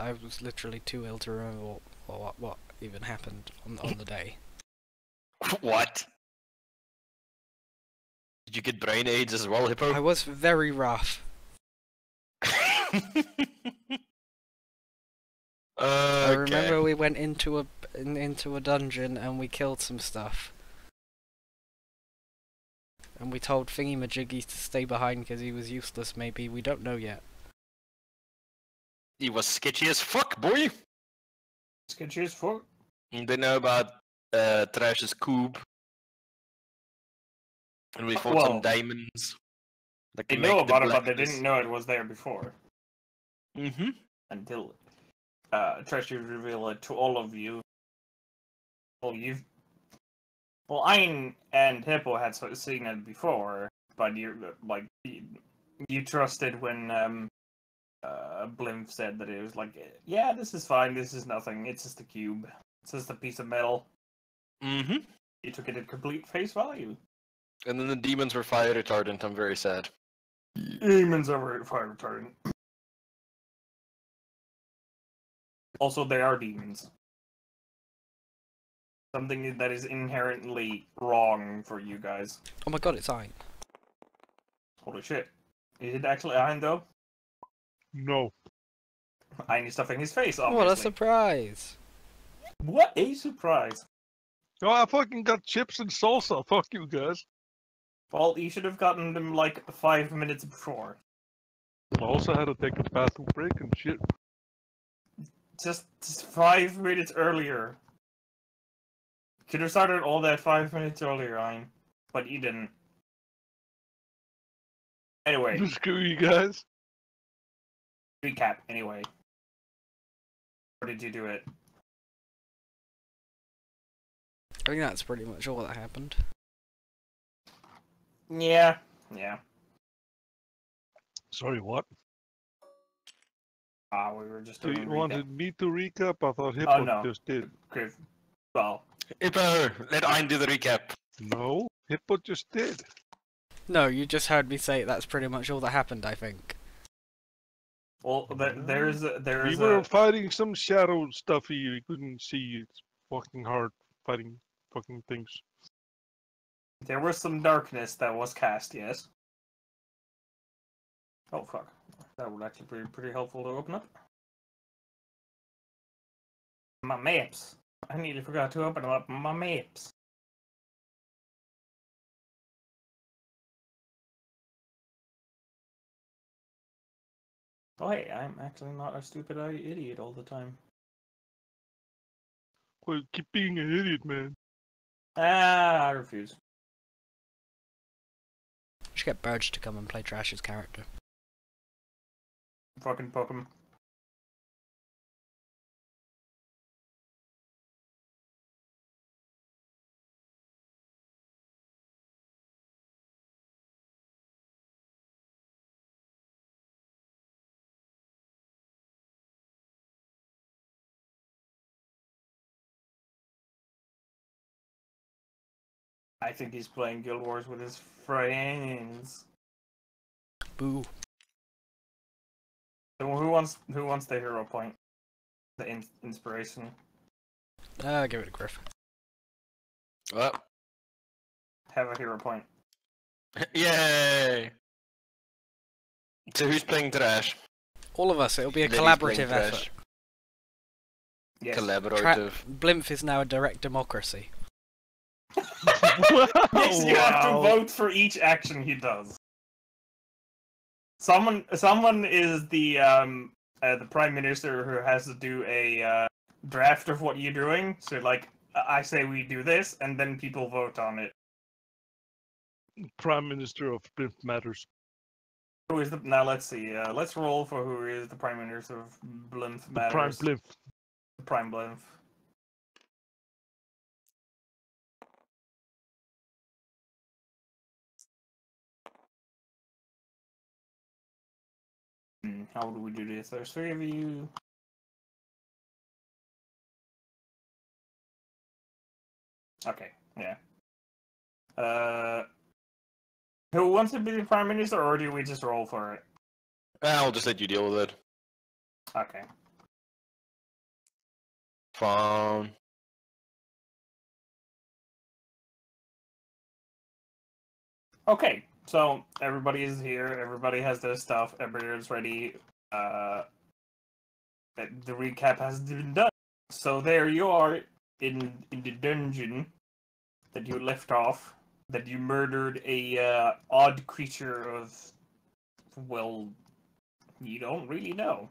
I was literally too ill to remember what even happened on the day. What? Did you get brain AIDS as well, Hippo? I was very rough. I remember we went into a dungeon and we killed some stuff. And we told Thingy Majiggy to stay behind because he was useless, maybe. We don't know yet. He was sketchy as fuck, boy! Sketchy as fuck. They know about Trash's Cube. And we fought some diamonds. They know about it, but they didn't know it was there before. Mm-hmm. Until Trash would reveal it to all of you. Well, Ein and Hippo had seen it before, but you trusted when Blimp said that it was like, yeah, this is fine, this is nothing, it's just a cube, it's just a piece of metal. Mm-hmm. You took it at complete face value. And then the demons were fire retardant. I'm very sad. Demons are fire retardant. Also, they are demons. Something that is inherently wrong for you guys. Oh my god, it's Ein. Holy shit. Is it actually Ein, though? No. Ein is stuffing his face, obviously. What a surprise! What a surprise! Oh, I fucking got chips and salsa. Fuck you guys. Well, you should have gotten them like 5 minutes before. I also had to take a bathroom break and shit. Just 5 minutes earlier. Could have started all that 5 minutes earlier, Ein. But you didn't. Anyway. Screw you guys. Recap, anyway. How did you do it? I think that's pretty much all that happened. Yeah. Sorry, what? We were just So doing you wanted me to recap? I thought Hippo just did. Okay. Well. Hippo, let Ein do the recap. No, Hippo just did. No, you just heard me say that's pretty much all that happened, I think. Well, there's We were fighting some shadow stuffy you couldn't see. It's fucking hard fighting fucking things. There was some darkness that was cast, yes. Oh fuck. That would actually be pretty helpful to open up. My maps. I nearly forgot to open up my maps. Oh hey, I'm actually not a stupid idiot all the time. Well, keep being an idiot, man. I refuse. We should get Burge to come and play Trash's character. Fucking poke him. I think he's playing Guild Wars with his friends. Boo. So who wants the hero point? The inspiration. Give it to Griff. Well. Have a hero point. Yay! So who's playing Trash? All of us. It'll be a Liddy's collaborative playing effort. Trash. Yes. Collaborative. Blimp is now a direct democracy. Yes, you have to vote for each action he does. Someone is the prime minister who has to do a draft of what you're doing. So like, I say we do this, and then people vote on it. Prime Minister of Blimp Matters. Who is the now? Let's see. Let's roll for who is the prime minister of Blimp Matters. Prime Blimp. Prime Blimp. How do we do this? There's 3 of you. Okay, yeah. Who wants to be the prime minister, or do we just roll for it? I'll just let you deal with it. Okay. phone. Okay, so everybody is here. Everybody has their stuff. Everybody's ready. The recap has been done. So there you are in the dungeon that you left off. That you murdered a odd creature of, well, you don't really know.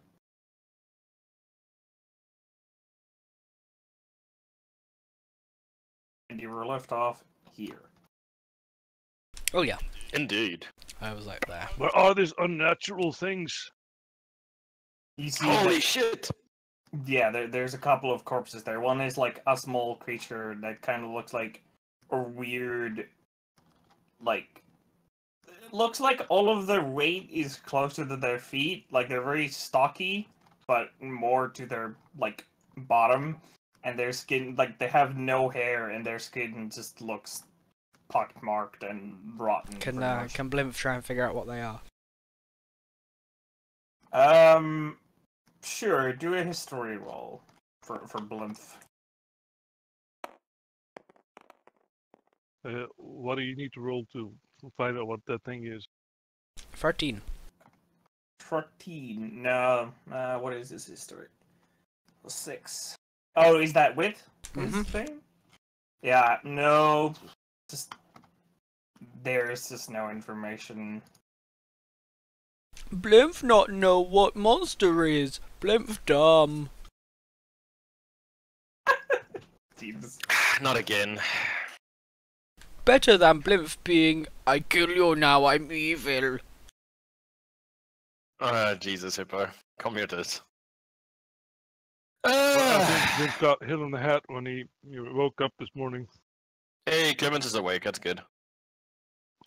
And you were left off here. Oh yeah, Indeed. I was like there. What are these unnatural things? You see, Holy shit! yeah, there's a couple of corpses there. One is like a small creature that kind of looks like a weird, like, it looks like all of their weight is closer to their feet. Like they're very stocky, but more to their like bottom, and their skin, like they have no hair, and their skin just looks pockmarked and rotten. Can pretty much. can Blimp try and figure out what they are? Sure. Do a history roll for Blymph. What do you need to roll to find out what that thing is? 13. 14. No. What is this history? 6. Oh, is that with this thing? Yeah. No. Just there's just no information. Blimp not know what monster is. Blimp dumb. Seems. Not again. Better than Blimp being, I kill you now, I'm evil. Jesus, Hippo. Come here, this. Well, I think Vince got hit on the hat when he woke up this morning. Hey, Clemens is awake, that's good.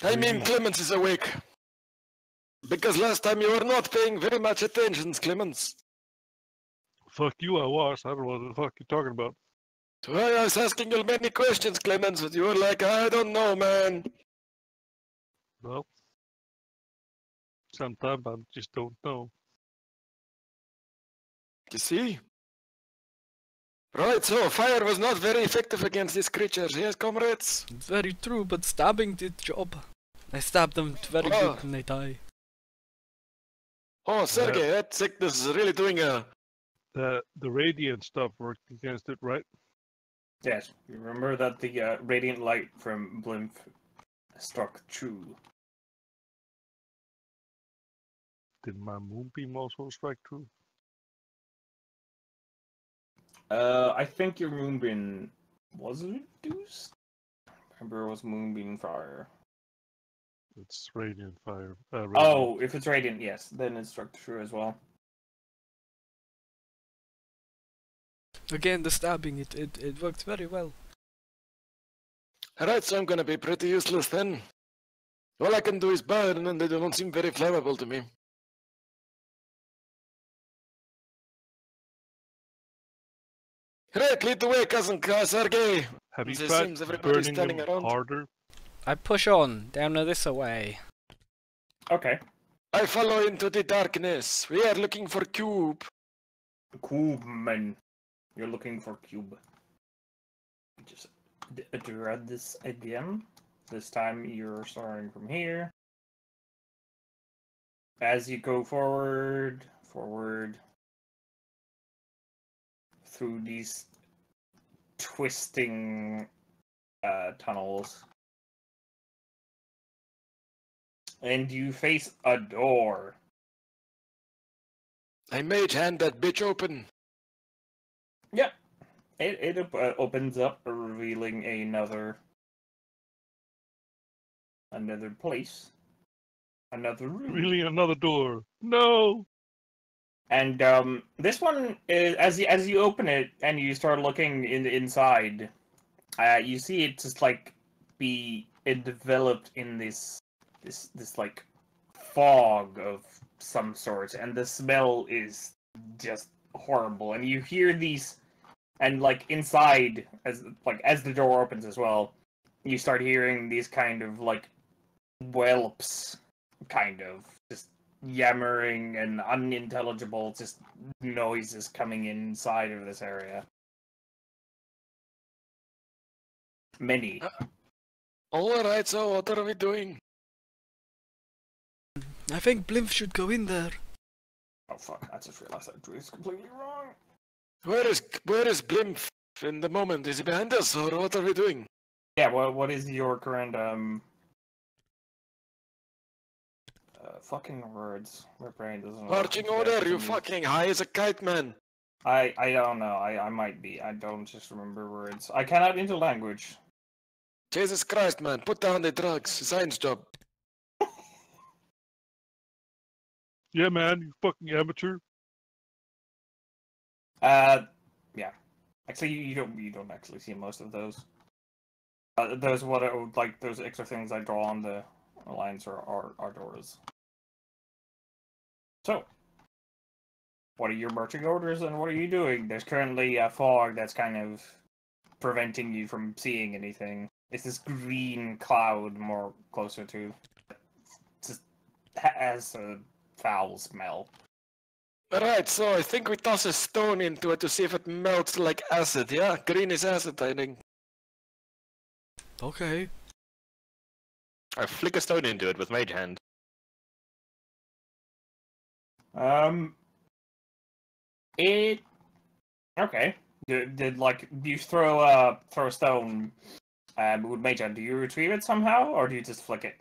I mean, Clemens is awake. Because last time you were not paying very much attention, Clemens. Fuck you, I was. I don't know what the fuck you're talking about. So I was asking you many questions, Clemens, but you were like, I don't know, man. Well, sometimes I just don't know. You see? Right, so fire was not very effective against these creatures, yes, comrades? Very true, but stabbing did job. I stabbed them very good and they die. Oh, Sergey, that sickness is really doing a... The radiant stuff worked against it, right? Yes. You remember that the radiant light from Blymph struck true. Did my moonbeam also strike true? I think your moonbeam was reduced. Remember, it was moonbeam fire. It's radiant fire. Oh, if it's radiant, yes, then it struck true as well. Again, the stabbing, it worked very well. Alright, so I'm gonna be pretty useless then. All I can do is burn, and they don't seem very flammable to me. Right, lead the way, cousin Sergey. Have you It tried seems everybody's burning standing them around. harder? I push on, down this away. Okay. I follow into the darkness. We are looking for Cube. Cube, man. You're looking for Cube. Just read this again. This time you're starting from here. As you go forward, through these twisting tunnels. And you face a door. I mage hand that bitch open. Yeah. It opens up, revealing another place. Another room. Really, another door? No! And this one is as you open it and you start looking inside, you see it just like be enveloped in this like fog of some sort, and the smell is just horrible. And you hear these, and like inside, as the door opens as well, you start hearing these kind of like whelps, kind of just yammering and unintelligible just noises coming inside of this area. Many. Alright, so what are we doing? I think Blimp should go in there. Oh fuck, I just realized I drew this completely wrong. Where is Blimp in the moment? Is he behind us, or what are we doing? Yeah, what is your current fucking words? My brain doesn't. Marching order, you fucking high as a kite, man. I don't know. I might be. I don't just remember words. I cannot into language. Jesus Christ, man, put down the drugs. Science job. Yeah, man, you fucking amateur. Yeah. Actually, you don't actually see most of those. Those what I would like those extra things I draw on the lines are doors. So, what are your marching orders and what are you doing? There's currently a fog that's kind of preventing you from seeing anything. It's this green cloud more closer to. Just has a foul smell. Alright, so I think we toss a stone into it to see if it melts like acid, yeah? Green is acid, I think. Okay. I flick a stone into it with mage hand. It. Okay. Did like you throw a stone with mage hand? Do you retrieve it somehow, or do you just flick it?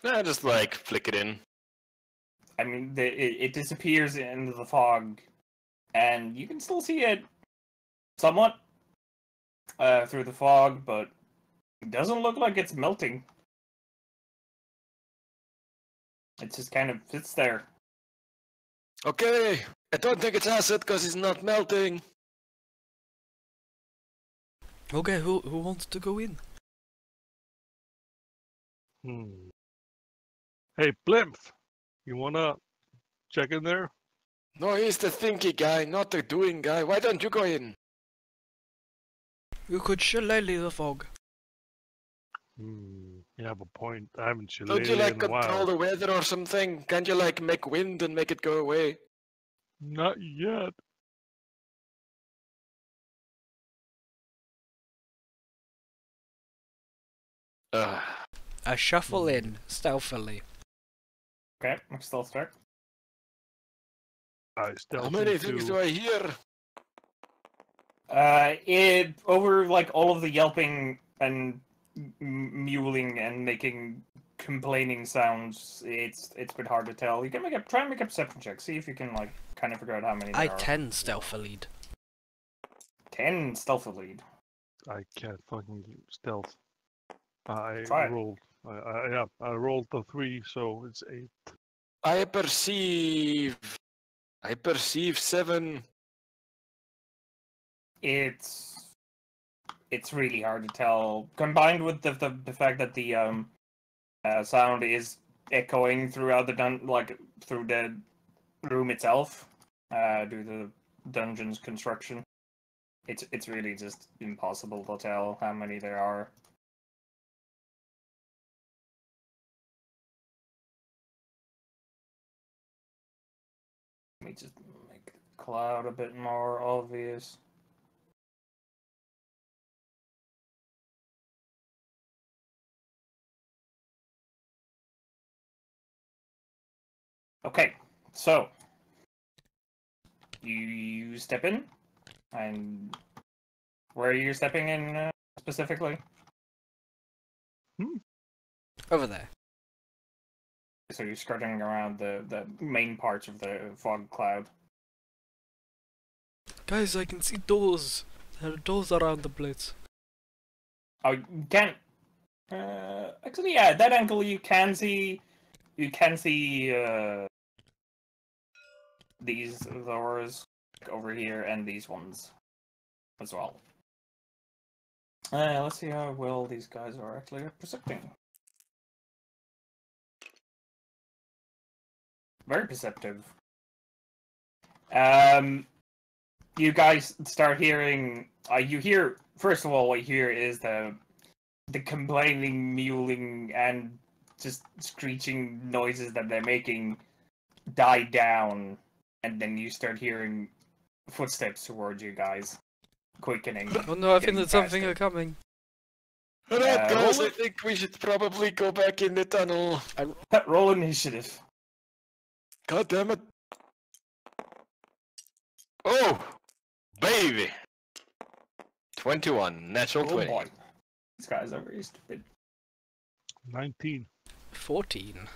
I just like flick it in. I mean, it disappears into the fog, and you can still see it somewhat through the fog, but it doesn't look like it's melting. It just kind of sits there. Okay, I don't think it's acid because it's not melting. Okay, who wants to go in? Hey, Blimp, you wanna check in there? No, he's the thinky guy, not the doing guy. Why don't you go in? You could shillelagh the fog. You have a point. I haven't chilled Don't you like in a control while. the weather or something? Can't you like make wind and make it go away? Not yet. I shuffle in stealthily. Okay, stealth start. I stealth How many into... things do I hear? It over like all of the yelping and mewling and making complaining sounds. It's a bit hard to tell. You can try and make a perception check. See if you can like kind of figure out how many. I there are. 10 stealthily. 10 stealthily. I can't fucking stealth. I Try it. rolled. I rolled the 3, so it's 8. I perceive 7. It's really hard to tell. Combined with the fact that the sound is echoing throughout the through the room itself, due to the dungeon's construction. It's really just impossible to tell how many there are. Let me just make the cloud a bit more obvious. Okay, so you step in, and where are you stepping in specifically? Over there. So you're skirting around the main parts of the fog cloud. Guys, I can see doors. There are doors around the place. Oh, you can't. Actually, yeah, at that angle you can see. You can see these doors over here and these ones as well. Let's see how well these guys are actually percepting. Very perceptive. You guys start hearing. You hear first of all. What you hear is the complaining, mewling, and just screeching noises that they're making die down, and then you start hearing footsteps towards you guys, quickening. Oh no, I think getting there's something faster. coming. Alright, guys, roll I think we should probably go back in the tunnel. roll initiative. God damn it. Oh! Baby! 21, natural Oh 20. boy. These guys are very stupid. 19. 14.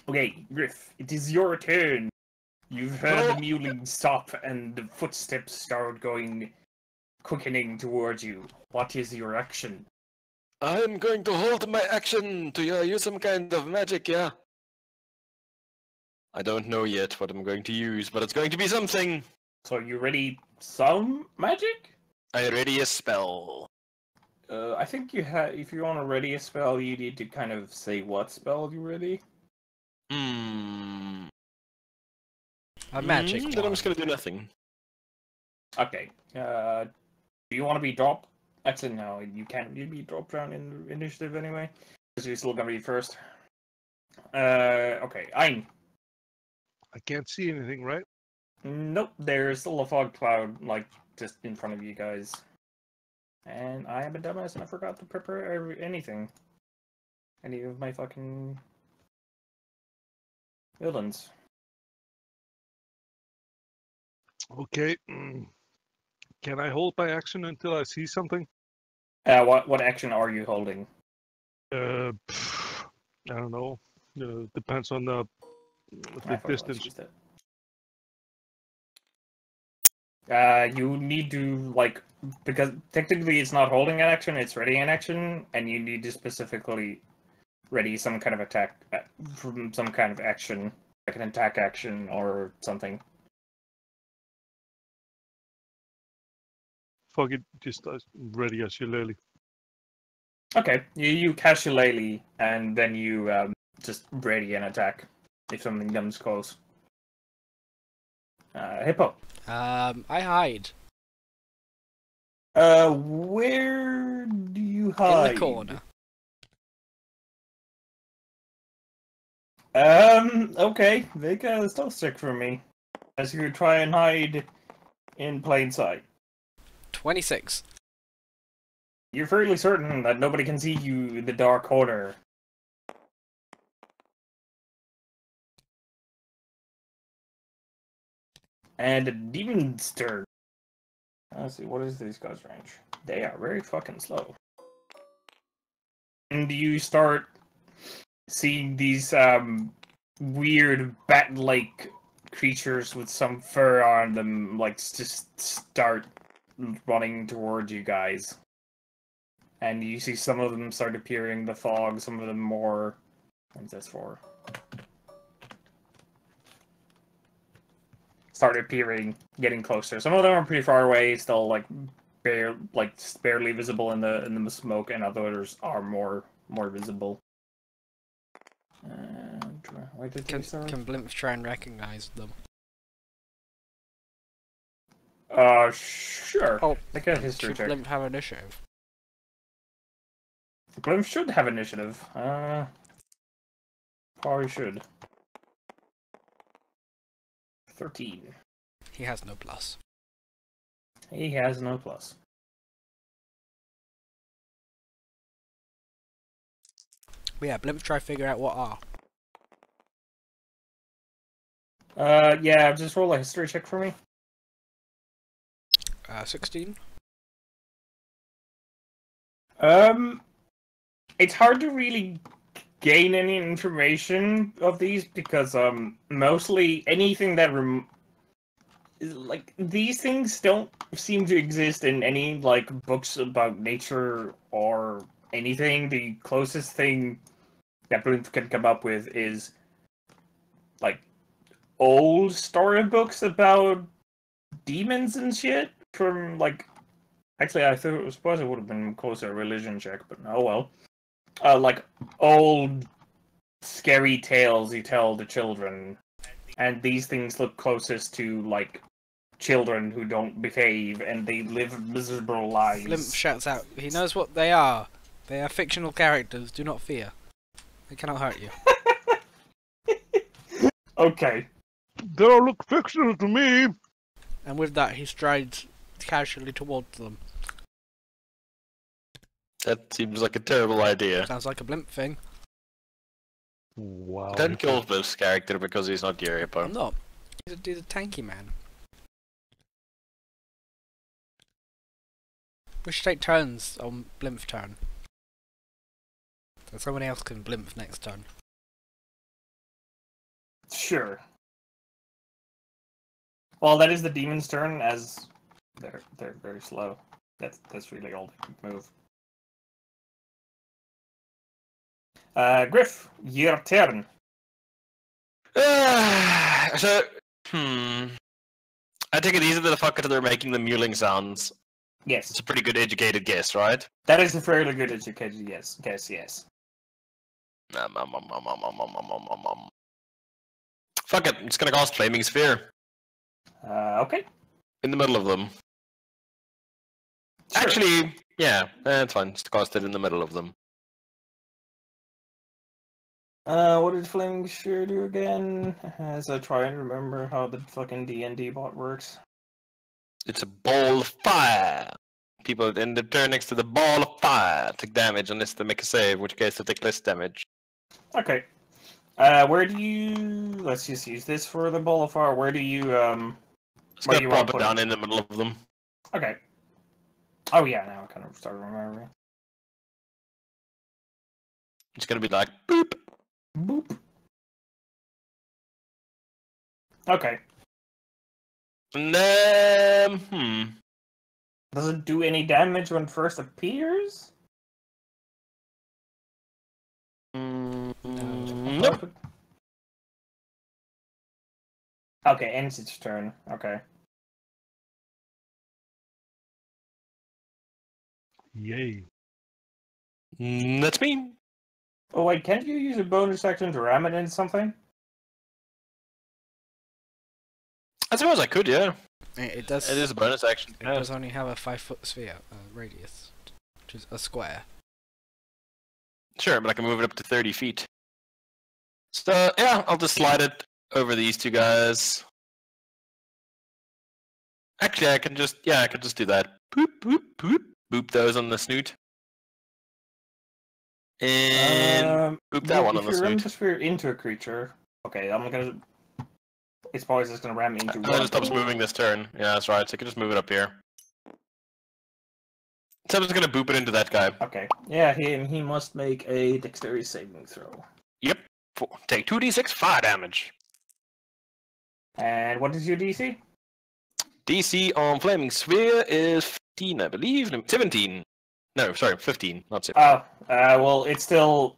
Okay, Griff, it is your turn. You've heard No. the mewling stop and the footsteps start quickening towards you. What is your action? I'm going to hold my action to use some kind of magic, yeah? I don't know yet what I'm going to use, but it's going to be something. So you ready some magic? I ready a spell. I think you have. If you want to ready a spell, you need to kind of say what spell you ready. A magic Then I'm one. just gonna do nothing. Okay. Do you want to be dropped? Actually, no. You can't really be dropped down in initiative anyway, because you're still gonna be first. Okay. Ein. I can't see anything, right? Nope. There's still a fog cloud like just in front of you guys. And I am a dumbass and I forgot to prepare anything. Any of my fucking villains. Okay. Can I hold my action until I see something? What action are you holding? I don't know. Depends on the distance. You need to because technically it's not holding an action, it's readying an action, and you need to specifically ready some kind of attack from some kind of action, like an attack action or something. Fuck it, just ready as shillelagh. Okay, you cast your Shillelagh, and then you just ready an attack if something comes close. Hippo. I hide. Where do you hide? In the corner. Okay, make a stealth check for me. As you try and hide in plain sight. 26. You're fairly certain that nobody can see you in the dark corner. And a demon's turn. Let's see, what is this guy's range? They are very fucking slow. And you start seeing these weird bat-like creatures with some fur on them, just start running towards you guys. And you see some of them start appearing in the fog, some of them more... What's this for? Start appearing, getting closer. Some of them are pretty far away, still barely visible in the smoke, and others are more visible. Where did they start? Can Blimp try and recognize them? Sure. Oh, make a history should check. Blimp have initiative? Blimp should have initiative. Probably should. 13. He has no plus. He has no plus. But yeah, Blimp try to figure out what are. Yeah, just roll a history check for me. 16. It's hard to really gain any information of these because mostly anything that these things don't seem to exist in any books about nature or anything. The closest thing that Blimp can come up with is old storybooks about demons and shit from actually I suppose it would have been closer to a religion check, but oh well. Old scary tales you tell the children, and these things look closest to children who don't behave and they live miserable lives. Blimp shouts out, he knows what they are. They are fictional characters, do not fear. They cannot hurt you. Okay. They don't look fictional to me. And with that, he strides casually towards them. That seems like a terrible idea. Sounds like a blimp thing. Wow. Don't kill Blimp's character because he's not your I'm hippo. not. He's a tanky man. We should take turns on blimp turn. So someone else can blimp next turn. Sure. Well, that is the demon's turn, as they're very slow. That's really all they can move. Griff, your turn. I take it these are the fuckers that are making the mewling sounds. Yes, It's a pretty good educated guess, right? that is a fairly good educated guess. Yes. Fuck it, I'm just gonna cast Flaming Sphere Okay. in the middle of them. Sure. Actually, yeah, it's fine. Just cast it in the middle of them. What did Flaming Sphere do again? As I try and remember how the fucking D&D bot works. It's a ball of fire. People in the turn next to the ball of fire take damage unless they make a save, in which case they take less damage. Okay. Where do you... Let's just use this for the ball of fire. Where do you, Just where gonna do you want pop to it put down in the middle of them. Okay. Oh yeah, now I kind of started remembering. It's gonna be like boop. Boop. Okay. And then Does it do any damage when it first appears? Nope. Okay, ends its turn. Okay. Yay. That's me. Oh wait, can't you use a bonus action to ram it into something? I suppose I could, yeah. It does. It is a bonus action. It does only have a 5-foot sphere radius, which is a square. Sure, but I can move it up to 30 feet. So, yeah, I'll just slide it over these two guys. Actually, I can just do that. Boop, boop, boop. Boop those on the snoot. And boop that one on the If you ram snoot. the sphere into a creature, okay, I'm gonna. It's probably just gonna ram into And one. then it stops moving this turn. Yeah, that's right. So I can just move it up here. So I'm just gonna boop it into that guy. Okay. Yeah, he must make a dexterity saving throw. Yep. Take 2d6 fire damage. And what is your DC? DC on Flaming Sphere is 15, I believe. No, 17. No, sorry, 15, not 17. Oh, well, it still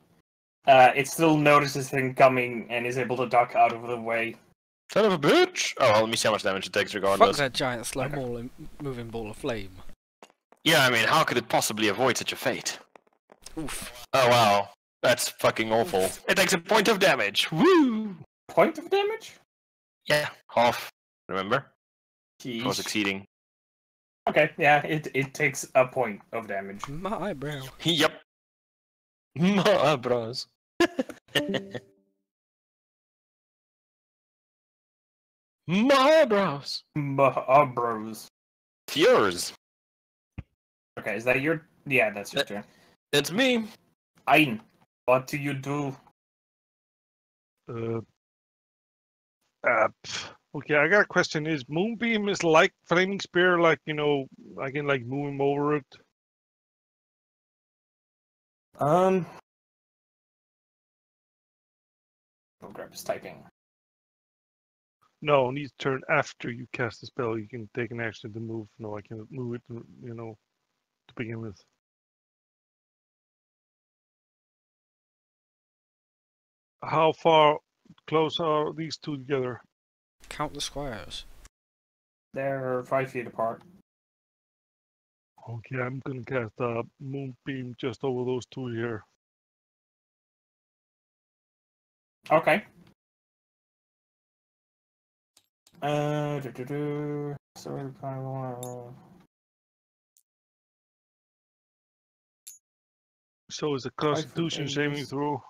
notices him coming and is able to duck out of the way. Son of a bitch! Oh, well, let me see how much damage it takes Fuck regardless. that giant slow moving ball of flame. Yeah, I mean, how could it possibly avoid such a fate? Oof. Oh, wow. That's fucking awful. It takes a point of damage. Woo! Point of damage? Yeah, half. Remember? Jeez. For succeeding. Okay, yeah, it takes a point of damage. My eyebrow. Yep. My eyebrows. My eyebrows. Bros. It's yours. Okay, is that your... Yeah, that's your turn. It's me. Ein, what do you do? Okay, I got a question. Is Moonbeam is like Flaming Spear, like, you know, I can like move him over it? I'll grab his typing. No, on each turn after you cast the spell, you can take an action to move. No, I can move it, you know, to begin with. How far close are these two together? Count the squares. They're 5 feet apart. Okay, I'm gonna cast a Moonbeam just over those two here. Okay. So kind of So is the Constitution saving throw?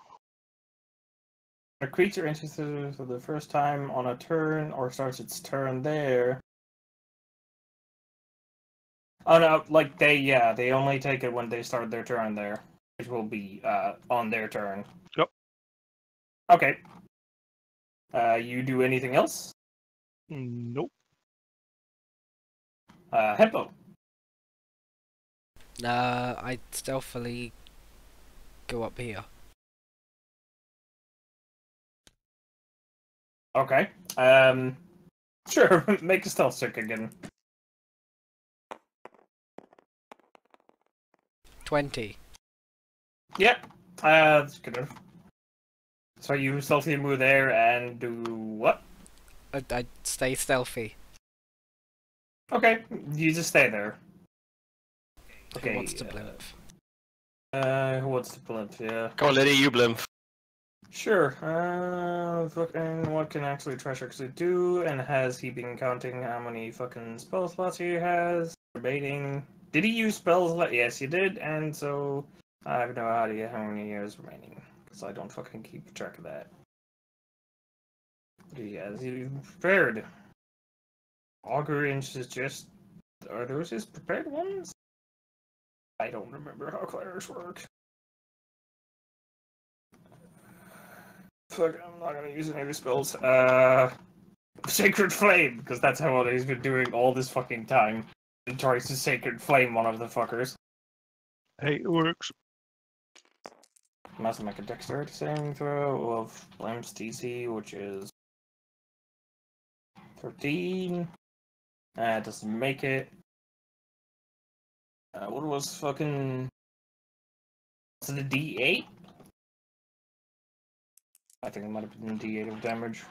A creature enters for the first time on a turn or starts its turn there. Oh no, like they only take it when they start their turn there, which will be on their turn. Yep. Okay. You do anything else? Nope. Hippo. I stealthily go up here. Okay. Sure. Make a stealth check again. 20. Yep. That's good enough. So you stealthily move there and do what? I stay stealthy. Okay. You just stay there. Okay. Who wants to blimp? Who wants to blimp? Yeah. Come on, lady, you blimp. Sure. Fucking what can actually Trash actually do? And has he been counting how many fucking spell slots he has? Debating. Did he use spells? Yes, he did. And so I have no idea how many years remaining because I don't fucking keep track of that. He has he prepared. Augur Inch is just. Are those his prepared ones? I don't remember how clerics work. Fuck, I'm not gonna use any of his spells. Sacred Flame, because that's how he's been doing all this fucking time. And tries to Sacred Flame one of the fuckers. Hey, it works. Must make a dexterity saving throw of Flame's DC, which is 13. It doesn't make it. What was fucking... Was it a D8? I think it might have been a D8 of damage.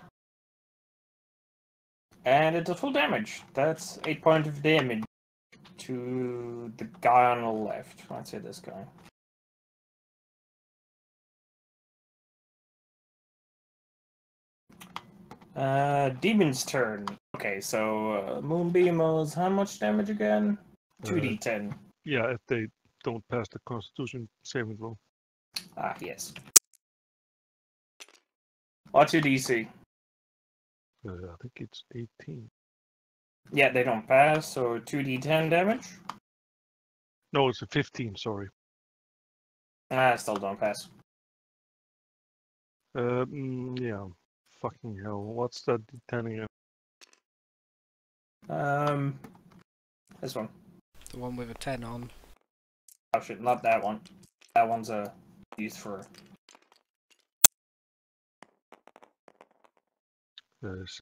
And it's a full damage. That's 8 points of damage to the guy on the left. I'd say this guy. Demon's turn. Okay, so Moonbeam was how much damage again? 2d10. Yeah, if they don't pass the Constitution saving throw. Ah, yes. What's your DC? I think it's 18. Yeah, they don't pass, so 2d10 damage. No, it's a 15, sorry. Still don't pass. Yeah. Fucking hell. What's that D10 again? This one. The one with a 10 on. Oh shit, not that one. That one's used for... Yes.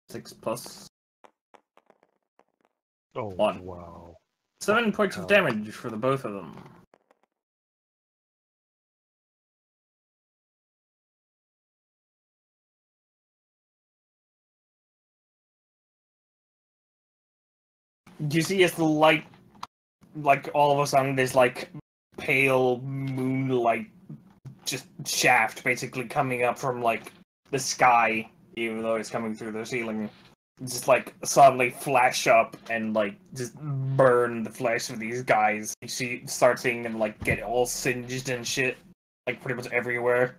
6 plus... Oh, 1. wow. 7 points of damage for the both of them. Do you see as the light, like, all of a sudden there's, like, pale moonlight just shaft basically coming up from, like, the sky, even though it's coming through the ceiling. Just, like, suddenly flash up and, like, just burn the flesh of these guys. You start seeing them, like, get all singed and shit, like, pretty much everywhere.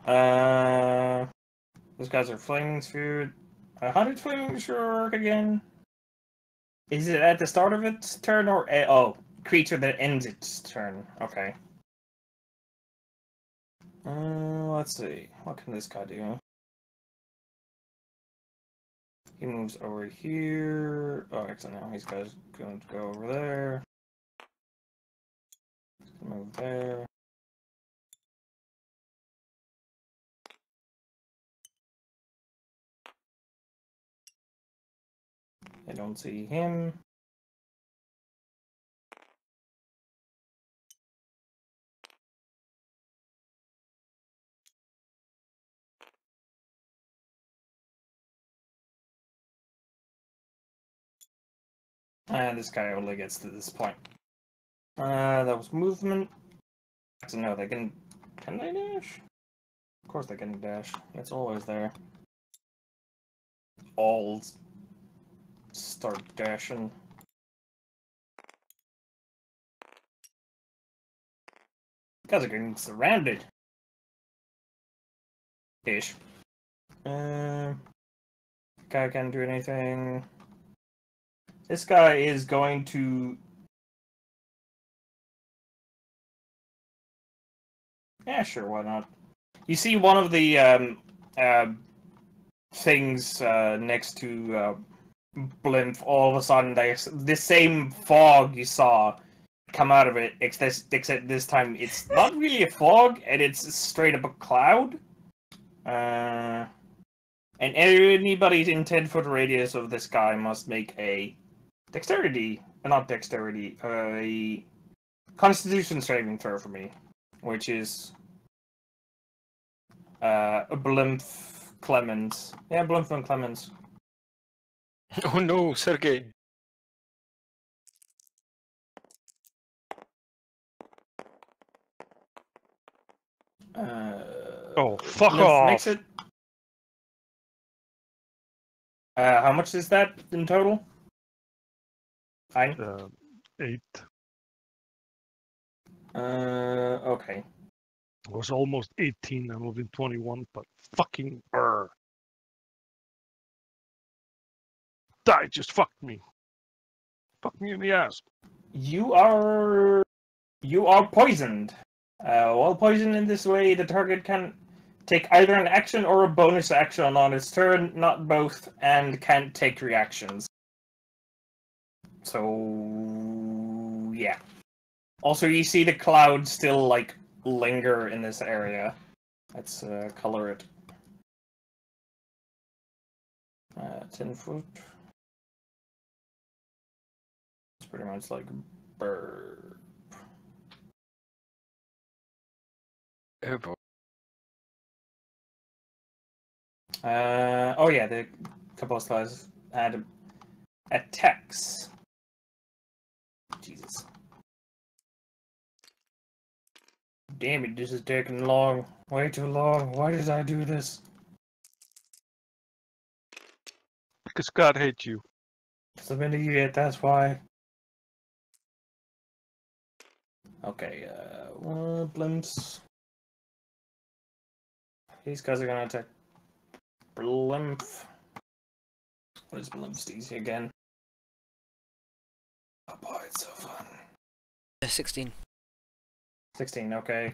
Those guys are flaming sphere. How did flaming sphere work again? Is it at the start of its turn or creature that ends its turn? Okay. Let's see. What can this guy do? He moves over here. Oh, actually, no. He's going to go over there. Move there. I don't see him. And this guy only gets to this point. That was movement. So no, they can they dash? Of course they can dash. It's always there. all start dashing. Guys are getting surrounded. Ish. Guy can't do anything. This guy is going to... Yeah, sure, why not? You see one of the things next to Blimp, all of a sudden, this same fog you saw come out of it, except this time it's not really a fog, and it's straight up a cloud. And anybody in 10-foot radius of this guy must make a a Constitution saving throw for me, which is a Blimp Clemens. Yeah, Blimp and Clemens. Oh no, Sergey. Oh, fuck Blimp off! makes it. How much is that in total? Fine. 8. Okay. I was almost 18. I'm within 21, but fucking brr. Die just fucked me. Fuck me in the ass. You are poisoned. While poisoned in this way, the target can take either an action or a bonus action on its turn, not both, and can't take reactions. So yeah. Also, you see the cloud still like linger in this area. Let's color it. 10 foot. It's pretty much like bird. Oh boy. Oh yeah, the couple of slides had attacks. Jesus. Damn it, this is taking long. Way too long. Why did I do this? Because God hates you. Because I'm an idiot, that's why. Okay, Blimps. These guys are gonna attack Blimp. What is Blimp's DC again? Oh boy, it's so fun. 16. 16, okay.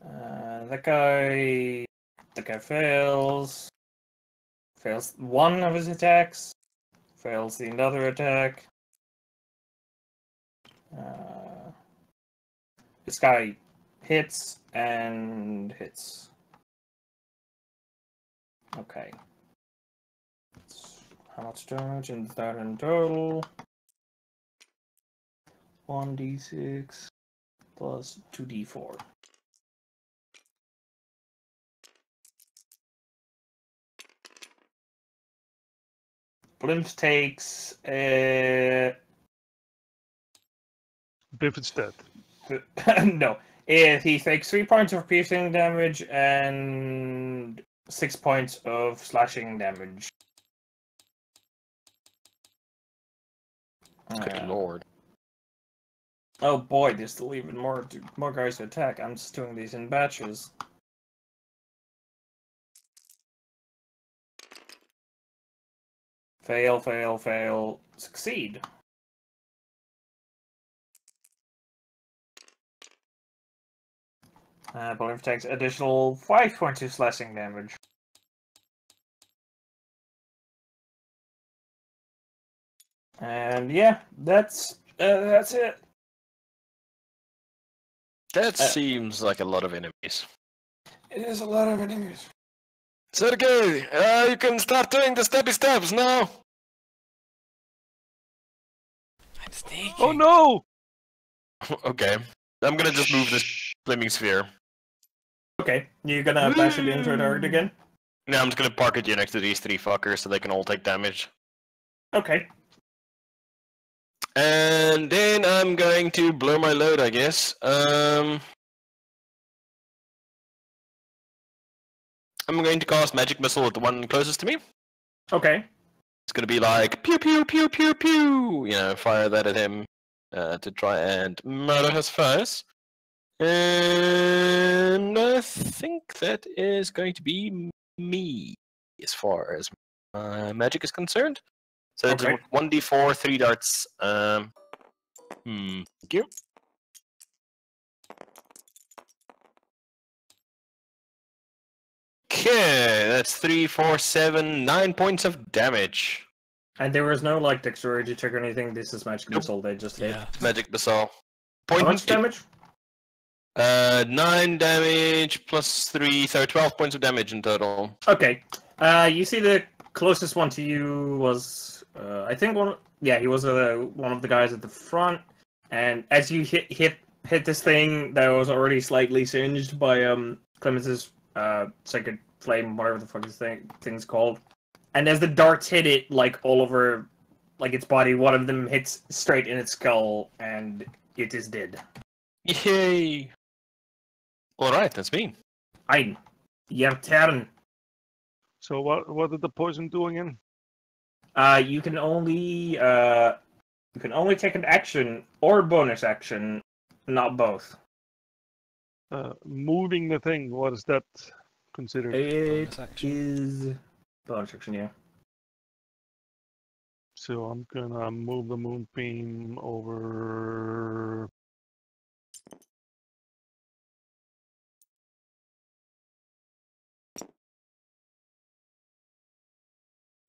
That guy fails. Fails one of his attacks. Fails the other attack. This guy hits and hits. Okay. How much damage is that in total? 1d6 plus 2d4. Blimp takes Biff instead. no. He takes 3 points of piercing damage and 6 points of slashing damage. Good lord. Oh boy, there's still even more guys to attack. I'm just doing these in batches. Fail, fail, fail, succeed. Blimp takes additional 5 points of slashing damage. And yeah, that's it. That seems like a lot of enemies. It is a lot of enemies. Sergey, you can start doing the steppy steps now. I'm sneaking. Oh no! Okay. I'm gonna just move this flaming sphere. Okay, you're gonna bash it into a target again? No, I'm just gonna park it here next to these 3 fuckers so they can all take damage. Okay. And then I'm going to blow my load, I guess. I'm going to cast Magic Missile at the one closest to me. Okay. It's gonna be like pew pew pew pew pew. You know, fire that at him to try and murder his face. And I think that is going to be me as far as magic is concerned. So it's Okay. 1d4, 3 darts. Thank you. Okay, that's 3, 4, 7, 9 points of damage. And there was no like dexterity check or anything. This is magic Nope. missile. They just hit. Yeah. Magic missile. How much damage? 9 damage plus 3, so 12 points of damage in total. Okay. You see the closest one to you was, I think one. Yeah, he was one of the guys at the front. And as you hit this thing that was already slightly singed by Clemens's sacred flame, whatever the fuck this thing's called. And as the darts hit it, like all over, like its body, one of them hits straight in its skull, and it is dead. Yay! Alright, that's me. Ein, your turn. So what did the poison do again? You can only take an action or bonus action, not both. Moving the thing, what is that considered? It Bonus action. is bonus action, yeah. So I'm gonna move the moonbeam over.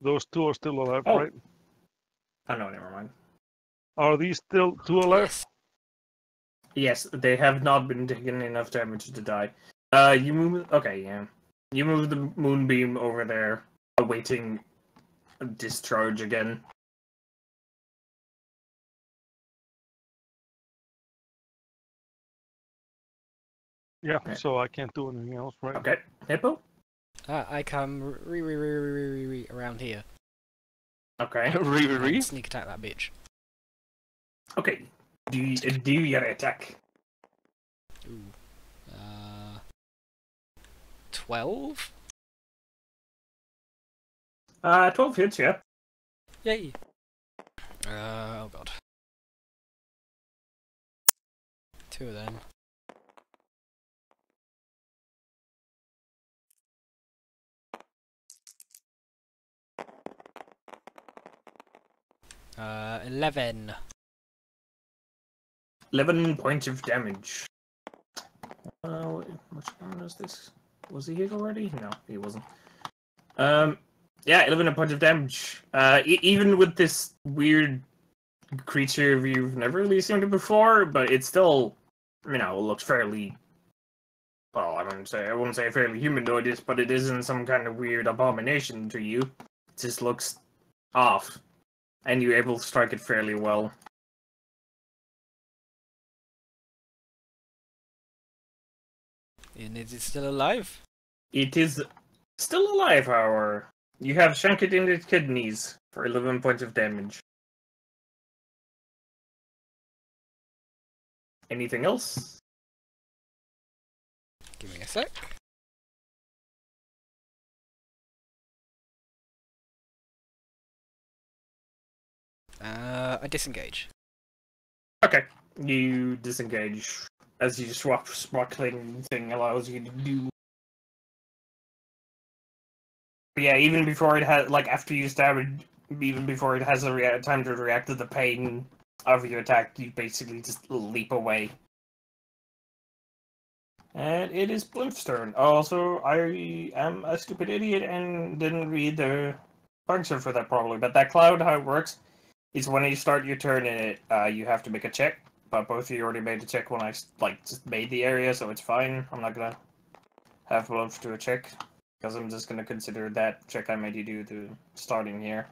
Those two are still alive, Oh. right? Oh no, never mind. Are these still two alive? Yes, they have not been taking enough damage to die. You move. Okay, yeah. You move the moonbeam over there, awaiting discharge again. Yeah, Okay. so I can't do anything else, right? Okay, Hippo. I come around here. Okay. And sneak attack that bitch. Okay. Do your attack. Ooh. 12? 12 hits, yeah. Yay. Oh god. 2 of them. Uh, 11. 11 points of damage. Which one is this? Was he hit already? No, he wasn't. Yeah, 11 points of damage. Even with this weird creature you've never really seen it before, but it's still, looks fairly. Well, I wouldn't say fairly humanoid, but it isn't some kind of weird abomination to you. It just looks off, and you're able to strike it fairly well. And is it still alive? It is still alive, however. You have sunk it in its kidneys for 11 points of damage. Anything else? Give me a sec. I disengage. Okay. You disengage as you swap sparkling thing allows you to do. But yeah, even before it has, after you stab it, even before it has a time to react to the pain of your attack, you basically just leap away. And it is Blimph's turn. Also, I am a stupid idiot and didn't read the function for that properly. But that cloud, how it works, is when you start your turn in it, you have to make a check. But both of you already made the check when I just made the area, so it's fine. I'm not gonna have Blumph do a check because I'm just gonna consider that check I made you do to starting here.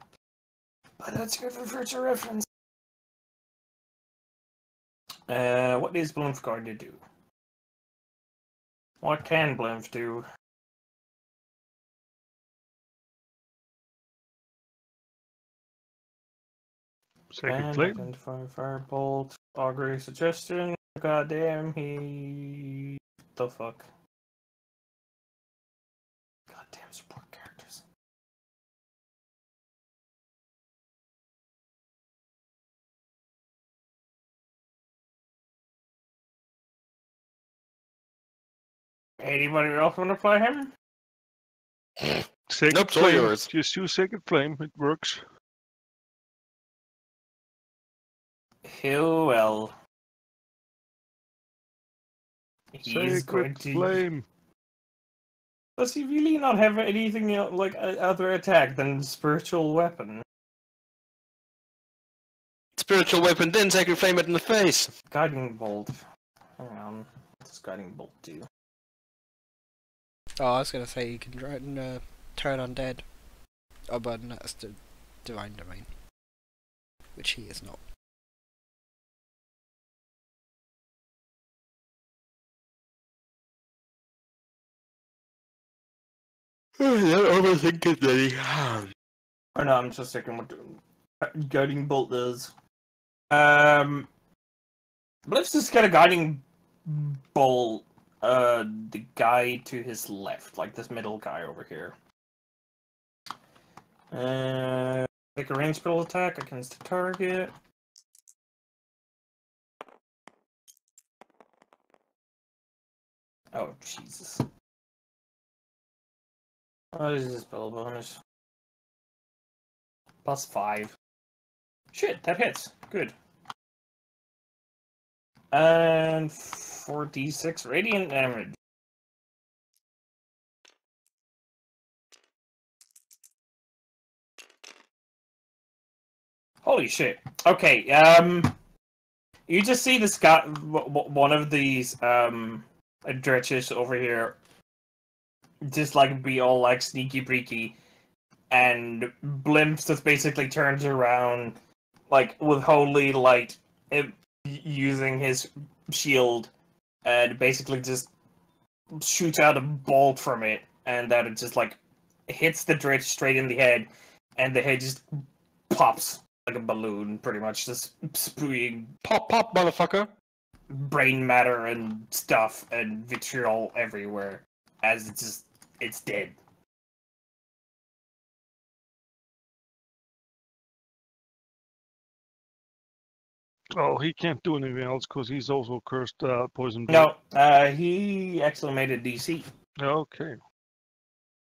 But that's good for future reference. What is Blumph going to do? What can Blumph do? Sacred flame. Identify firebolt. Augury suggestion. Goddamn, he. The fuck? Goddamn support characters. Anybody else want to play him? Sacred Nope, it's all Flame. yours. Just use Sacred Flame. It works. Well. He's going Sacred to. Flame. Does he really not have anything like other attack than spiritual weapon? Spiritual weapon, then Sacred Flame it in the face. Guiding bolt. Hang on. What does guiding bolt do? Oh, I was gonna say you can turn undead. Oh, but that's the divine domain, which he is not. Don't overthink it, Daddy. Oh no, I'm just checking what guiding bolt does. Let's just get a guiding bolt. The guy to his left, like this middle guy over here. Make a ranged spell attack against the target. Oh Jesus! What is this spell bonus? +5. Shit, that hits. Good. And 4d6 radiant damage. Holy shit. Okay, you just see this guy, one of these, dretches over here, just like be all like sneaky breaky, and Blimps just basically turns around, like, with holy light, using his shield, and basically just shoots out a bolt from it, and that it just, like, hits the dredge straight in the head, and the head just pops like a balloon, pretty much, just spewing Pop, pop, motherfucker. brain matter and stuff and vitriol everywhere, as it's dead. Oh, he can't do anything else because he's also cursed poison. No, he actually made a DC. Okay.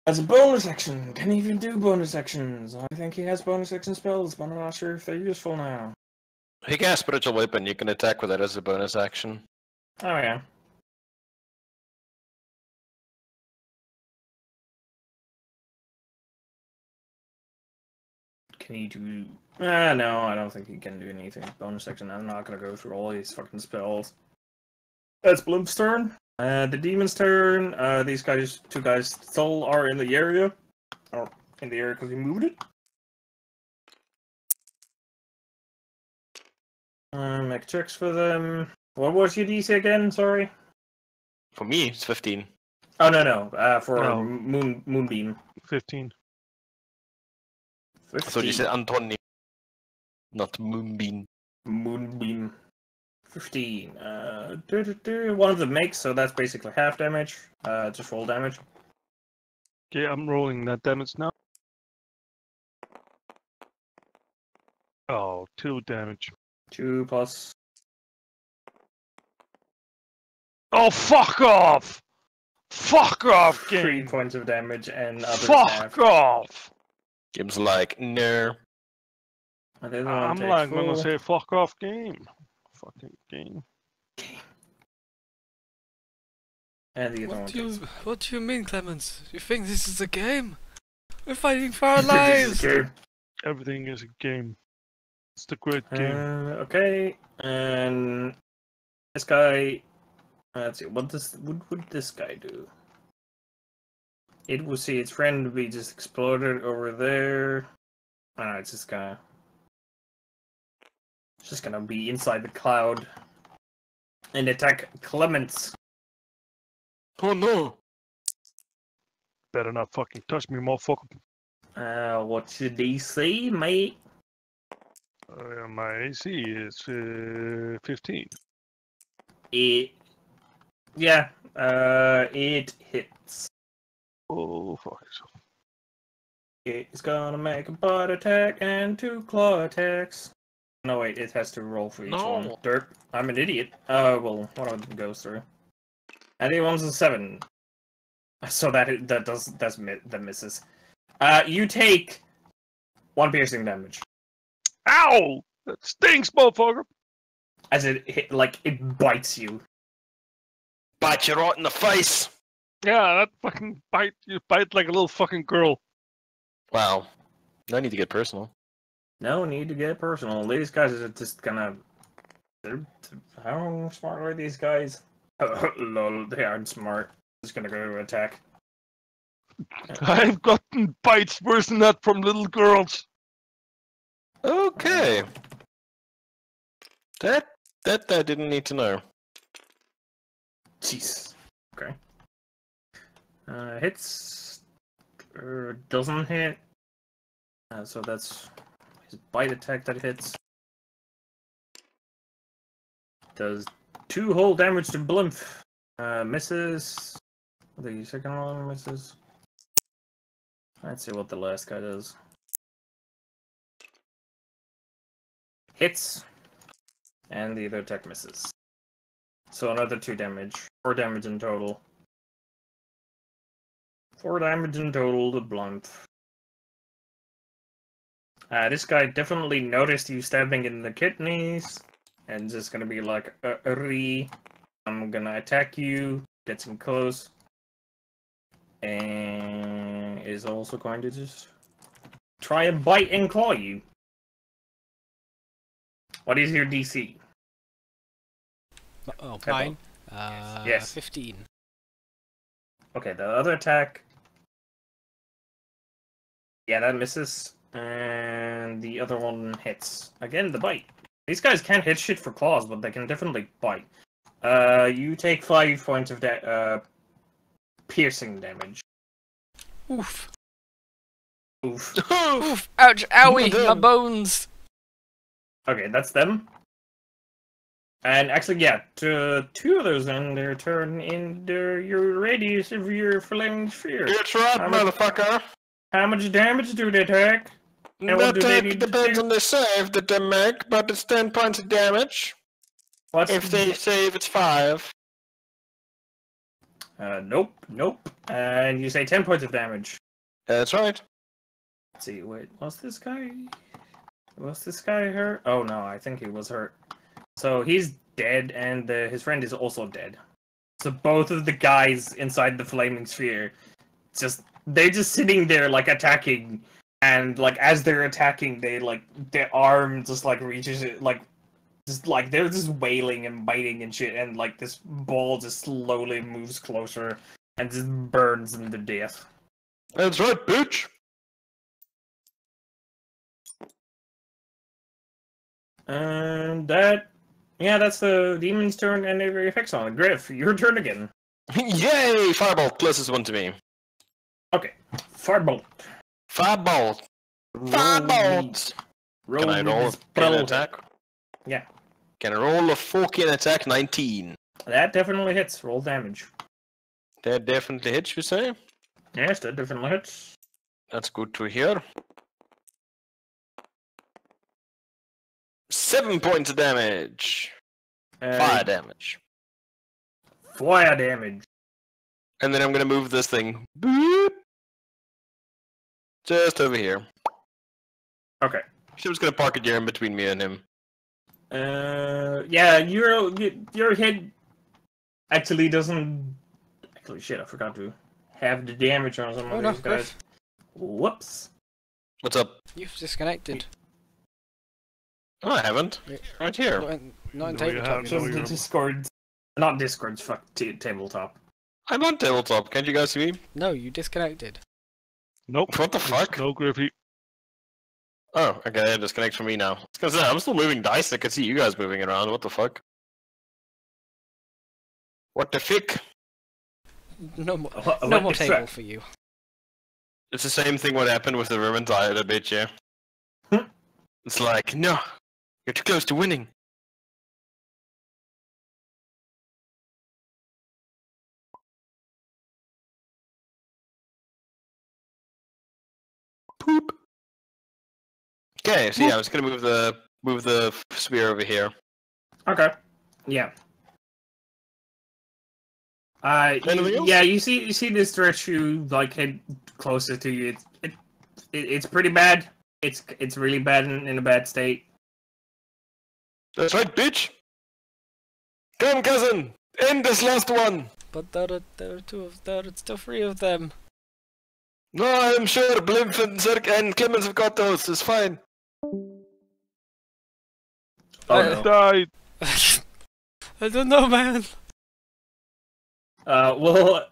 As a bonus action, can he even do bonus actions? I think he has bonus action spells, but I'm not sure if they're useful now. He can have spiritual weapon, you can attack with it as a bonus action. Oh yeah. Can he do... no, I don't think he can do anything. Bonus action, I'm not gonna go through all these fucking spells. That's Blimp's turn. The demon's turn. These guys, two guys still are in the area. Or in the area because he moved it. Make checks for them. What was your DC again? Sorry. For me, it's 15. Oh no. For No. Moonbeam. 15. 15. I thought you said Antoni, not Moonbeam. Moonbeam. 15. One of them makes, so that's basically half damage. Just roll damage. Okay, I'm rolling that damage now. Oh, 2 damage. 2 plus. Oh, fuck off! Fuck off, 3 game! points of damage and others Fuck half. off! Game's like, no. And the other one I'm takes like gonna full. say fuck off, game. Fucking game. And the other one takes What do you mean, Clemens? You think this is a game? We're fighting for our This is lives! a game. Everything is a game. It's the great game. Okay, and this guy. Let's see. What would this guy do? It will see its friend be just exploded over there. Oh no, it's just gonna. It's just gonna be inside the cloud and attack Clemens. Oh no. Better not fucking touch me, motherfucker. What's your DC, mate? My AC is 15. It hits. Oh, fuck yourself. It's gonna make a butt attack and 2 claw attacks. No, wait, it has to roll for each one. No. Derp, I'm an idiot. Well, one of them goes through. And the one's a 7. So that misses. You take 1 piercing damage Ow! That stinks, motherfucker! as it bites you. Bite you right in the face. Yeah, that fucking bite. You bite like a little fucking girl. Wow. I need to get personal. No need to get personal. These guys are just gonna. How smart are these guys? Lol, they aren't smart. Just gonna go to attack. I've gotten bites worse than that from little girls. Okay. That I didn't need to know. Jeez. Okay. Hits. Doesn't hit. So that's his bite attack that hits. Does 2 whole damage to Blimp. Misses. The second one misses. Let's see what the last guy does. Hits. And the other attack misses. So another 2 damage. 4 damage in total. 4 damage in total to Blunt. This guy definitely noticed you stabbing in the kidneys. And just gonna be like, I'm gonna attack you. Gets him close. And is also going to just try and bite and claw you. What is your DC? Oh, Okay, mine? Yes. 15. Okay, the other attack. Yeah, that misses. And the other one hits. Again, the bite. These guys can't hit shit for claws, but they can definitely bite. You take 5 points of piercing damage. Oof. Oof. Oof. Ouch. Owie. My bones. Okay, that's them. And actually, yeah, to 2 of those then, they're turned into your radius of your flaming sphere. That's right, motherfucker. How much damage do they take? And what do they need to depends do? on the save that they make, but it's 10 points of damage. If they save, it's 5. Nope. And you say 10 points of damage. That's right. Let's see, wait, was this guy hurt? Oh no, I think he was hurt. So he's dead, and his friend is also dead. So both of the guys inside the flaming sphere, they're just sitting there like attacking, and like as they're attacking, their arm just like reaches it, like they're just wailing and biting and shit, and like this ball just slowly moves closer and just burns them to death. That's right, bitch. And that's the demon's turn and their effects on it. Griff, your turn again. Yay! Firebolt, closest one to me. Okay, Firebolt. Firebolt. Firebolt! Roll Can I roll a this fucking spell. attack? Yeah, Can I roll a fucking attack? 19. that definitely hits. Roll damage. That definitely hits, you say? Yes, that definitely hits. That's good to hear. 7 points of damage. Fire damage. Fire damage. And then I'm gonna move this thing. Boop. Just over here. Okay. She was gonna park it here in between me and him. Yeah, your head actually doesn't. Actually, shit, I forgot to have the damage on some of these guys. Griff. Whoops. What's up? You've disconnected. Oh, I haven't. Right here. Not in No, you tabletop. haven't. Just you're- the Discord. Not Discord, fuck, tabletop. I'm on tabletop. Can't you guys see me? No, you disconnected. Nope. What the fuck? No, Griffy. Oh, okay, yeah, disconnect from me now. Because I'm still moving dice. I can see you guys moving around. What the fuck? What the fick? No more. What No more the table fuck? for you. It's the same thing what happened with the Vermintide a bit, yeah. Hmm. It's like, no, you're too close to winning. Poop. Okay, so yeah, I'm just gonna move the sphere over here. Okay. Yeah. Anything else? Yeah, you see this statue like head closer to you. It's pretty bad. It's really bad in a bad state. That's right, bitch. Come, cousin. End this last one. But there are still 3 of them. No, I'm sure Blimp and Zerk and Clemens have got those. It's fine. Oh no. Died. I don't know, man. Well,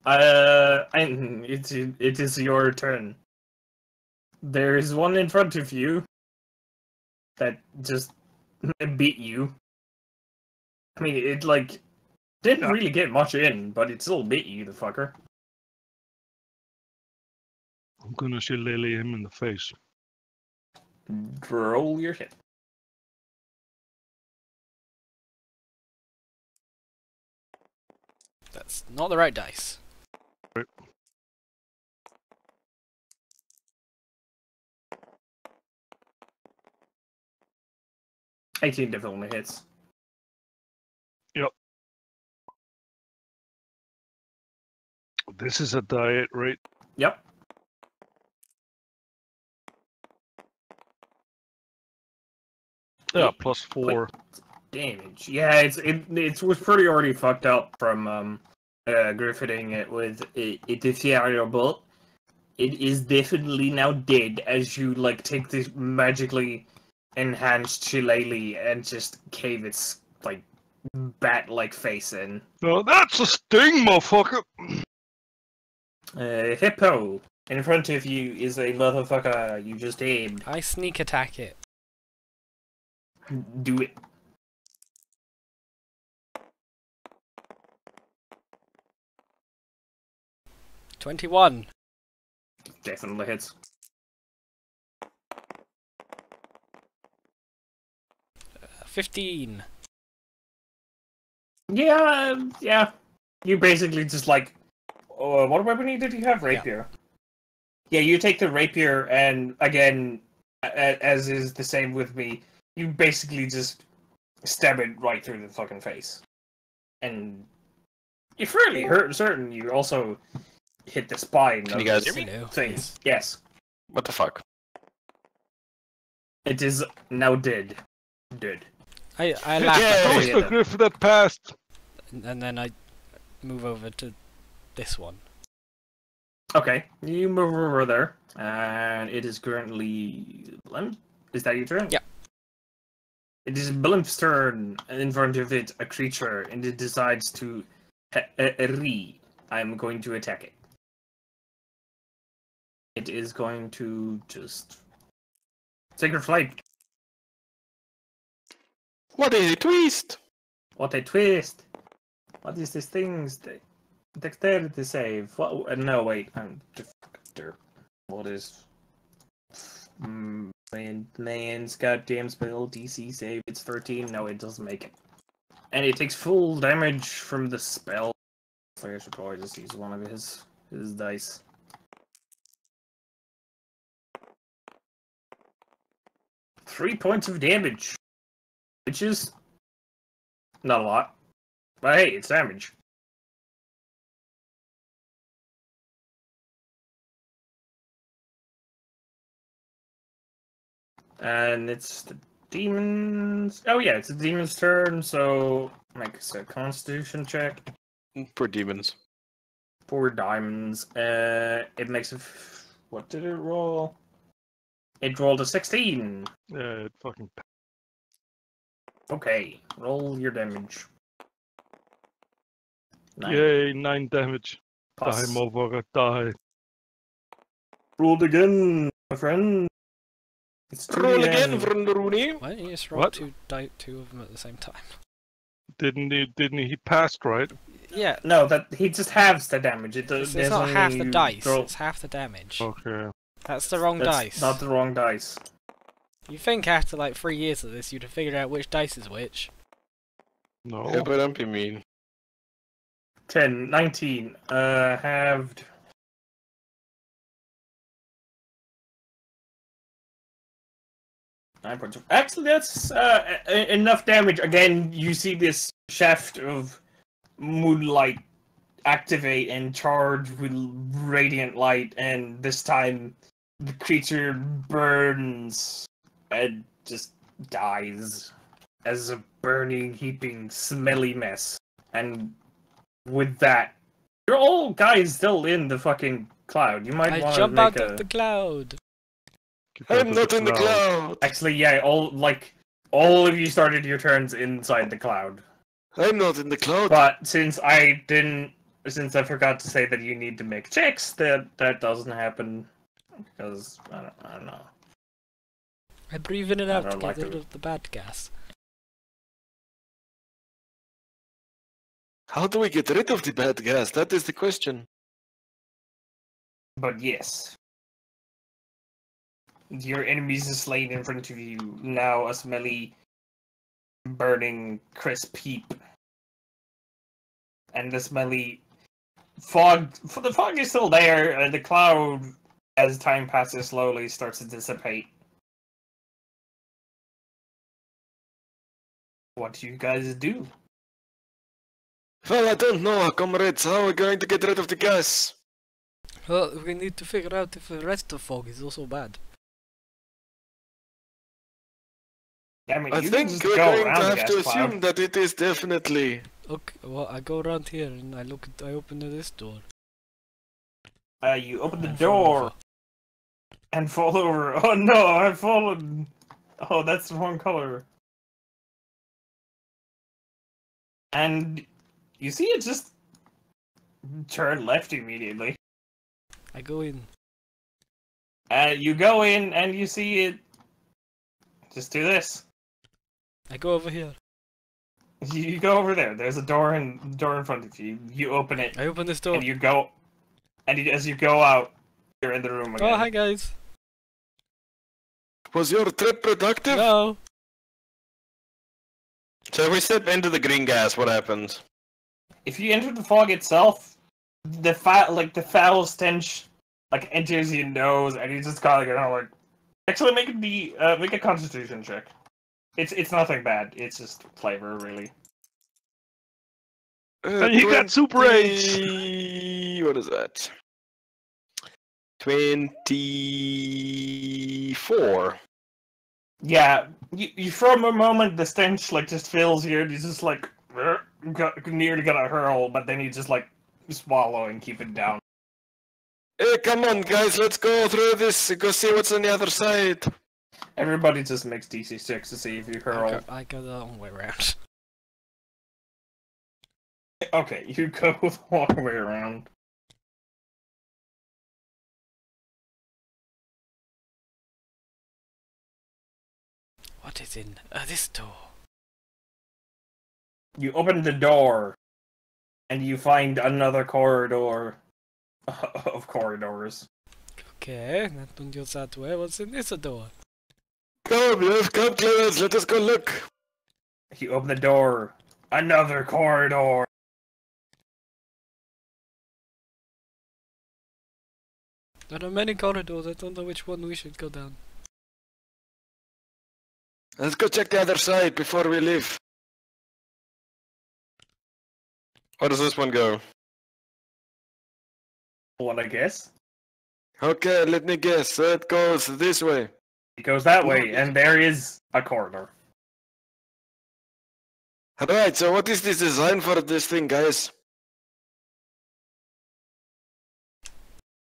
it is your turn. There is one in front of you that just beat you. I mean, it like didn't really get much in, but it still beat you, the fucker. I'm gonna shillelagh him in the face. Roll your hit. That's not the right dice. Right. $18 definitely hits. Yep. This is a diet, right? Yep. Yeah, +4. Damage. Yeah, it was pretty already fucked up from griffiting it with it ethereal. It is definitely now dead as you like take this magically enhanced shillelagh and just cave its like bat-like face in. No, that's a sting, motherfucker. Hippo, in front of you is a motherfucker you just aimed. I sneak attack it. Do it. $21. Definitely hits. 15. Yeah. You basically just like, what weapon did you have? Rapier. Yeah, you take the rapier, and again, as is the same with me, you basically just stab it right through the fucking face, and you're fairly certain you also hit the spine. Can of you guys this hear me? thing. Yes, What the fuck? it is now dead. Dead. I laugh Yeah. at That it, was the griff that passed. and then I move over to this one. Okay, you move over there, and it is currently Blimp. Is that your turn? Yeah. It is Blimp's turn, and in front of it, a creature, and it decides to I'm going to attack it. It is going to just take her flight. What a twist! What a twist! What is this thing's dexterity save? What? No, wait. I'm what is? Man's goddamn spell DC save. It's 13. No, it doesn't make it. And it takes full damage from the spell. So I should probably just use one of his dice. Three points of damage, which is not a lot, but hey, it's damage. And it's the demons. Oh yeah, it's the demon's turn. So make a Constitution check. Poor demons. 4 diamonds. It makes a. What did it roll? It rolled a 16. Yeah, it fucking. Okay, roll your damage. 9. Yay, 9 damage. Pass. Die, motherfucker, die. Rolled again, my friend. It's 2 Roll again, friend Rooney. Why don't you just roll What? two of them at the same time? Didn't he? He passed, right? Yeah, No, that he just halves the damage. it's there's not only half the you dice, roll- it's half the damage. Okay. That's the wrong That's dice. not the wrong dice. You think after like 3 years of this you'd have figured out which dice is which? No. Yeah, but don't be mean. 10, 19. Halved. Actually, that's enough damage. Again, you see this shaft of moonlight activate and charge with radiant light, and this time the creature burns and just dies as a burning, heaping, smelly mess. And with that, you're all guys still in the fucking cloud. You might I want to jump make out a... of the cloud. Get out I'm of not in the cloud. Actually, yeah, all of you started your turns inside the cloud. I'm not in the cloud. But since I forgot to say that you need to make checks, that doesn't happen because I don't know. I breathe in and I out to don't get like rid it. of the bad gas. How do we get rid of the bad gas? That is the question. But yes, your enemies is slain in front of you. Now a smelly, burning, crisp heap, and the smelly fog. The fog is still there, and the cloud, as time passes slowly, starts to dissipate. What do you guys do? Well, I don't know, comrades. How are we going to get rid of the gas? Well, we need to figure out if the rest of fog is also bad. I mean, I you can think just we're go going to around the have gas to cloud. assume that it is definitely... Okay, well, I go around here and I open this door. You open the and fall door over. and fall over. Oh no, I've fallen. Oh, that's the wrong color. And you see it just turn left immediately. I go in. You go in and you see it. Just do this. I go over here. You go over there. There's a door in front of you. You open it I open this door. and you go. And as you go out, you're in the room again. Oh, hi guys. Was your trip productive? No. So if we step into the green gas, what happens? If you enter the fog itself, the foul stench enters your nose, and you just kind of like. Actually, make a Constitution check. It's nothing bad. It's just flavor, really. And you got Super 8! What is that? 24. Yeah, you from a moment the stench just fills you, and you just nearly gonna hurl, but then you just swallow and keep it down. Hey, come on, guys, let's go through this, go see what's on the other side. Everybody just makes DC6 to see if you hurl. I go the long way around. Okay, you go the long way around. What is in this door? You open the door, and you find another corridor of corridors. Okay, that one goes that way. What's in this door? Come, Clarence, let us go look. You open the door, another corridor. There are many corridors. I don't know which one we should go down. Let's go check the other side before we leave. How does this one go? Wanna guess? Okay, let me guess. It goes this way. It goes that way, and there is a corridor. Alright, so what is the design for this thing, guys?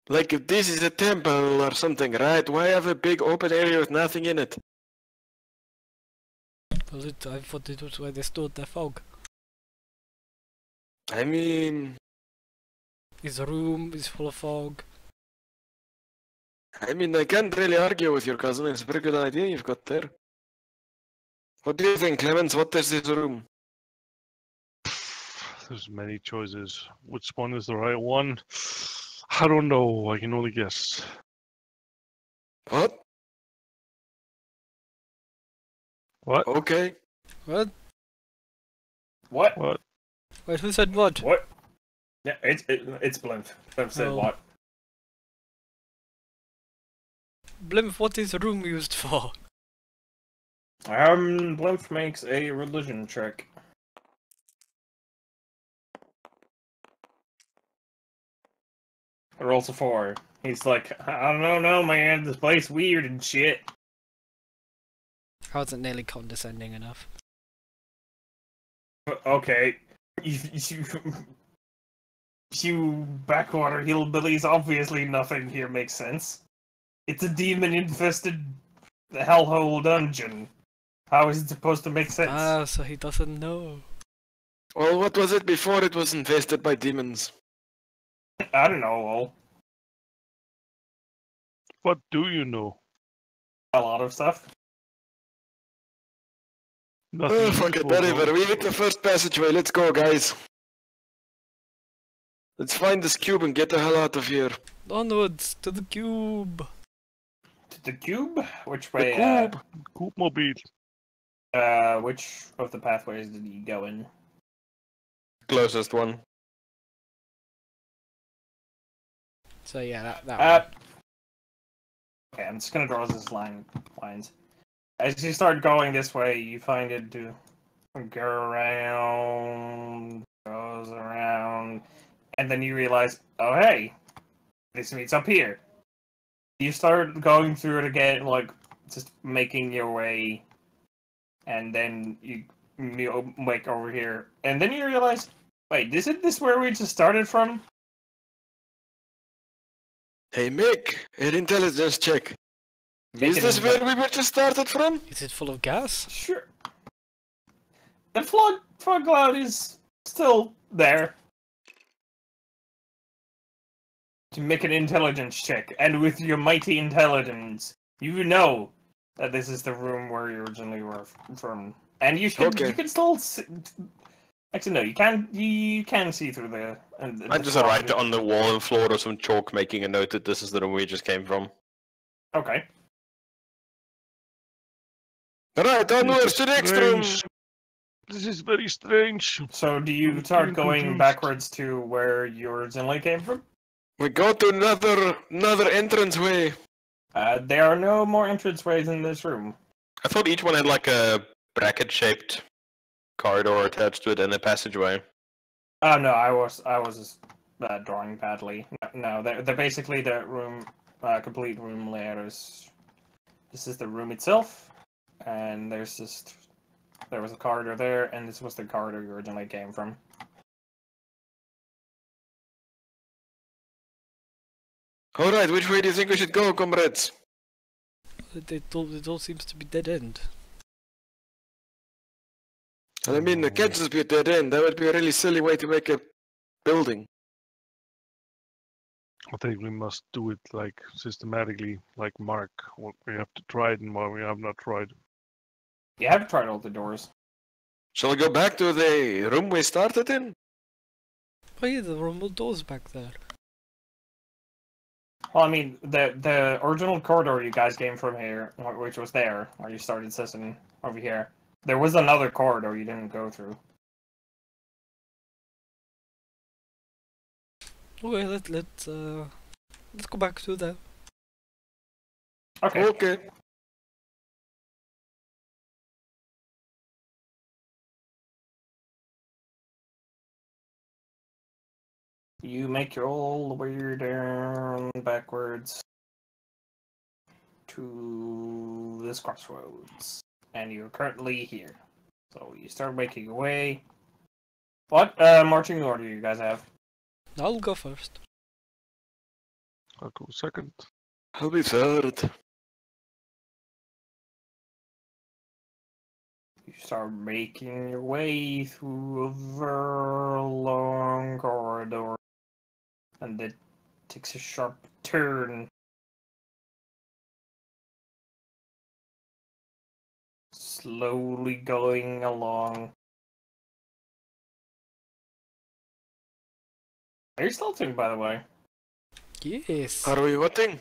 Like if this is a temple or something, right? Why have a big open area with nothing in it? I thought it was where they stored their fog. I mean... His room is full of fog. I can't really argue with your cousin. It's a very good idea you've got there. What do you think, Clemens? What is this room? There's many choices. Which one is the right one? I don't know. I can only guess. What? What? Okay. What? What? What? Wait, who said what? What? Yeah, it's Blimp. Blimp said Oh. what? Blimp, what is the room used for? Blimp makes a religion check. Rolls a 4. He's like, I don't know, man. This place weird and shit. I wasn't nearly condescending enough. Okay. You backwater hillbillies, obviously nothing here makes sense. It's a demon-infested hellhole dungeon. How is it supposed to make sense? Ah, so he doesn't know. Well, what was it before it was infested by demons? I don't know. What do you know? A lot of stuff. Nothing. Oh, fuck it, useful, whatever. though. We hit the first passageway. Let's go, guys. Let's find this cube and get the hell out of here. Onwards to the cube. To the cube? Which The way? cube. Coopmobile. Which of the pathways did you go in? Closest one. So yeah, that one. Okay, I'm just gonna draw this lines. As you start going this way, you find it to go around, goes around, and then you realize, oh hey, this meets up here. You start going through it again, like just making your way, and then you make over here, and then you realize, wait, isn't this where we just started from? Hey, Mick, an intelligence check. Is Make this an where we were just started from? Is it full of gas? Sure. The fog cloud is still there. To make an intelligence check, and with your mighty intelligence, you know that this is the room where you originally were from, and you can Okay. you can still actually no, you can see through the. I just write on the wall and floor or some chalk, making a note that this is the room we just came from. Okay. Alright, onwards to the next room! Strange. This is very strange. So do you I'm start feeling going confused. backwards to where you originally came from? We go to another entranceway. There are no more entranceways in this room. I thought each one had like a bracket-shaped corridor attached to it and a passageway. Oh no, I was just drawing badly. No, they're basically the room, complete room layout is. This is the room itself, and there was a corridor there, and this was the corridor you originally came from. Alright, which way do you think we should go, comrades? It all seems to be dead end. I mean, it can't just be a dead end. That would be a really silly way to make a building. I think we must do it like systematically, like Mark. We have to try it and what we have not tried. You have tried all the doors. Shall we go back to the room we started in? Oh yeah, the rumble door's back there. Well, I mean, the original corridor you guys came from here, which was there, where you started session over here. There was another corridor you didn't go through. Okay, let's go back to that. Okay. Okay. You make your all the way down backwards to this crossroads, and you're currently here. So you start making your way. What marching order do you guys have? I'll go first. I'll go second. I'll be third. You start making your way through a very long corridor, and it takes a sharp turn. Slowly going along. Are you stealthing, by the way? Yes. Are we whatting?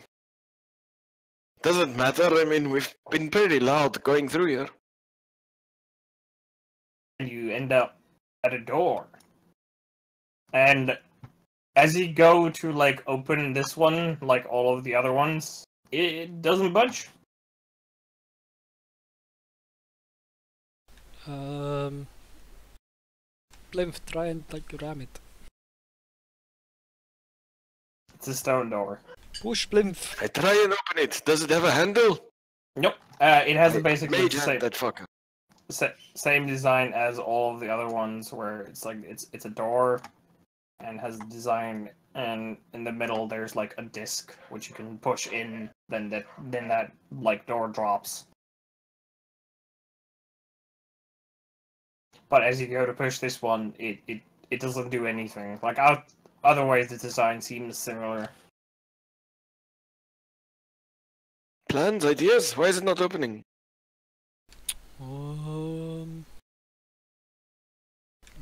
Doesn't matter, I mean, we've been pretty loud going through here. And you end up at a door. And as you go to, like, open this one, like all of the other ones, it doesn't budge. Blimp, try and like ram it. It's a stone door. Push plinth. I try and open it. Does it have a handle? Nope. It has I basically mage the hand that fucker. same design as all of the other ones, where it's like it's a door, and has a design, and in the middle there's like a disc which you can push in. Then that like door drops. But as you go to push this one, it doesn't do anything. Like otherwise, the design seems similar. Plans, ideas? Why is it not opening?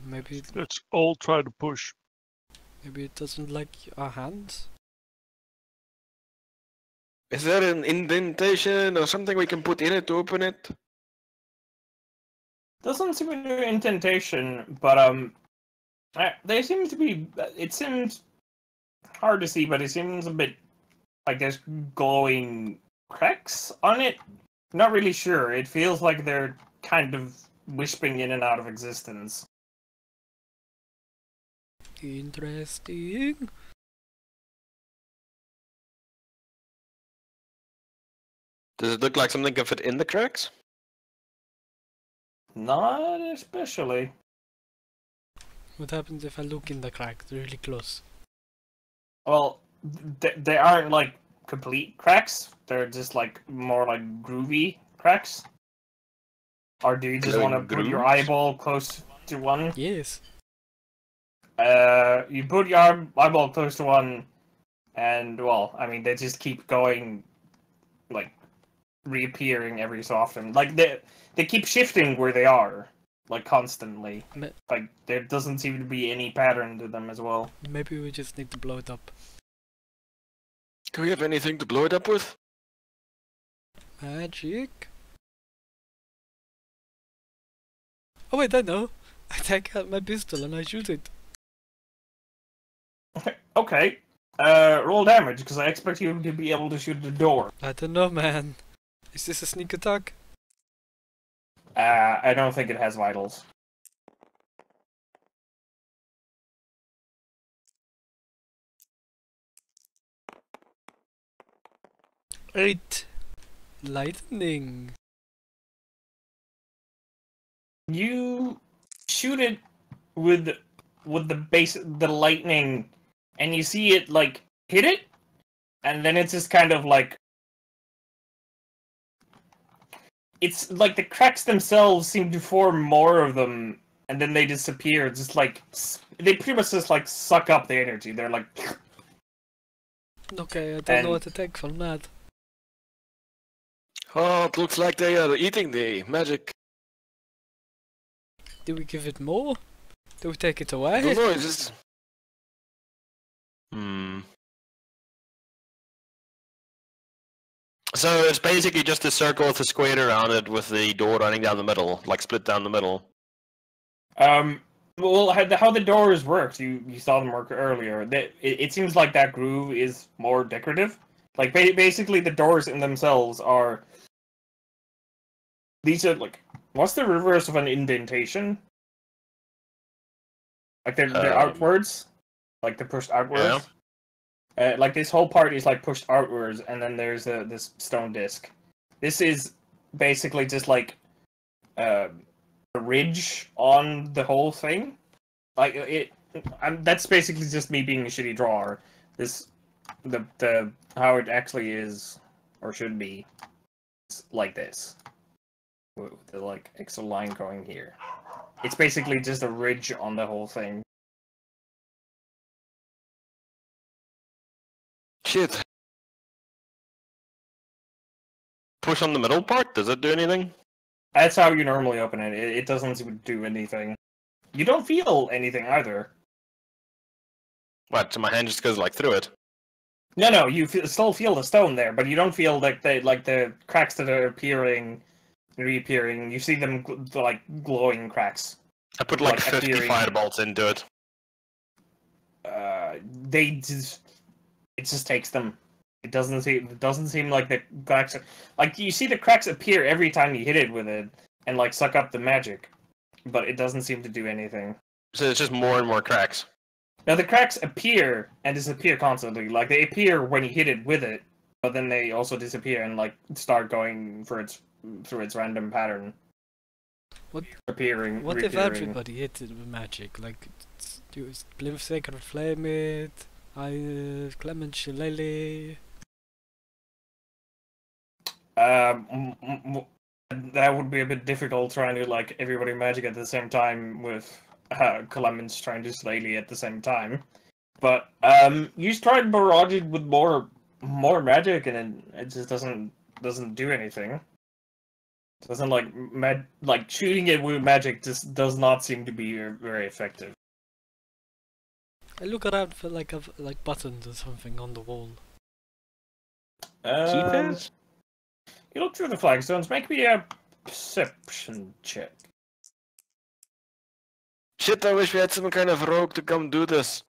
Maybe Let's all try to push. maybe it doesn't like our hands. Is there an indentation or something we can put in it to open it? Doesn't seem to do indentation, but they seem to be. It seems hard to see, but it seems a bit like there's glowing cracks on it. Not really sure. It feels like they're kind of wisping in and out of existence. Interesting. Does it look like something can fit in the cracks? Not especially. What happens if I look in the crack really close? Well, they aren't like complete cracks. They're just like more like groovy cracks. Or do you just want to put your grooves? eyeball close to one? Yes. You put your eyeball close to one, and well, I mean, they just keep going, like reappearing every so often. Like they keep shifting where they are, like constantly. Like there doesn't seem to be any pattern to them as well. Maybe we just need to blow it up. Do we have anything to blow it up with? Magic. Oh wait, I know. I take out my pistol and I shoot it. Okay. Roll damage, because I expect you to be able to shoot the door. I don't know, man. Is this a sneak attack? I don't think it has vitals. Eight. Lightning. You shoot it with the lightning, and you see it like hit it, and then it's just kind of like it's like the cracks themselves seem to form more of them, and then they disappear. Just like they pretty much just like suck up the energy. They're like Okay, I don't know what to take from that. Oh, it looks like they are eating the magic. Do we give it more? Do we take it I away? don't know, it's just... So it's basically just a circle with a square around it with the door running down the middle, like split down the middle. Well, how the doors worked, you saw them work earlier. It seems like that groove is more decorative. Like basically, the doors in themselves are. These are like, what's the reverse of an indentation? Like they're outwards, like they're pushed outwards. Yeah. Like this whole part is like pushed outwards, and then there's this stone disc. This is basically just like a ridge on the whole thing. Like that's basically just me being a shitty drawer. The how it actually is or should be like this. With the like extra line going here. It's basically just a ridge on the whole thing. Shit. Push on the middle part? Does it do anything? That's how you normally open it. It doesn't seem to do anything. You don't feel anything either. What, so my hand just goes like through it? No, you still feel the stone there, but you don't feel like the cracks that are reappearing. You see them like glowing cracks. I put like 50 appearing. firebolts into it. It just takes them. It doesn't seem like the cracks are, like you see the cracks appear every time you hit it with it and like suck up the magic, but it doesn't seem to do anything. So it's just more and more cracks. Now the cracks appear and disappear constantly. Like they appear when you hit it with it, but then they also disappear and like start going through its random pattern. What? Appearing. What if reappearing. everybody hit it with magic? Like, do Blimp Sacred Flame it, Clement Shillelagh. That would be a bit difficult trying to like everybody magic at the same time with Clemens trying to Slay at the same time. But you tried barrage it with more magic and it just doesn't do anything. It doesn't like shooting it with magic just does not seem to be very effective. I look around for like buttons or something on the wall. Keypads? You look through the flagstones. Make me a perception check. Shit, I wish we had some kind of rogue to come do this.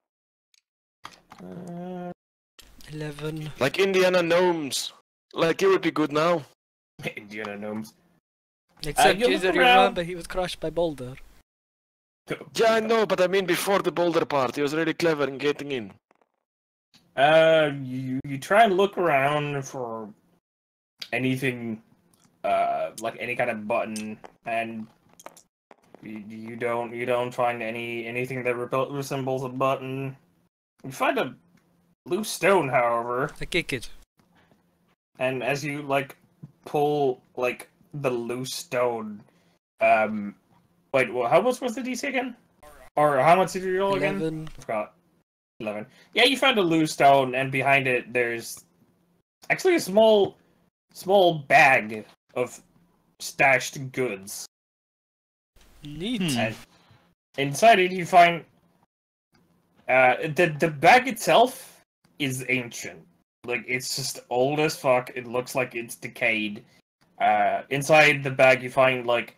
11. Like Indiana Gnomes. Like, it would be good now. Indiana Gnomes. Except you you look around- remember he was crushed by Boulder. Yeah, I know, but I mean before the boulder part, he was really clever in getting in. You try and look around for anything, like any kind of button, and you don't find anything that resembles a button. You find a loose stone, however, I kick it. and as you like pull like the loose stone, wait, well, how much was the DC again? Or how much did you roll again? 11. I forgot. 11. Yeah, you found a loose stone, and behind it there's actually a small bag of stashed goods. Neat. And inside it you find the bag itself is ancient. Like it's just old as fuck. It looks like it's decayed. Inside the bag you find like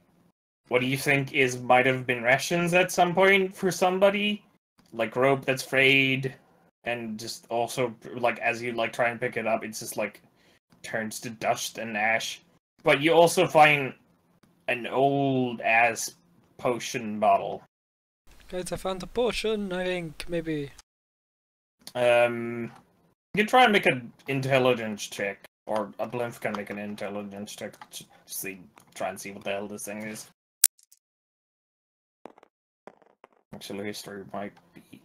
what do you think might have been rations at some point for somebody? Like rope that's frayed, and just also like as you like try and pick it up, it's just like turns to dust and ash. But you also find an old ass potion bottle. Guys, I found a potion. I think maybe. You can try and make an intelligence check, or a Blimp can make an intelligence check to try and see what the hell this thing is. Actually, history might be.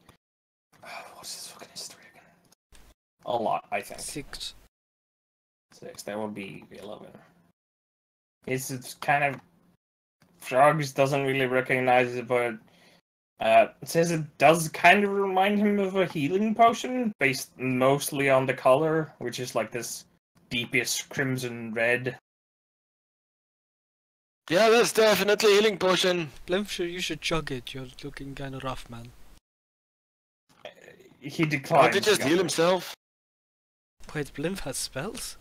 What's this fucking history again? A lot, I think. 6. 6. That would be 11. It's kind of. Frogs doesn't really recognize it, but it says it does kind of remind him of a healing potion, based mostly on the color, which is like this deepest crimson red. Yeah, that's definitely healing potion. Blimp, you should chug it. You're looking kind of rough, man. He Can't declines. he just heal himself? Wait, Blimp has spells?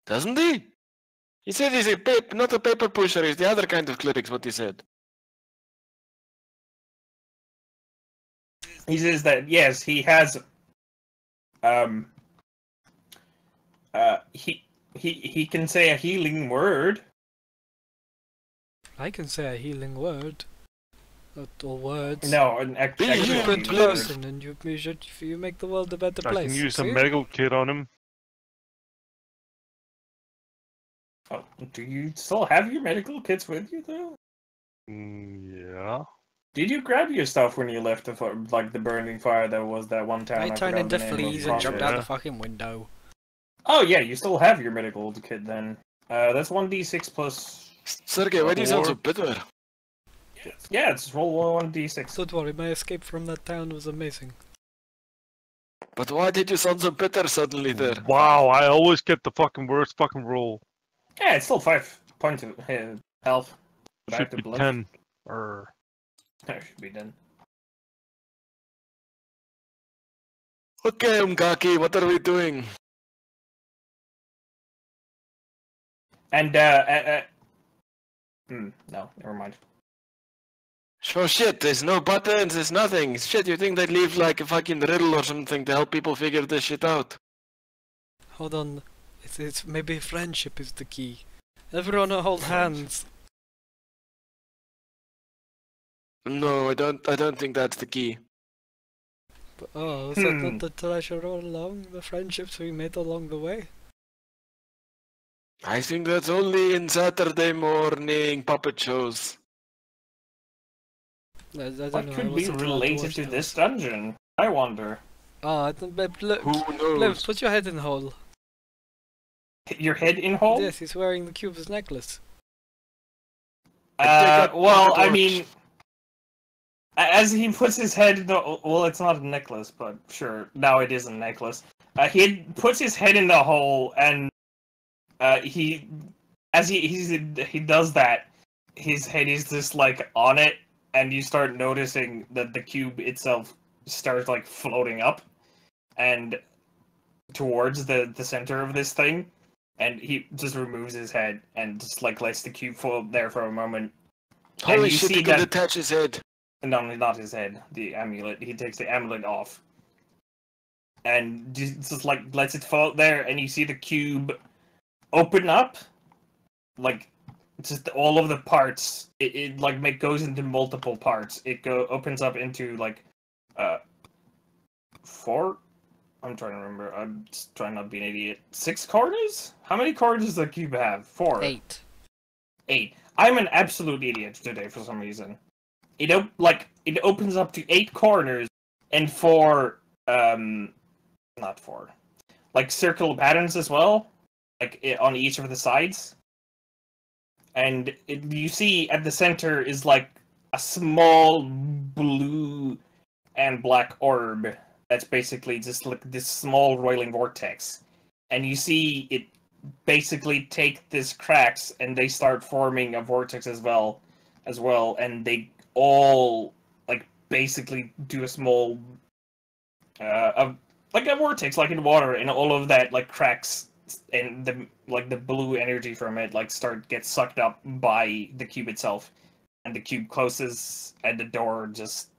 Doesn't he? He said he's not a paper pusher, he's the other kind of cleric's what he said. He says that yes, he has. He can say a healing word. I can say a healing word. Not all words. No, an actual Be You're a healed, good healing word. person, and you make the world a better I place. can use a See? medical kit on him. Oh, do you still have your medical kits with you though? Yeah. Did you grab your stuff when you left the burning fire that was that one town? I turned forgot into the name of fleas the and jumped out Yeah. the fucking window. Oh yeah, you still have your medical kit then. That's 1d6 plus. Sergey, why do you sound so 4. bitter? Yeah, it's roll 1d6. Don't worry, my escape from that town was amazing. But why did you sound so bitter suddenly there? Wow, I always get the fucking worst fucking roll. Yeah, it's still 5 points of health. Back Should to be blood. 10. Or That should be done. Okay, Umgaki, what are we doing? And no, never mind. So shit, there's no buttons, there's nothing. Shit, you think they'd leave like a fucking riddle or something to help people figure this shit out? Hold on. It's maybe friendship is the key. Everyone hold hands. No, I don't think that's the key. But, oh, was that the treasure all along? The friendships we made along the way? I think that's only in Saturday morning puppet shows. I don't What know. I could be wasn't allowed related watch to those. this dungeon? I wonder. Oh, I don't, Blimp, Who Blimp, knows? put your head in the hole. Your head in hole? Yes, he's wearing the cube's necklace. Well, I torch. mean, as he puts his head in the well, it's not a necklace, but sure, now it is a necklace. He puts his head in the hole, and he does that, his head is just like on it, and you start noticing that the cube itself starts like floating up, and towards the center of this thing. And he just removes his head and just like lets the cube float there for a moment. And Holy you shit, see he could that- attach his head. No, not his head. The amulet. He takes the amulet off, and just like lets it float there. And you see the cube open up, like just all of the parts. It like goes into multiple parts. It opens up into like 4. I'm trying to remember. I'm just trying not to be an idiot. 6 corners? How many corners does the cube have? 4. 8. 8. I'm an absolute idiot today for some reason. It opens up to 8 corners and 4 not 4. Like circle patterns as well, like on each of the sides. And you see at the center is like a small blue and black orb. That's basically just like this small roiling vortex. And you see it basically take this cracks and they start forming a vortex as well. And they all like basically do a small like a vortex like in water, and all of that like cracks and the blue energy from it like gets sucked up by the cube itself. And the cube closes and the door just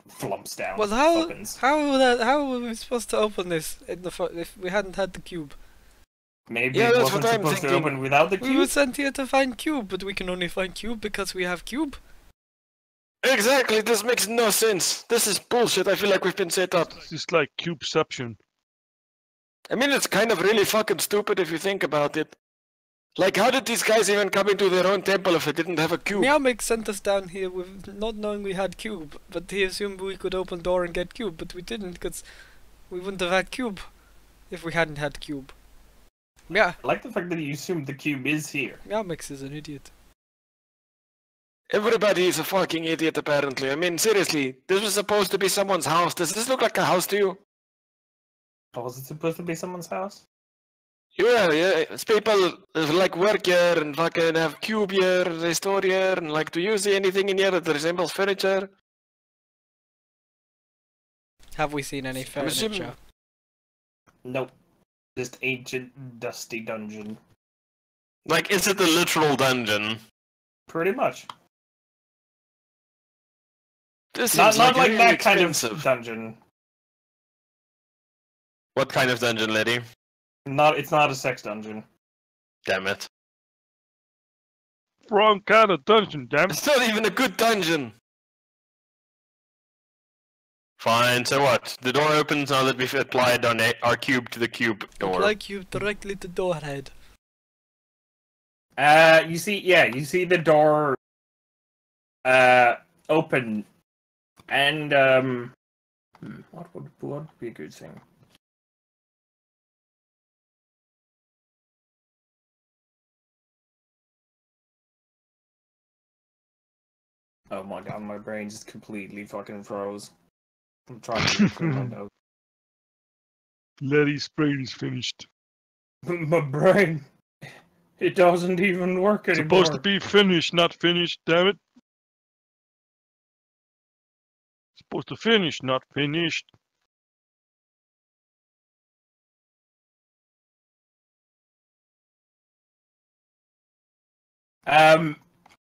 flumps down. Well, how opens. were we supposed to open this in the if we hadn't had the cube? Maybe Yeah, it that's wasn't what I'm supposed to thinking. open without the We were cube. sent here to find cube, but we can only find cube because we have cube. Exactly, this makes no sense. This is bullshit. I feel like we've been set up. It's just like cubeception. I mean, it's kind of really fucking stupid if you think about it. Like, how did these guys even come into their own temple if they didn't have a cube? Meowmix sent us down here with not knowing we had cube, but he assumed we could open door and get cube, but we didn't because we wouldn't have had cube if we hadn't had cube. Yeah, I like the fact that you assumed the cube is here. Meowmix is an idiot. Everybody is a fucking idiot, apparently. I mean, seriously, this was supposed to be someone's house. Does this look like a house to you? Oh, was it supposed to be someone's house? Yeah, it's people like work here and fucking have cube here, they store here, and like, do you see anything in here that resembles furniture? Have we seen any I'm assuming- furniture? Nope. Just ancient, dusty dungeon. Like, is it a literal dungeon? Pretty much. This Not seems like like really that kind expensive. of dungeon. What kind of dungeon, lady? It's not a sex dungeon. Damn it. Wrong kind of dungeon, damn it. It's not even a good dungeon! Fine, so what? The door opens now that we've applied our cube to the cube door. Apply cube directly to door head. You see the door open, and what would be a good thing? Oh my god, my brain just completely fucking froze. I'm trying to look through my notes. Letty's brain is finished. My brain, it doesn't even work anymore. Supposed to be finished, not finished, damn it. Supposed to finish, not finished.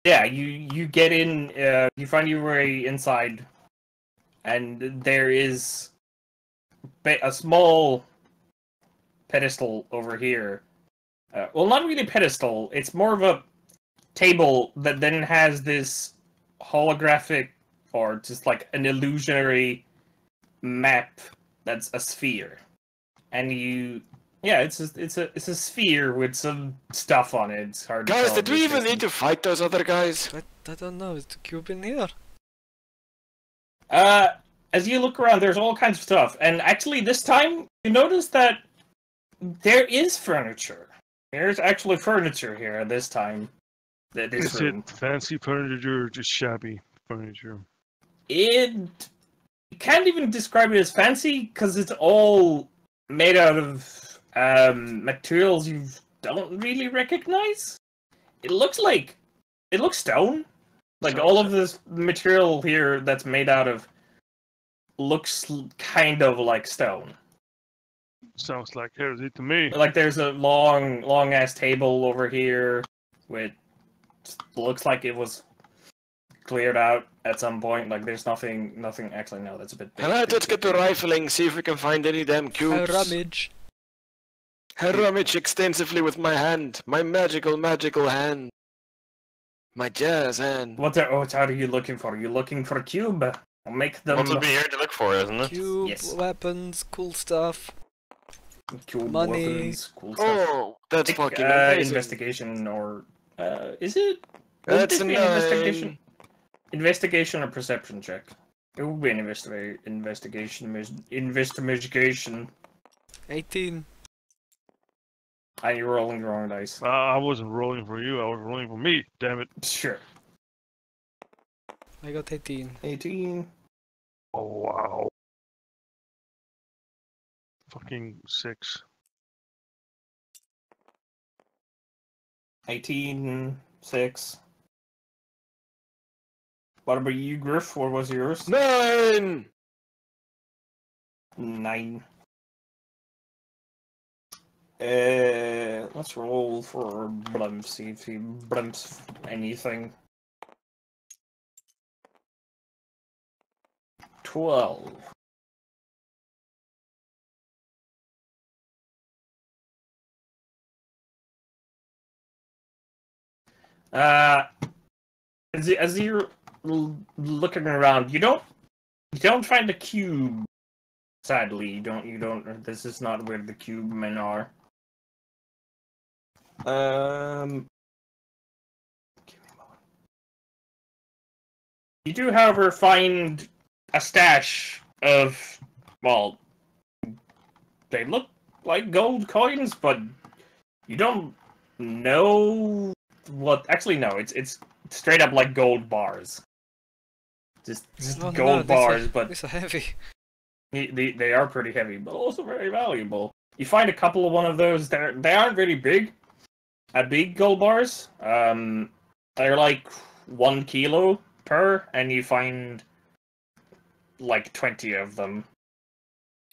Yeah, you get in, you find your way inside, and there is a small pedestal over here. Well, not really pedestal, it's more of a table that then has this holographic, or just like an illusionary map that's a sphere, and it's a sphere with some stuff on it. It's hard. Guys, to did we even need to fight those other guys? I don't know. Is the cube in here? As you look around, there's all kinds of stuff, and actually, this time you notice that there is furniture. There's actually furniture here this time. This Is room. it fancy furniture or just shabby furniture? You can't even describe it as fancy because it's all made out of materials you don't really recognize. It looks stone. Like all of this material here that's made out of looks kind of like stone. Sounds like heresy to me. Like there's a long ass table over here with looks like it was cleared out at some point. Like there's nothing. Actually, no, that's a bit. Can I just get to rifling, see if we can find any damn I cubes? rummage. I rummage extensively with my hand, my magical hand, my jazz hand. What are you looking for? You looking for a cube? I'll make them. What would be here to look for, isn't it? Cube, Yes. weapons, cool stuff. Cube money. weapons, cool stuff. Oh, that's Pick, fucking amazing. investigation or is it? That's Would a it be an investigation? 9. Investigation or perception check? It would be an investigation. 18. And you're rolling the wrong dice. I wasn't rolling for you, I was rolling for me, damn it. Sure. I got 18. 18. Oh, wow. Fucking 6. 18. 6. What about you, Griff? What was yours? 9! 9. Let's roll for Blimp, see if he blimps anything. 12. As you're looking around, you don't find a cube. Sadly, you don't. This is not where the cube men are. Give me a moment. You do, however, find a stash of, well, they look like gold coins, but you don't know what. Actually, no, it's straight up like gold bars. Just Oh, gold bars, but these are heavy. they are pretty heavy, but also very valuable. You find a couple of one of those. They aren't very big. Big gold bars. They're like 1 kilo per, and you find like 20 of them.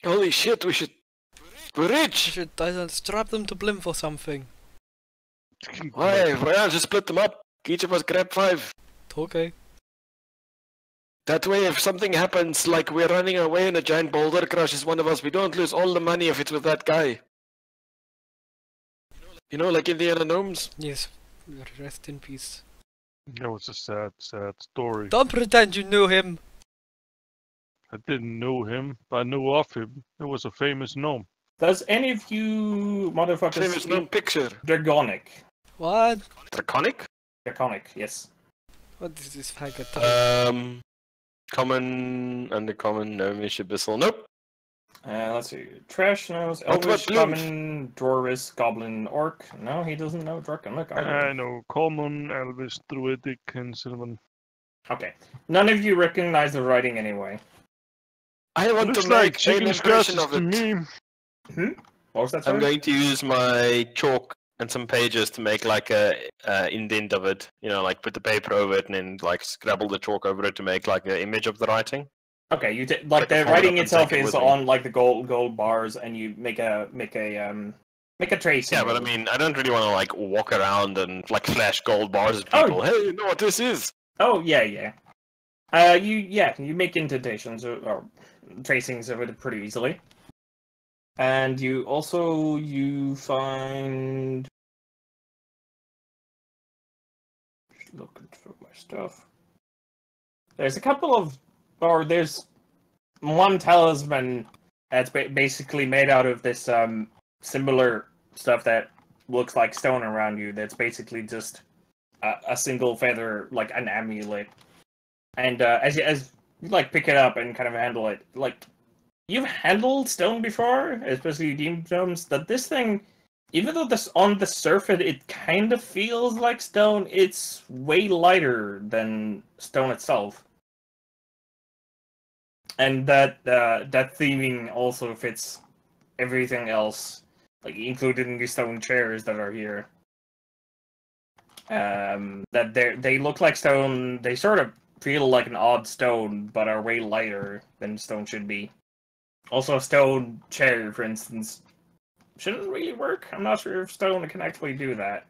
Holy shit, we're I rich! should strap them to Blimp or something. Why? Why not just split them up? Each of us grab 5. Okay. That way, if something happens, like we're running away and a giant boulder crushes one of us, we don't lose all the money if it's with that guy. You know, like Indiana Gnomes? Yes. Rest in peace. That was a sad, sad story. Don't pretend you knew him. I didn't know him, but I knew of him. He was a famous gnome. Does any of you motherfuckers Famous gnome picture. Dragonic? What? Draconic? Draconic, yes. What is this faggot? Common, undercommon, gnomish, abyssal. Nope. Let's see. Trash knows. What Elvish, about Bloom? Common, Dwarvish, Goblin, Orc. No, he doesn't know Draconic. I know common, Elvis, Druidic, and Cinnamon. Okay. None of you recognize the writing anyway. I want Looks to like make an chicken impression scratches of to it. me. What was that? I'm sorry? going to use my chalk and some pages to make like a indent of it. You know, like put the paper over it and then like scrabble the chalk over it to make like an image of the writing. Okay, you like Like the a fold writing up and itself take it is with me. on like the gold bars, and you make a trace. Yeah, but I mean, I don't really want to like walk around and like flash gold bars at Oh. people. Hey, you know what this is? Oh yeah. You make indentations or tracings of it pretty easily, and you find. Just looking through my stuff. There's a couple of, or there's one talisman that's basically made out of this similar stuff that looks like stone around you. That's basically just a single feather, like an amulet. And as you like pick it up and kind of handle it, like you've handled stone before, especially demon stones. That this thing, even though this on the surface it kind of feels like stone, it's way lighter than stone itself. And that theming also fits everything else, like including the stone chairs that are here. That they look like stone. They sort of feel like an odd stone, but are way lighter than stone should be. Also, a stone chair, for instance, shouldn't really work. I'm not sure if stone can actually do that.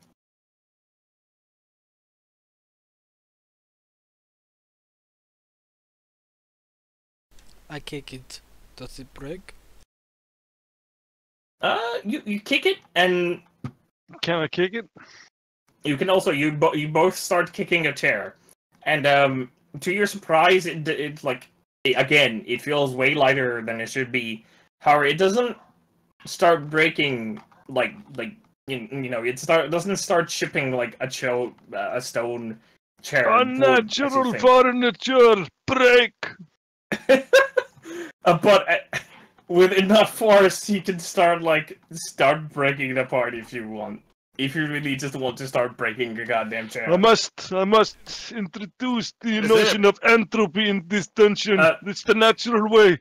I kick it. Does it break? You kick it, and Can I kick it? you can also you both start kicking a chair, and to your surprise, it like again it feels way lighter than it should be. However, it doesn't start breaking like you know it doesn't start shipping like a stone chair. Unnatural furniture, break! But with enough force, you can start breaking it apart if you want. If you really just want to start breaking the goddamn chair. I must introduce the notion of entropy in this dungeon. It's the natural way.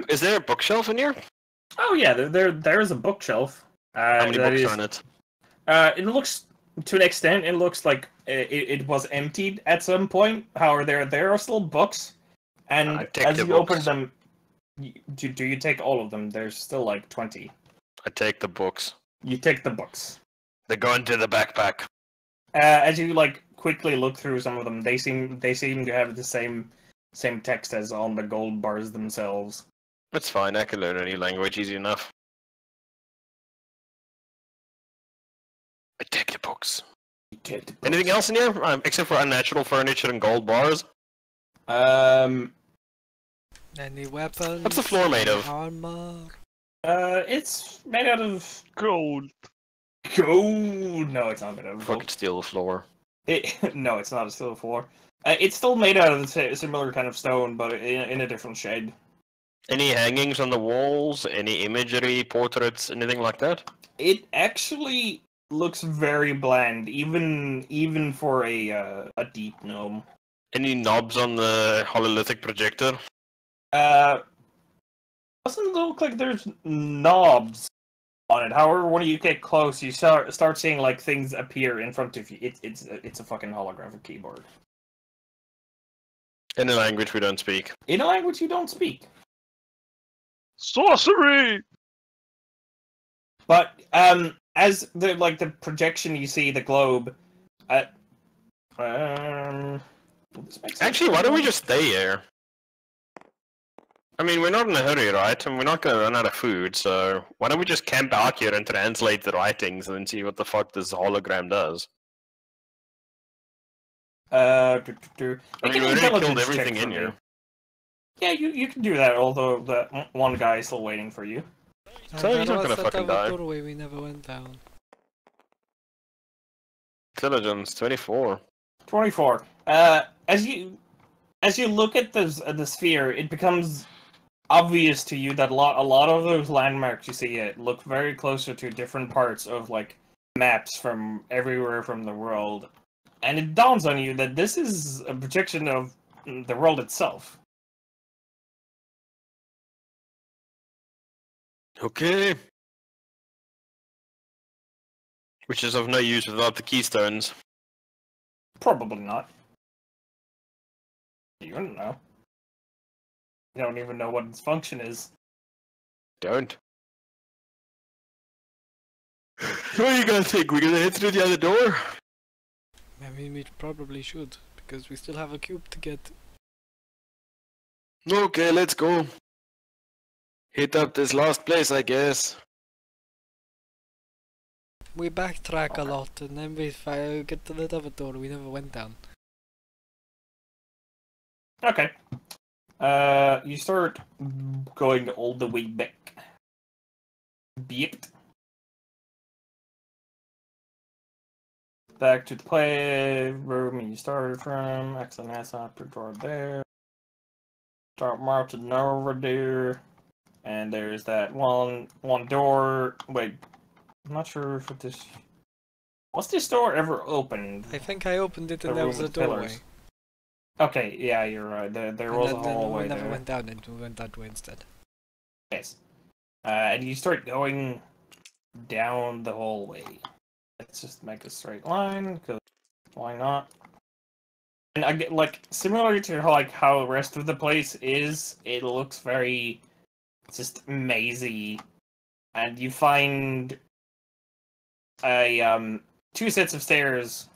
Is there a bookshelf in here? Oh yeah, there is a bookshelf. How many books are in it? It looks, to an extent, it looks like it was emptied at some point. However, there are still books, and as you open them, do you take all of them? There's still like 20. I take the books. You take the books. They go into the backpack. As you like quickly look through some of them, they seem to have the same text as on the gold bars themselves. That's fine. I can learn any language easy enough. I take the books. You take the books. Anything else in here? Except for unnatural furniture and gold bars? Any weapons? What's the floor made of? Armor? It's made out of Gold. gold. No, it's not made out of Fucking gold. steal the floor. No, it's not a steel floor. It's still made out of the similar kind of stone, but in a different shade. Any hangings on the walls? Any imagery, portraits, anything like that? It actually looks very bland, even for a deep gnome. Any knobs on the hololithic projector? Doesn't look like there's knobs on it. However, when you get close, you start seeing like things appear in front of you. It's a fucking holographic keyboard. In a language we don't speak. In a language you don't speak. Sorcery! But as the projection you see the globe. Actually, why don't we just stay here? I mean, we're not in a hurry, right? And we're not gonna run out of food, so why don't we just camp out here and translate the writings and then see what the fuck this hologram does? I I mean, we already killed everything in here. Yeah, you can do that, although the one guy is still waiting for you. So he's not gonna That fucking die. doorway we never went down. Intelligence 24. 24. As you look at the sphere, it becomes obvious to you that a lot of those landmarks you see look very closer to different parts of like maps from everywhere from the world, and it dawns on you that this is a projection of the world itself. Okay. Which is of no use without the keystones. Probably not. You don't know. You don't even know what its function is. Don't. What are you gonna think? We're gonna head through the other door? I mean, we probably should, because we still have a cube to get. Okay, let's go. Hit up this last place, I guess. We backtrack a lot, and then we get to the other door we never went down. Okay. You start going all the way back. Beep. Back to the playroom you started from. Excellent ass up your drawer there. Start marching over there. And there's that one door. Wait, I'm not sure if this. Was this door ever opened? I think I opened it and The there room was a with doorway. pillars. Okay, yeah, you're right. There And was a then hallway we never there. went down and we went that way instead. Yes. And you start going down the hallway. Let's just make a straight line, because why not? And I get like similar to how the rest of the place is. It looks very just mazy, and you find a two sets of stairs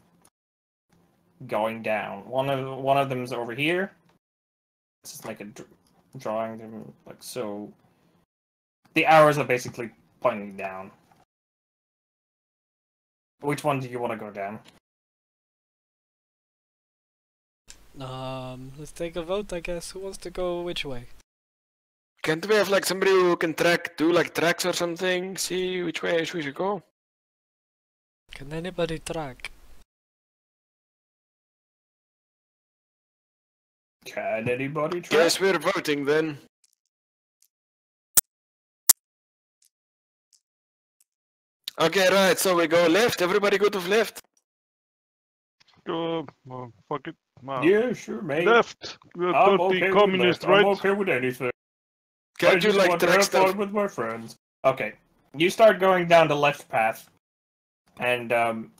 going down. One of them's over here. It's just like a drawing them like so. The arrows are basically pointing down. Which one do you want to go down? Let's take a vote, I guess. Who wants to go which way? Can't we have like somebody who can do like tracks or something? See which way we should go? Can anybody track? Can anybody try? Guess we're voting then. Okay, right, so we go left. Everybody go to left. Well, fuck it. Yeah, sure, mate. Left. We're I'm dirty okay communist, with left. right? I'm okay with anything. I Can't you just like want to track have fun stuff? with my friends. Okay, you start going down the left path, and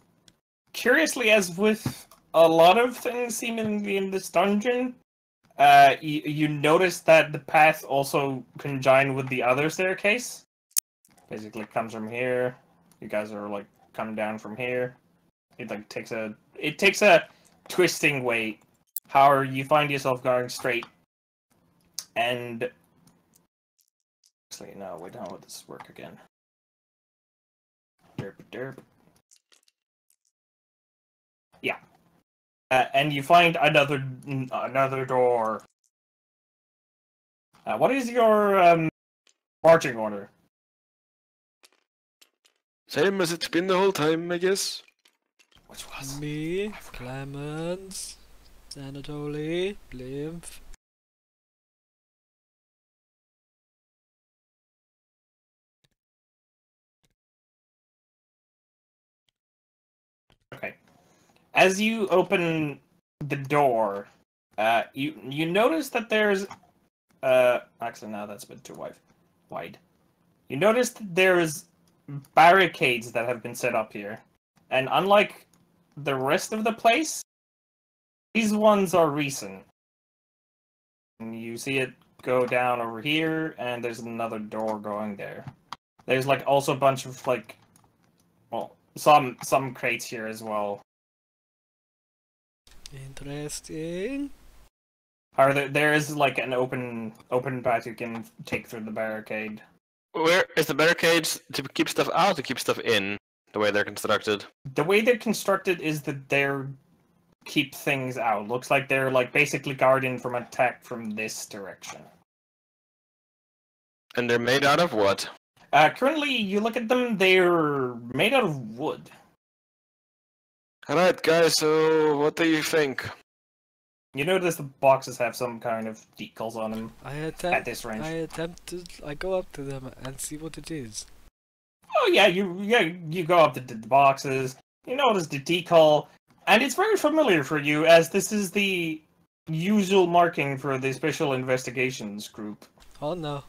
curiously, as with a lot of things seemingly in this dungeon, you notice that the path also conjoined with the other staircase. Basically, comes from here. You guys are like coming down from here. It like takes a twisting way. However, you find yourself going straight, and actually, no, wait, how would this work again? Derp, derp. Yeah, and you find another door. What is your marching order? Same as it's been the whole time, I guess. Which was Me, Clemens, Anatoly, Blimp. okay. As you open the door, you notice that there's actually no, that's a bit too wide. You notice that there's barricades that have been set up here, and unlike the rest of the place, these ones are recent. And you see it go down over here, and there's another door going there. There's like also a bunch of like, well, some crates here as well. Interesting. However, there is like an open path you can take through the barricade. Where is the barricades to keep stuff out, to keep stuff in? The way they're constructed. The way they're constructed is that they're keep things out. Looks like they're like basically guarding from attack from this direction. And they're made out of what? Currently, you look at them; they're made out of wood. Alright, guys, so what do you think? You notice the boxes have some kind of decals on them at this range. I go up to them and see what it is. Oh yeah, you go up to the boxes. You notice the decal, and it's very familiar for you as this is the usual marking for the Special Investigations Group. Oh no.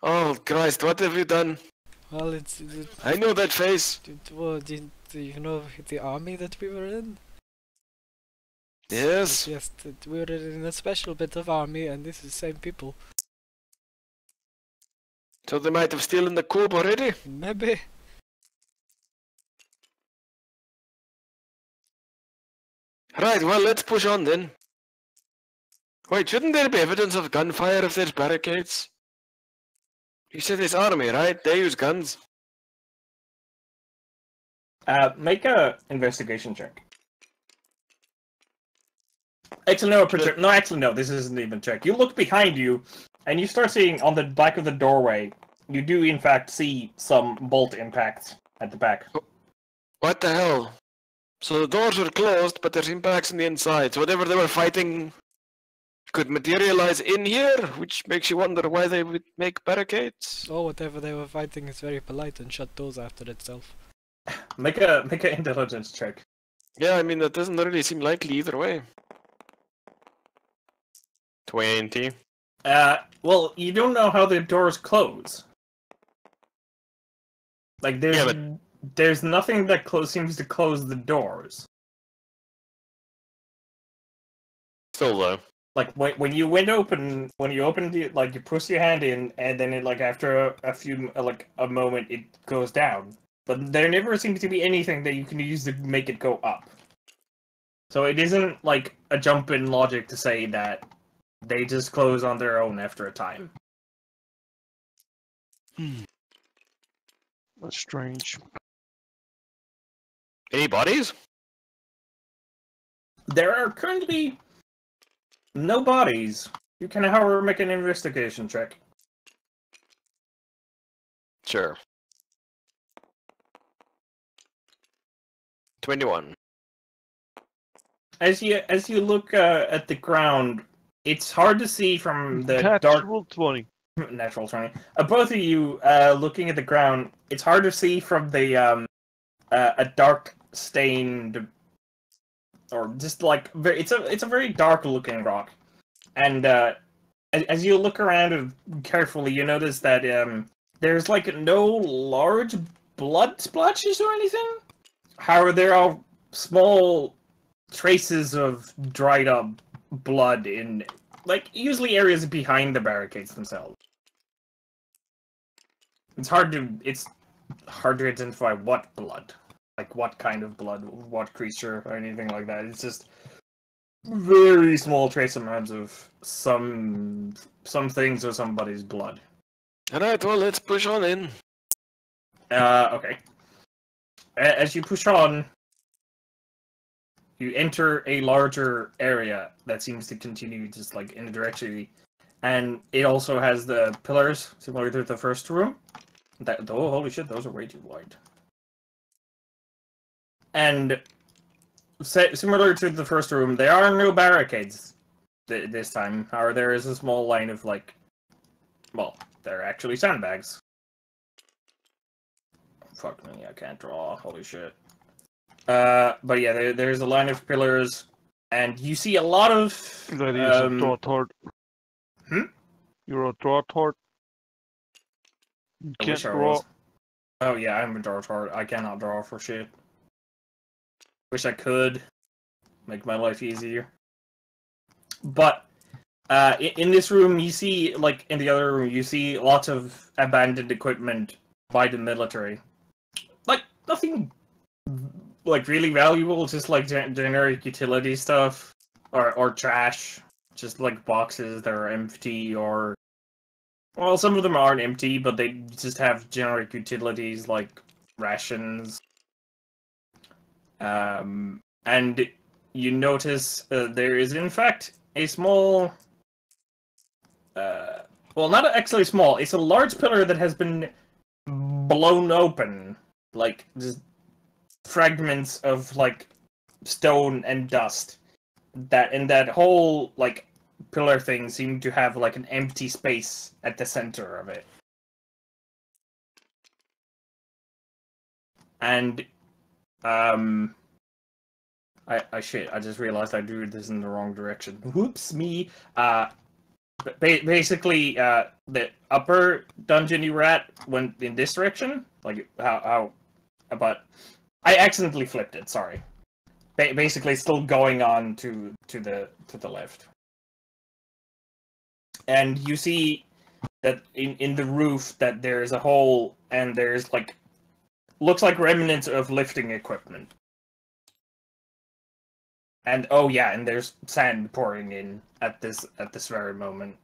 Oh Christ, what have you done? Well, I know that face. do you know the army that we were in? Yes. Yes, we were in a special bit of army, and this is the same people. So they might have stolen the cube already? Maybe. Right, well, let's push on then. Wait, shouldn't there be evidence of gunfire if there's barricades? You said it's army, right? They use guns. Make a investigation check. Actually, no, no, actually, no, this isn't even a check. You look behind you, and you start seeing on the back of the doorway, you do, in fact, see some bolt impacts at the back. What the hell? So the doors were closed, but there's impacts on the inside. So whatever they were fighting could materialize in here, which makes you wonder why they would make barricades. Oh, whatever they were fighting is very polite and shut doors after itself. Make an intelligence check. Yeah, I mean, that doesn't really seem likely either way. 20. Well, you don't know how the doors close. Like, there's nothing that seems to close the doors. Still though. Like when you open the, like, you push your hand in, and then it, like, after a moment it goes down. But there never seems to be anything that you can use to make it go up. So it isn't like a jump in logic to say that they just close on their own after a time. That's strange. Any bodies? There are currently no bodies. You can, however, make an investigation check. Sure. 21. As you look at the ground, it's hard to see from the dark. Natural 20. Natural 20. Both of you looking at the ground, it's hard to see from the a dark stained, or just like it's a very dark looking rock, and as you look around carefully, you notice that there's like no large blood splashes or anything. However, there are small traces of dried up blood in, like, usually areas behind the barricades themselves. It's hard to identify what blood, like what kind of blood, what creature, or anything like that. It's just very small trace amounts of some things or somebody's blood. Alright, well, let's push on in. Okay. As you push on, you enter a larger area that seems to continue just like in a direction, and it also has the pillars similar to the first room. Oh, holy shit, those are way too wide. And similar to the first room, there are no barricades this time. However, there is a small line of, like, well, they're actually sandbags. Fuck me, I can't draw. Holy shit. But yeah, there's a line of pillars, and you see a lot of. That is a drawtard. You're a drawtard. You can't draw. Oh yeah, I'm a drawtard. I cannot draw for shit. Wish I could make my life easier. But in this room, you see, like in the other room, you see lots of abandoned equipment by the military. Like nothing, like really valuable, just like generic utility stuff or trash, just like boxes that are empty, or well, some of them aren't empty, but they just have generic utilities like rations. And you notice there is in fact a small, well, not actually small, it's a large pillar that has been blown open, like just fragments of like stone and dust. That whole like pillar thing seemed to have like an empty space at the center of it. And shit, I just realized I drew this in the wrong direction. Whoops, me. Basically, the upper dungeon you were at went in this direction. Like, but I accidentally flipped it, sorry. Basically, still going on to the left. And you see that in the roof that there's a hole, and there's like, looks like remnants of lifting equipment. And oh yeah, and there's sand pouring in at this very moment.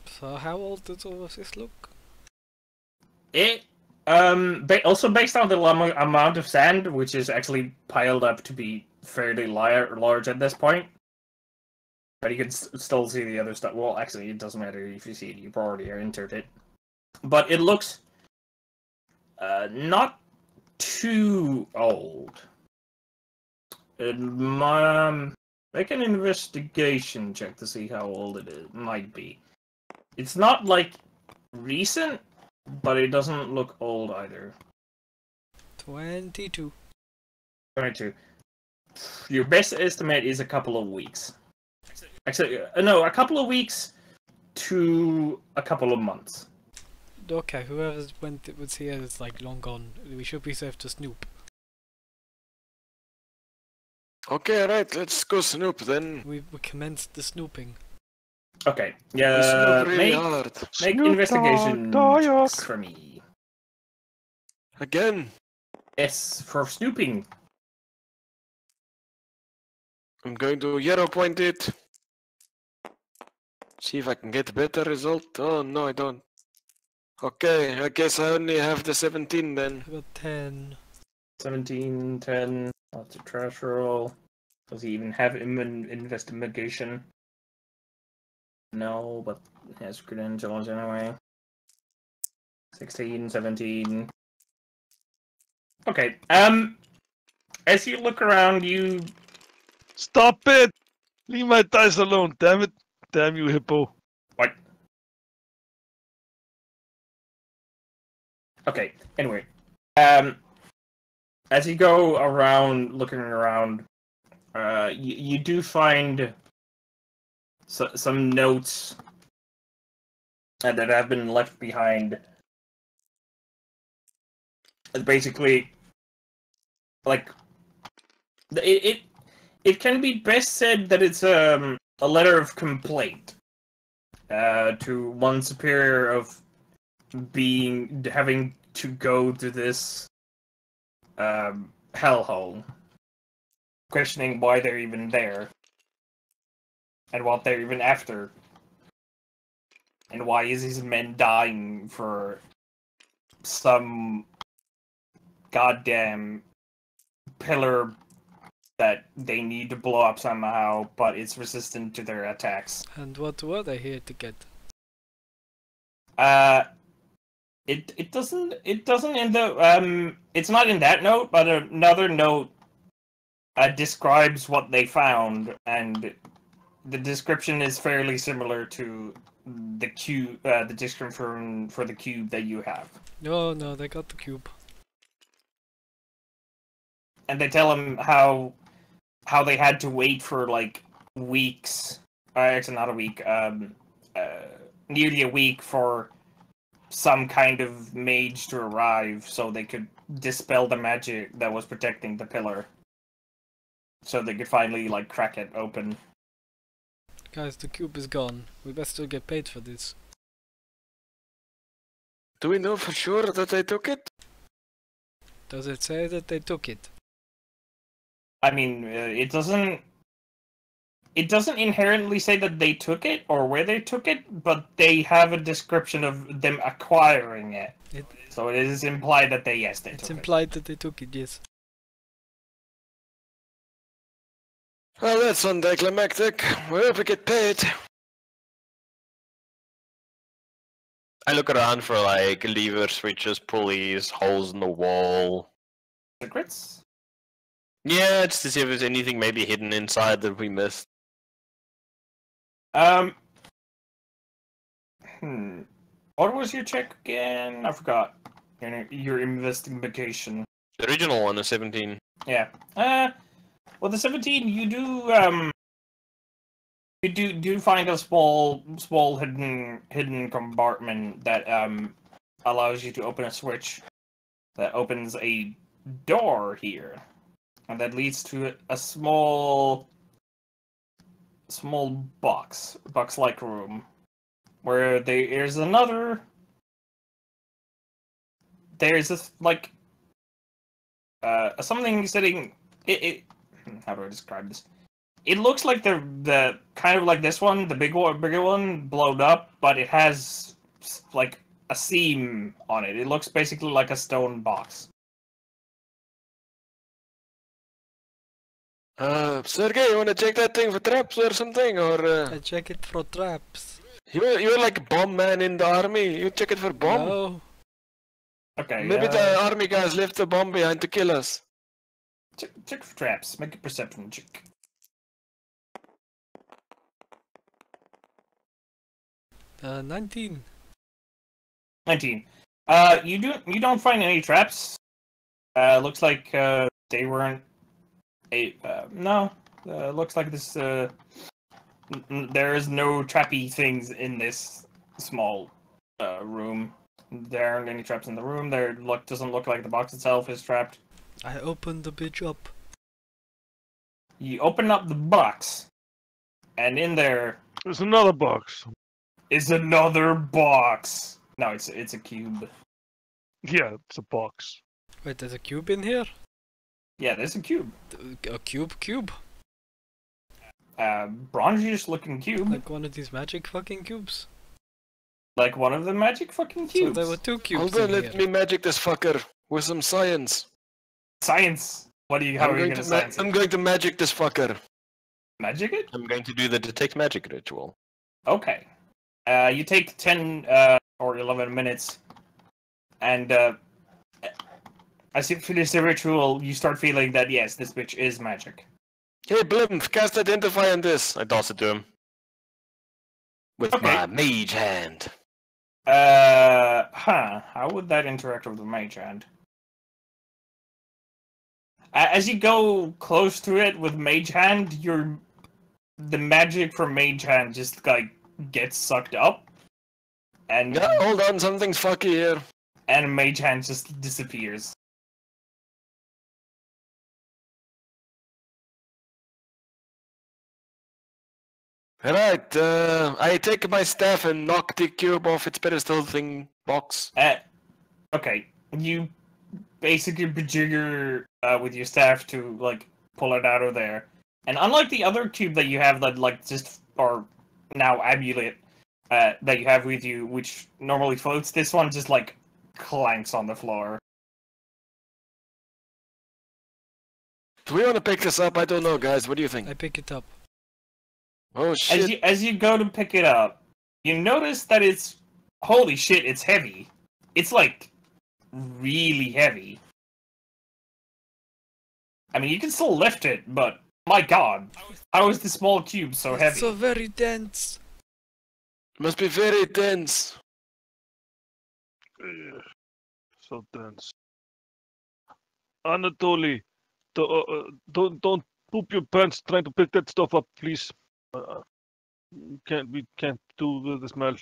So how old does all of this look? It also based on the amount of sand, which is actually piled up to be fairly large at this point. But you can still see the other stuff. Well, actually, it doesn't matter if you see it. You've already entered it. But it looks not too old. Make an investigation check to see how old it might be. It's not like recent, but it doesn't look old either. 22. 22. Your best estimate is a couple of weeks. Actually, no, a couple of weeks to a couple of months. Okay, whoever was here is like long gone. We should be safe to snoop. Okay, right, let's go snoop then. We commenced the snooping. Okay, We yeah. snoop really Make hard. Snoop investigation Dogg, checks Dogg. for me. Again, S for snooping. I'm going to hero point it. See if I can get a better result. Oh, no, I don't. Okay, I guess I only have the 17 then. I got 10. 17, 10. That's a trash roll. Does he even have investigation? No, but he has credentials anyway. 16, 17. Okay, as you look around, you... Stop it! Leave my dice alone, damn it. Damn you, hippo. What? Okay, anyway. As you go around, looking around, you do find some notes that have been left behind. Basically, like, it can be best said that it's a letter of complaint to one superior of having to go to this hellhole, questioning why they're even there, and what they're even after, and why is these men dying for some goddamn pillar that they need to blow up somehow, but it's resistant to their attacks. And what were they here to get? It doesn't in the it's not in that note, but another note describes what they found, and the description is fairly similar to the cube, the description for the cube that you have. No, they got the cube. And they tell him how they had to wait for like weeks. Actually, not a week. Nearly a week for some kind of mage to arrive, so they could dispel the magic that was protecting the pillar, so they could finally like crack it open. Guys, the cube is gone. We best still get paid for this. Do we know for sure that they took it? Does it say that they took it? I mean, it doesn't inherently say that they took it or where they took it, but they have a description of them acquiring it. So it is implied that they took it. It's implied that they took it, yes. Well, that's anticlimactic. We hope we get paid. I look around for like lever switches, pulleys, holes in the wall. Secrets? Yeah, just to see if there's anything maybe hidden inside that we missed. What was your check again? I forgot. Your investigation. The original one is 17. Yeah. Well, the 17, you do find a small hidden compartment that allows you to open a switch that opens a door here, and that leads to a small box-like room where there's this like something sitting. How do I describe this? It looks like the kind of like this one, the bigger one, blown up, but it has like a seam on it. It looks basically like a stone box. Sergey, you wanna check that thing for traps or something, or I check it for traps. you're like a bomb man in the army. You check it for bomb. No. Okay. Maybe the army guys left the bomb behind to kill us. Check for traps. Make a perception check. 19. 19. You don't find any traps. Looks like they weren't. No. Looks like this. There is no trappy things in this small room. There aren't any traps in the room. Doesn't look like the box itself is trapped. I opened the bitch up. You open up the box, and in there There's another box. is another box. No, it's a cube. Yeah, it's a box. Wait, there's a cube in here? Yeah, there's a cube. A cube? Bronzish looking cube. Like one of these magic fucking cubes? Like one of the magic fucking cubes. So there were 2 cubes Hold on, in let here. me magic this fucker with some science. Science. How are you gonna science I'm it? going to magic this fucker. Magic it? I'm going to do the detect magic ritual. Okay. You take 10 or 11 minutes, and as you finish the ritual, you start feeling that yes, this bitch is magic. Hey, Blimp, cast identify on this. I toss it to him. With Okay. my mage hand. How would that interact with the mage hand? As you go close to it with mage hand, the magic from mage hand just like gets sucked up, and Yeah, hold on, something's fucky here. and mage hand just disappears. Right, I take my staff and knock the cube off its pedestal thing box. Okay, you basically bejigger with your staff to like pull it out of there, and unlike the other cube that you have that like just or now amulet that you have with you, which normally floats, this one just like clanks on the floor. Do we want to pick this up? I don't know, guys. What do you think? I pick it up. Oh shit! As you go to pick it up, you notice that it's holy shit, it's heavy. It's like really heavy. I mean, you can still lift it, but my god, how is the small cube so heavy? It's so very dense. Must be very tense. So dense. Anatoly, don't poop your pants trying to pick that stuff up, please. We can't do the smell.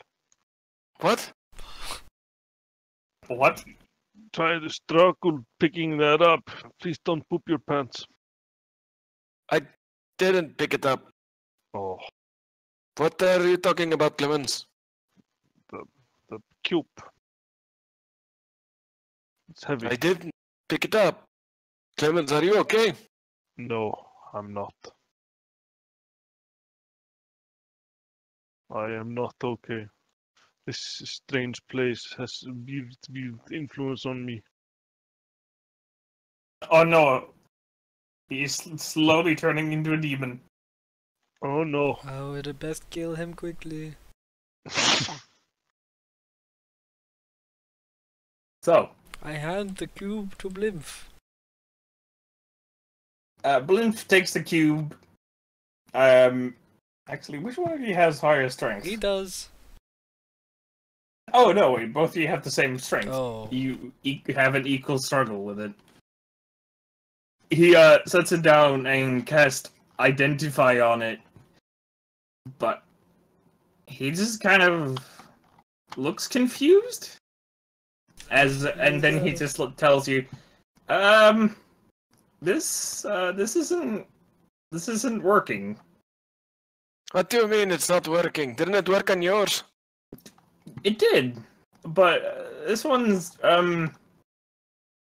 What? What? Try to struggle picking that up. Please don't poop your pants. Didn't pick it up. Oh, What are you talking about, Clemens? the cube. It's heavy. I didn't pick it up. Clemens, are you okay? No, I'm not. I am not okay. This strange place has weird influence on me. Oh no, he's slowly turning into a demon. Oh no. Oh, we'd best kill him quickly. So, I hand the cube to Blimf. Blimp takes the cube. Actually, which one of you has higher strength? He does. Oh no, wait, both of you have the same strength. Oh. You have an equal struggle with it. He sets it down and casts identify on it, but he just kind of looks confused. And then he just tells you, this isn't working. What do you mean it's not working? Didn't it work on yours? It did, but this one's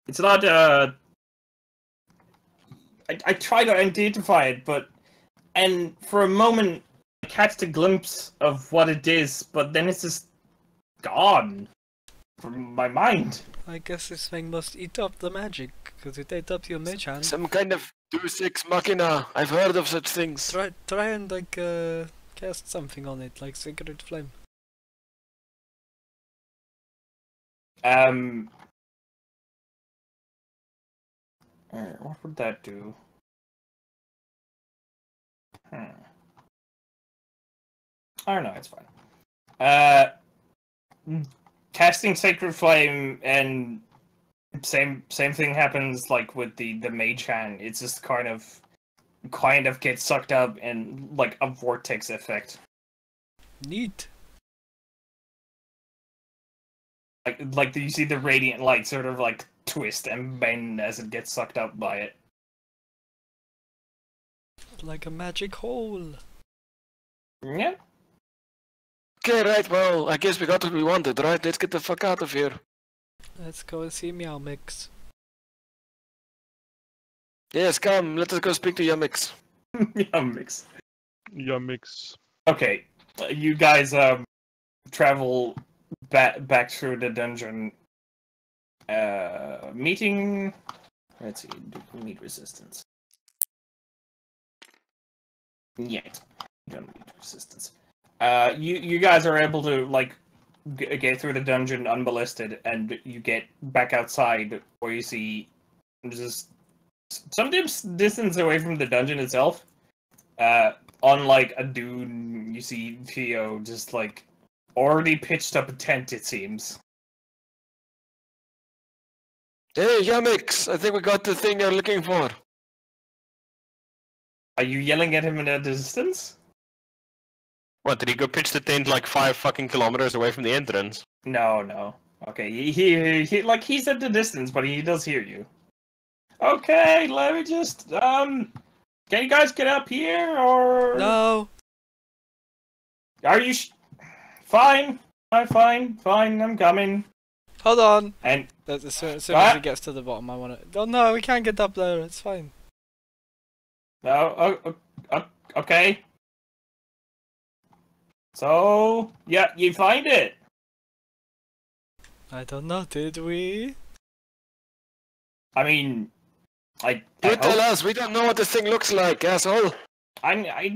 it's not I try to identify it, and for a moment I catch a glimpse of what it is, but then it's just gone from my mind. I guess this thing must eat up the magic, because it ate up your mage hand. Some kind of Deus Ex Machina. I've heard of such things. Try and like cast something on it, like Sacred Flame. What would that do? I don't know, it's fine. Casting Sacred Flame and same thing happens like with the Mage Hand. It's just kind of gets sucked up in like a vortex effect. Neat. Like you see the radiant light sort of like twist and bend as it gets sucked up by it. Like a magic hole. Yeah. Okay, right, well, I guess we got what we wanted, right? Let's get the fuck out of here. Let's go and see Meow Mix. Yes, come, let us go speak to Yumix. Yumix. Yumix. Okay, you guys travel back through the dungeon. Meeting. Let's see. Meet resistance. Yet, don't meet resistance. You guys are able to like get through the dungeon unmolested, and you get back outside where you see just some distance away from the dungeon itself. On like a dune, you see Theo just like already pitched up a tent. It seems. Hey, Yumix, I think we got the thing you're looking for. Are you yelling at him in a distance? What, did he go pitch the tent like 5 fucking kilometers away from the entrance? No. Okay, he like he's at the distance, but he does hear you. Okay, let me just can you guys get up here or No. Are you fine? I'm fine. I'm coming. Hold on. And As soon as he gets to the bottom, I want to. Oh no, we can't get up there. It's fine. okay. So yeah, you find it. I don't know. Did we? I mean, I You tell hope- us, we don't know what this thing looks like, asshole. I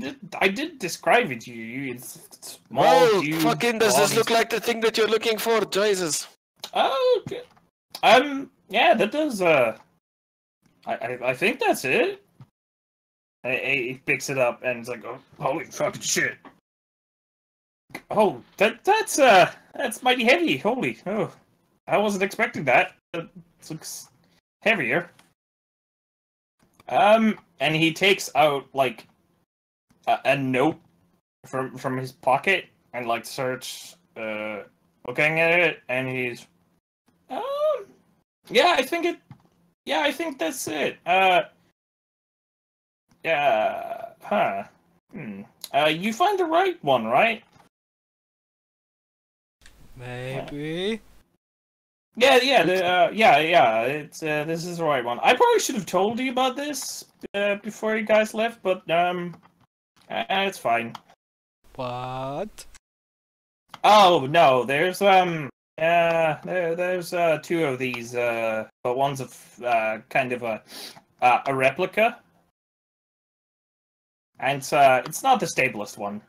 did describe it to you. It's small. Well, huge, fucking does this long. look like the thing that you're looking for, Jesus? Oh, okay. Yeah, that does. I think that's it. He picks it up and it's like, oh, holy fucking shit. Oh, that's mighty heavy. Holy, oh, I wasn't expecting that. It looks heavier. And he takes out like a note from his pocket and like starts looking at it, and he's yeah, I think that's it. You find the right one, right? Maybe. Yeah. It's this is the right one. I probably should have told you about this before you guys left, but it's fine. What? Oh no, there's there's 2 of these, but one's kind of a replica, and it's not the stablest one.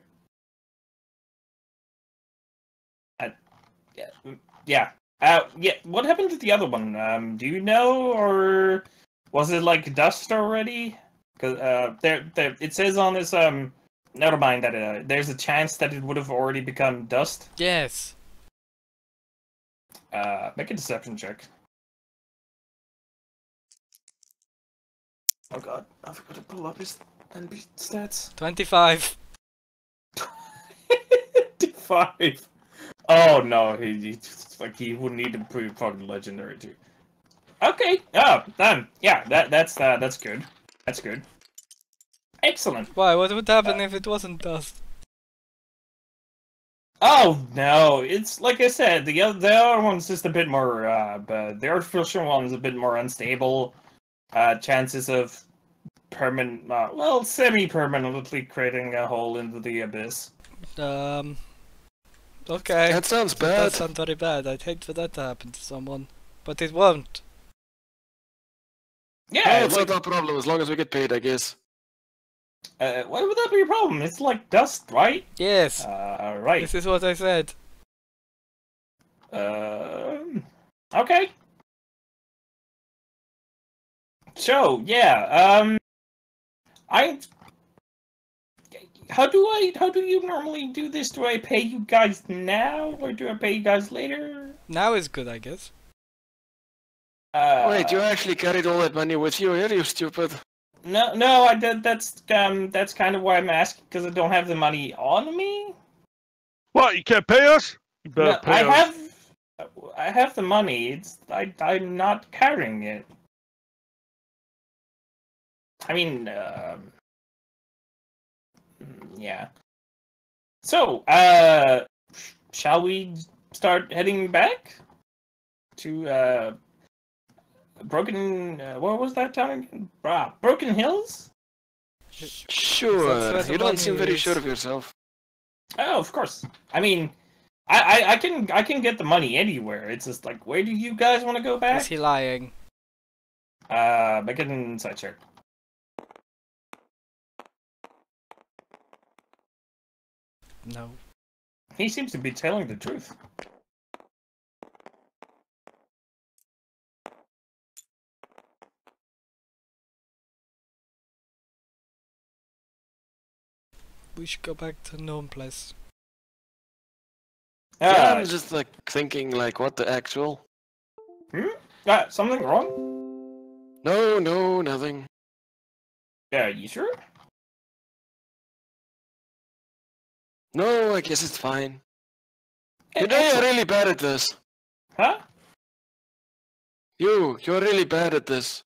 Yeah. What happened to the other one? Do you know, or was it like dust already? Because there, it says on this never mind that there's a chance that it would have already become dust. Yes. Make a deception check. Oh god, I forgot to pull up his NB stats. 25. 5. Oh no, he would need to prove fucking legendary too. Okay. Oh, damn. Yeah, that's good. That's good. Excellent. Why? What would happen if it wasn't dust? Oh no, it's like I said, the other one's just a bit more. But the artificial one's a bit more unstable. Chances of semi-permanently creating a hole into the abyss. Okay. That sounds That does bad. sound very bad. I'd hate for that to happen to someone. But it won't. Yeah, it's like, not our problem as long as we get paid, I guess. why would that be a problem? It's like dust, right? Yes, Right. this is what I said. Okay. So, yeah, how do you normally do this? Do I pay you guys now, or do I pay you guys later? Now is good, I guess. Wait, you actually carried all that money with you here, you stupid. No, I did. That's kind of why I'm asking, because I don't have the money on me. What? You can't pay us? You better No, pay us. I have the money. I'm not carrying it. I mean, yeah. So, shall we start heading back to Broken? What was that town again? Broken Hills. Sure, That's where you the don't seem money very is. sure of yourself. Oh, of course. I mean, I can get the money anywhere. It's just like, where do you guys want to go Is back? he lying? Make an insight check. No. He seems to be telling the truth. We should go back to Gnome Place. Yeah, I'm just like thinking like what the actual? Something wrong? No, nothing. Yeah, you sure? No, I guess it's fine. Eh, You know you're excellent. really bad at this. Huh? You're really bad at this.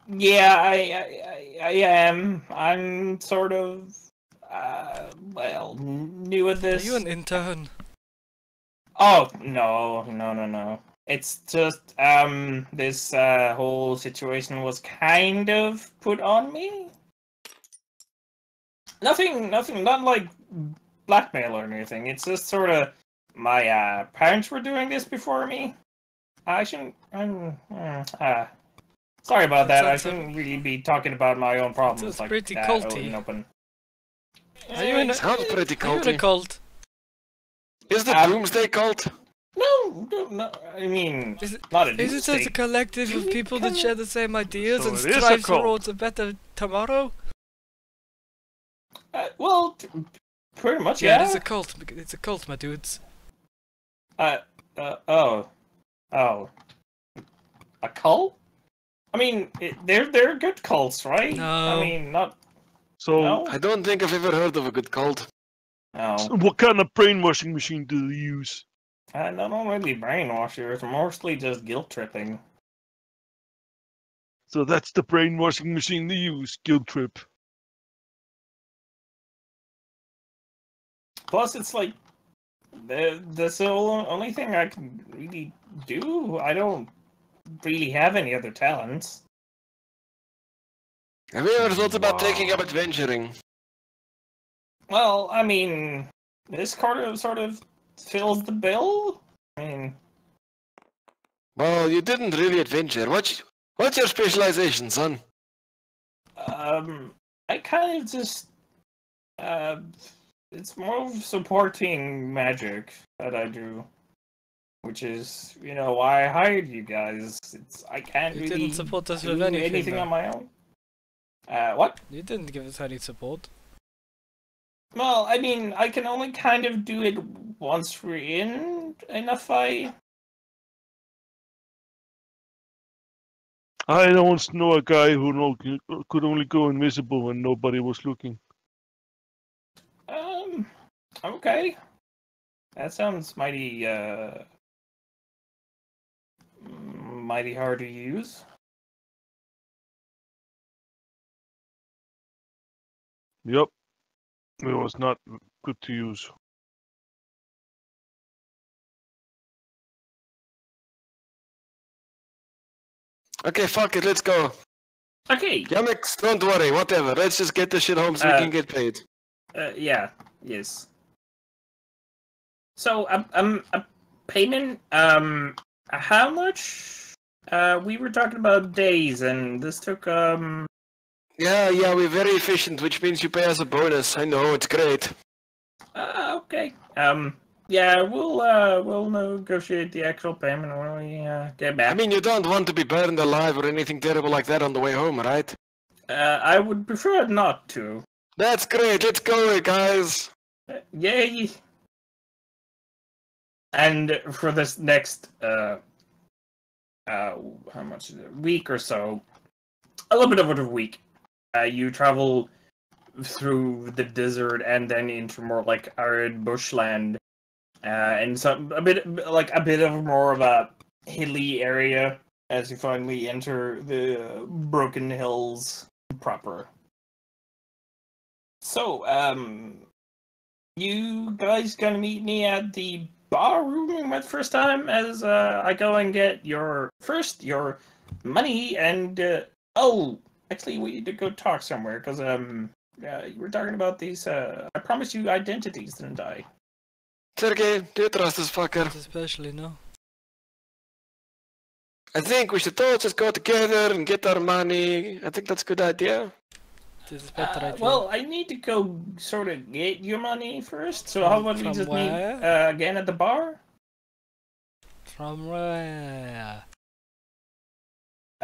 Yeah, I am. I'm sort of, well, new at Are this. you an intern? Oh, no. It's just, this, whole situation was kind of put on me. Nothing, not like blackmail or anything. It's just sort of, my, parents were doing this before me. I shouldn't, sorry about that. I Sounds shouldn't really be talking about my own problems sounds like pretty that out culty. in open. Are you in a, Sounds pretty are you in a culty. cult? Is the Um, Doomsday cult? No. I mean, Is it- not a Is it just a doomsday. collective of people that share the same ideas So and it is a strive cult. towards a better tomorrow? Well, pretty much, Yeah, yeah. it is a cult. It's a cult, my dudes. Oh, a cult? I mean, they're good cults, right? No. I mean, not So, no. I don't think I've ever heard of a good cult. No, what kind of brainwashing machine do you use? not really brainwashers. Mostly just guilt tripping. So that's the brainwashing machine they use, guilt trip. Plus, it's like that's the only thing I can really do. I don't really have any other talents. Have you ever thought about taking up Wow. adventuring? Well, I mean, this card sort of fills the bill. I mean, Well, you didn't really adventure. What's your specialization, son? I kind of just, it's more of supporting magic that I do, which is, why I hired you guys. I can't You really didn't support us do with anything, though. on my own. What? You didn't give us any support. Well, I mean, I can only kind of do it once we're in a fight. I once know a guy who could only go invisible when nobody was looking. Okay. That sounds mighty hard to use. Yep. It was not good to use. Okay, fuck it, let's go. Okay. Yamix, don't worry, whatever. Let's just get this shit home so we can get paid. Yeah. Yes. So, a payment. How much We were talking about days, and this took Yeah, we're very efficient, which means you pay us a bonus. I know, it's great. Okay. Yeah, we'll negotiate the actual payment when we get back. I mean, you don't want to be burned alive or anything terrible like that on the way home, right? I would prefer not to. That's great, let's go, guys! Yay! And for this next how much is it? Week or so, a little bit over a week, you travel through the desert and then into more like arid bushland, and a bit of more of a hilly area as you finally enter the Broken Hills proper. So, you guys gonna meet me at the bar room at first time as I go and get your money and oh, actually we need to go talk somewhere because you were talking about these I promised you identities, didn't I? Sergey, do you trust this fucker? Especially, no? I think we should all just go together and get our money. I think that's a good idea. This is better idea. Well, I need to go sort of get your money first, so how about we From just where? meet again at the bar? From where?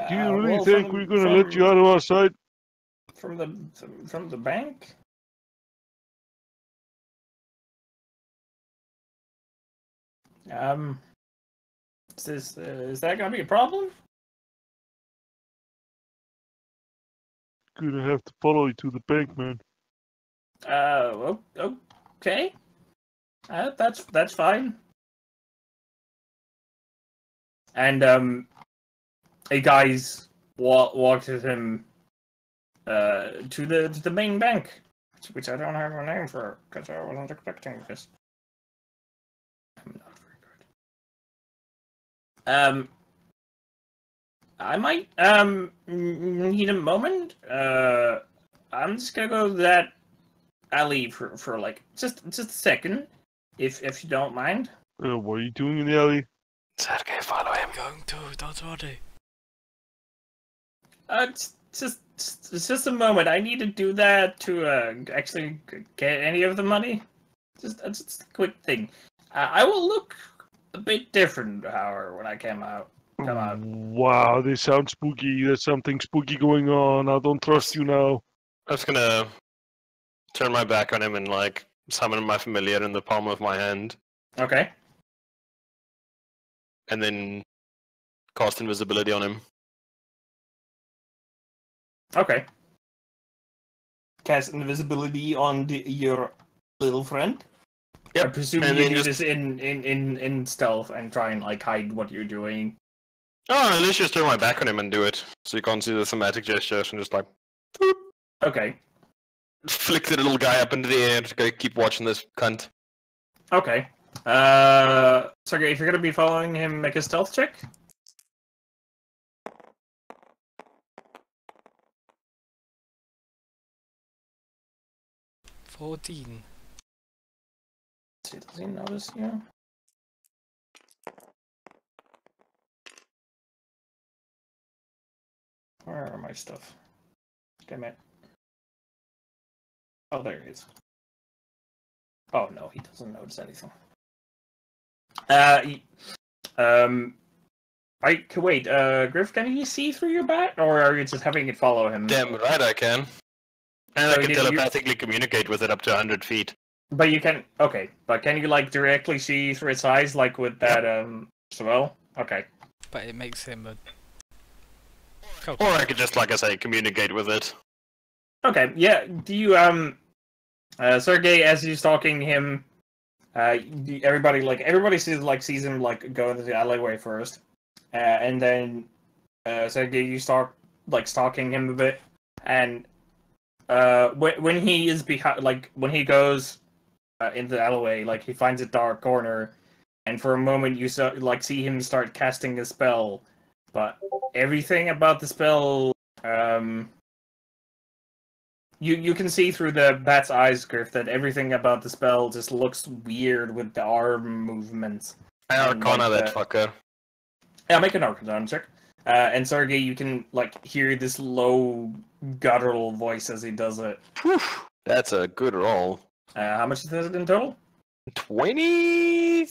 Do you really well, think we're gonna let you out of our sight? From the bank? Is that gonna be a problem? Gonna have to follow you to the bank, man. Okay. That's fine. And a guys walked with him to the main bank, which I don't have a name for because I wasn't expecting this. I'm not very good. I might need a moment. I'm just gonna go to that alley for like just a second, if you don't mind. What are you doing in the alley? Sergey, follow him. I'm going to, don't worry. It's just a moment. I need to do that to actually get any of the money. Just a quick thing. I will look a bit different, however, when I come out. Wow, they sound spooky. There's something spooky going on. I don't trust you now. I'm just gonna turn my back on him and like summon my familiar in the palm of my hand, Okay. and then cast invisibility on him. Okay. Cast invisibility on your little friend. Yep. I presume and you then do just- this in stealth and try and like hide what you're doing. Oh, let's just turn my back on him and do it, so you can't see the thematic gestures, and just like Okay. flick the little guy up into the air. Just gotta keep watching this cunt. Okay. Sergey, if you're gonna be following him, make a stealth check. $14. Does he notice you? Where are my stuff? Damn it. Oh, there he is. Oh no, he doesn't notice anything. Wait, Griff, can you see through your bat, or are you just having it follow him? Damn right I can. And So I can you- telepathically communicate with it up to 100 feet. But you can, okay, but can you like directly see through its eyes, like with that, as well? Okay. But it makes him a... Or I could just, like I say, communicate with it. Okay, yeah, do you, Sergey, as you're stalking him, everybody sees him, like, go into the alleyway first, and then, Sergey, you start, like, stalking him a bit, and, when he is behind, like, when he goes, into the alleyway, like, he finds a dark corner, and for a moment you see him start casting a spell, but everything about the spell, you can see through the bat's eyes, Griff, that everything about the spell just looks weird with the arm movements. I And, arcana like, that fucker. Yeah, make an Arcana check. And Sergey, you can like hear this low guttural voice as he does it. Whew, that's a good roll. How much is it in total? 20.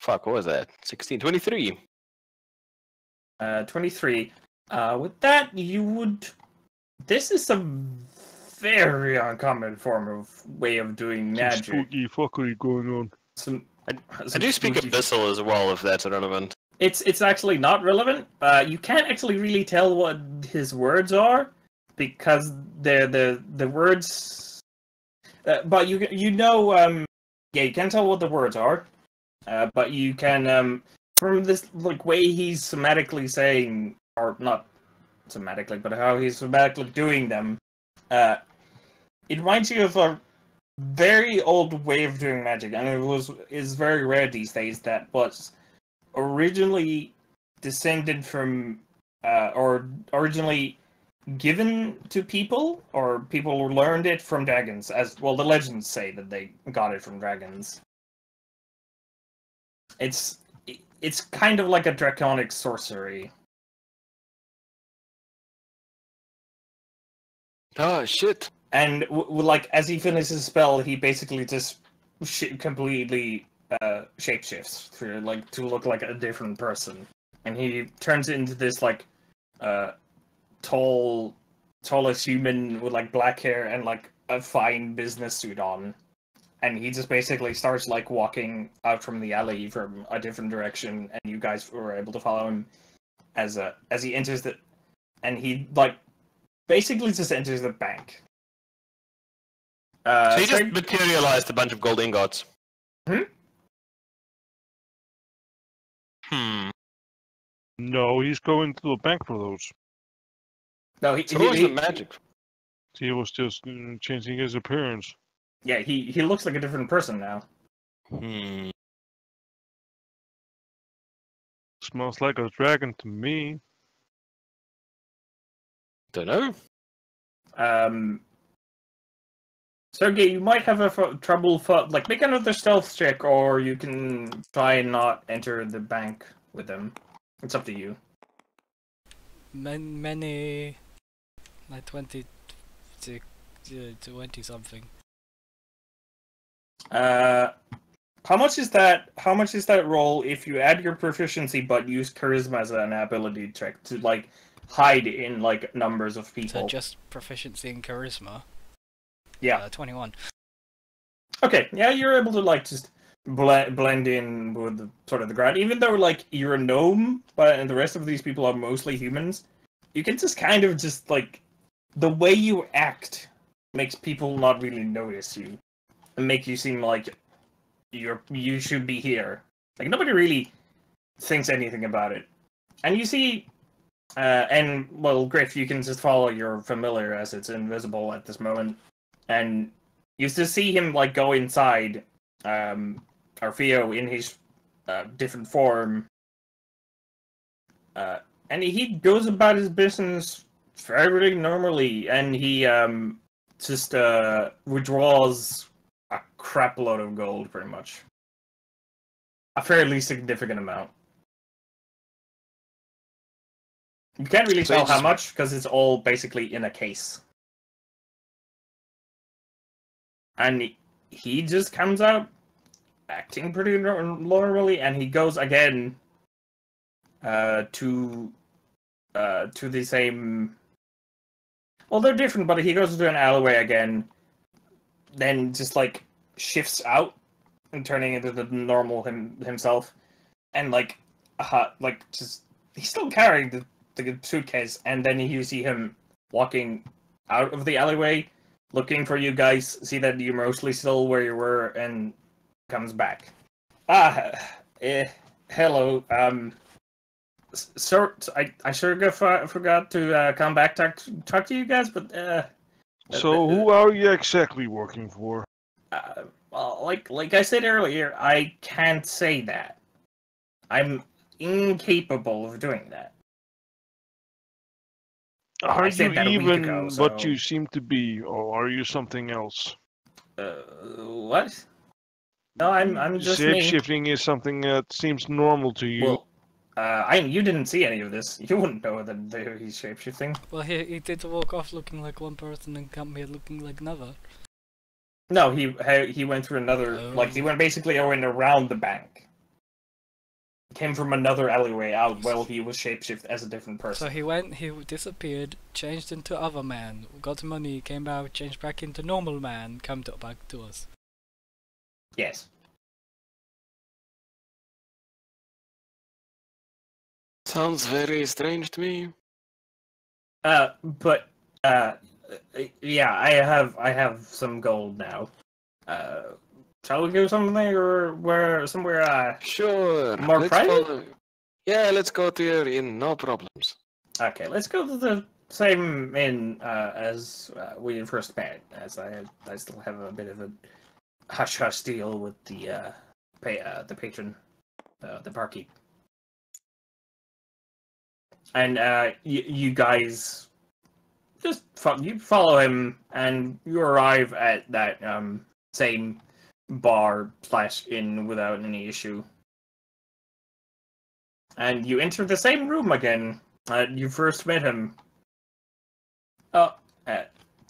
Fuck, what was that? 16, 23. 23. With that, you would. This is a very uncommon form of way of doing Some magic. spooky fuckery going on. I do speak Abyssal as well, if that's relevant. It's actually not relevant. You can't actually really tell what his words are because the words. But you know yeah, you can tell what the words are. But you can from this like way he's somatically saying, or not somatically, but how he's somatically doing them. It reminds you of a very old way of doing magic, and is very rare these days. That was originally descended from, or originally given to people, or people learned it from dragons. As well, the legends say that they got it from dragons. It's kind of like a draconic sorcery. Oh, shit. And like as he finishes his spell, he basically just completely shapeshifts through like to look like a different person, and he turns into this like tallest human with like black hair and like a fine business suit on, and he just basically starts like walking out from the alley from a different direction, and you guys were able to follow him as he enters the, and he like basically just enters the bank. So he just materialized a bunch of gold ingots. Hmm? No, he's going to the bank for those. No, So what was the magic? He was just changing his appearance. yeah, he looks like a different person now. Smells like a dragon to me. Don't know. Sergey, you might have trouble. Like, make another stealth check, or you can try and not enter the bank with them. It's up to you. Many, like 20 something. How much is that? How much is that roll if you add your proficiency but use charisma as an ability check to like hide in like numbers of people? So just proficiency in charisma. Yeah. 21. Okay, yeah, you're able to like just blend in with the, sort of the crowd, even though like you're a gnome, and the rest of these people are mostly humans. You can just kind of just like the way you act makes people not really notice you and make you seem like you should be here. Like nobody really thinks anything about it, and you see. And well, Griff, you can just follow your familiar as it's invisible at this moment. And you just see him like go inside, Orfeo in his different form, and he goes about his business very normally, and he just withdraws a crap load of gold, pretty much, a fairly significant amount. You can't really tell how much because it's all basically in a case. And he just comes out acting pretty normally, and he goes again to the same. Well, they're different, but he goes to an alleyway again, then just like shifts out and turning into the normal himself, and like just he's still carrying the suitcase, and then you see him walking out of the alleyway, looking for you guys, see that you're mostly still where you were, and comes back. Hello. Sir, I sure forgot to come back to talk to you guys, but So who are you exactly working for? Well, like I said earlier, I can't say that. I'm incapable of doing that. Are you even ago, what you seem to be, or are you something else? What? No, I'm just me. Shape-shifting is something that seems normal to you. Well, You didn't see any of this. You wouldn't know that he's shapeshifting. Well, he did walk off looking like one person and come here looking like another. No, he went through another. Like he went basically went around the bank. Came from another alleyway out while he was shapeshift as a different person. So he disappeared, changed into other man, got money, came back, changed back into normal man, back to us. Yes. Sounds very strange to me. But yeah, I have some gold now. Shall we go somewhere Sure. more private? Yeah, let's go to your inn. No problems. Okay, let's go to the same inn as we first met. As I still have a bit of a hush deal with the patron, the barkeep. And you guys just follow him, and you arrive at that same bar/inn without any issue. And you enter the same room again. You first met him.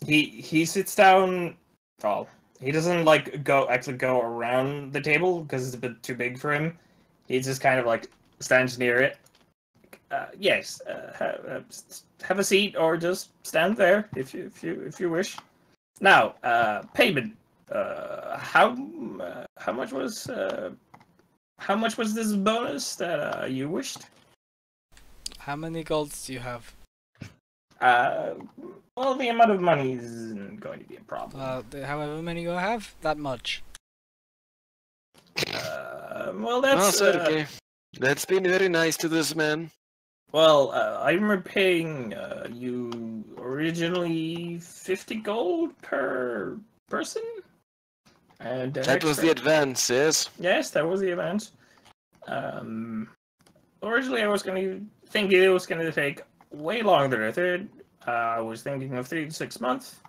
He sits down. Oh, he doesn't actually go around the table because it's a bit too big for him. He just kind of stands near it. Yes, have a seat or just stand there if you wish. Now, payment. How much was this bonus that you wished? How many golds do you have? Well, the amount of money isn't going to be a problem. However many you have, that much. Well, that's... Sergey, that's been very nice to this man. Well, I remember paying you originally 50 gold per person? And that was the advance, yes? Yes, that was the advance. Originally I was thinking it was going to take way longer. I was thinking of 3 to 6 months.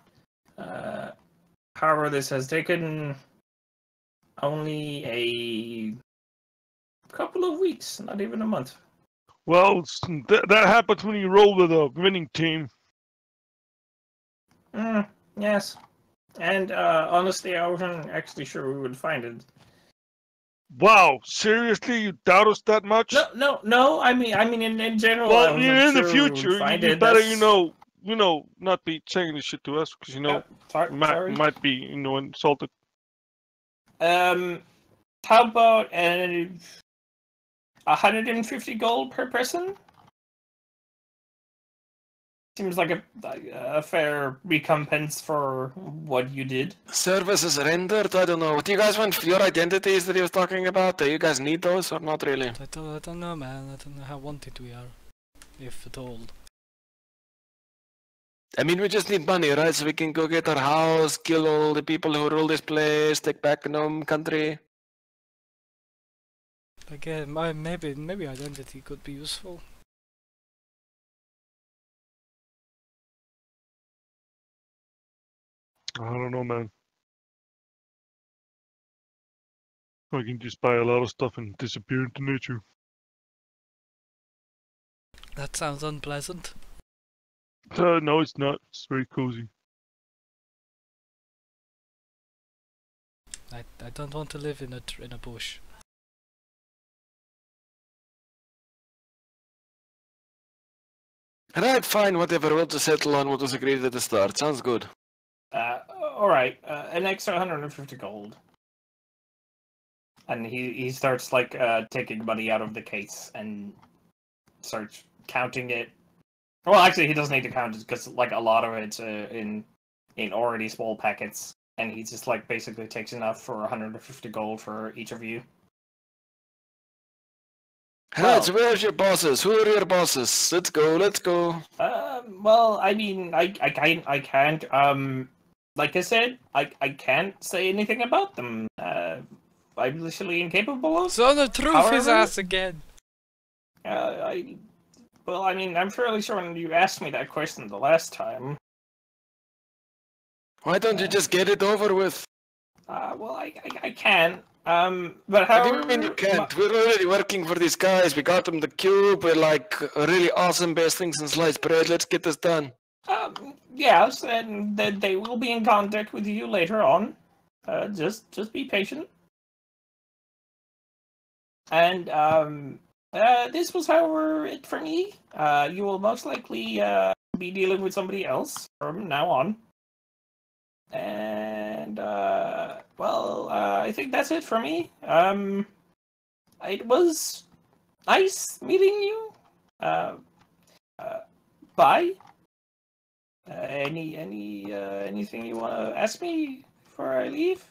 However, this has taken only a couple of weeks, not even a month. Well, that happens when you roll with a winning team. Yes. And honestly, I wasn't actually sure we would find it. Wow, seriously, you doubt us that much? No. I mean, in general. Well, in the future, you better, not be saying this shit to us because sorry. might be, insulted. How about 150 gold per person? Seems like a fair recompense for what you did. Services rendered? I don't know. Do you guys want your identities that he was talking about? Do you guys need those or not really? I don't know, man. I don't know how wanted we are, if at all. I mean, we just need money, right? So we can go get our house, kill all the people who rule this place, take back Gnome country. Again, maybe identity could be useful. I don't know, man. I can just buy a lot of stuff and disappear into nature. That sounds unpleasant. No, it's not. It's very cozy. I don't want to live in a bush. Right, fine, whatever. We'll just settle on what was agreed at the start. Sounds good. Alright, an extra 150 gold. And he starts taking money out of the case and starts counting it. Well, actually, he doesn't need to count it because a lot of it's in already small packets, and he just basically takes enough for 150 gold for each of you. Right, so where's your bosses? Who are your bosses? Let's go. Well, I mean, I can't. Like I said, I can't say anything about them. I'm literally incapable of. So the truth his ass again. Well, I mean, I'm fairly sure when you asked me that question the last time. Why don't you just get it over with? Well, I can. But What do however, you mean you can't? We're already working for these guys. We got them the cube. We're like really awesome best things in sliced bread. Let's get this done. Yes, and they will be in contact with you later on. Just be patient. And this was, however, it for me. You will most likely be dealing with somebody else from now on. And well, I think that's it for me. It was nice meeting you. Bye. Anything you want to ask me before I leave?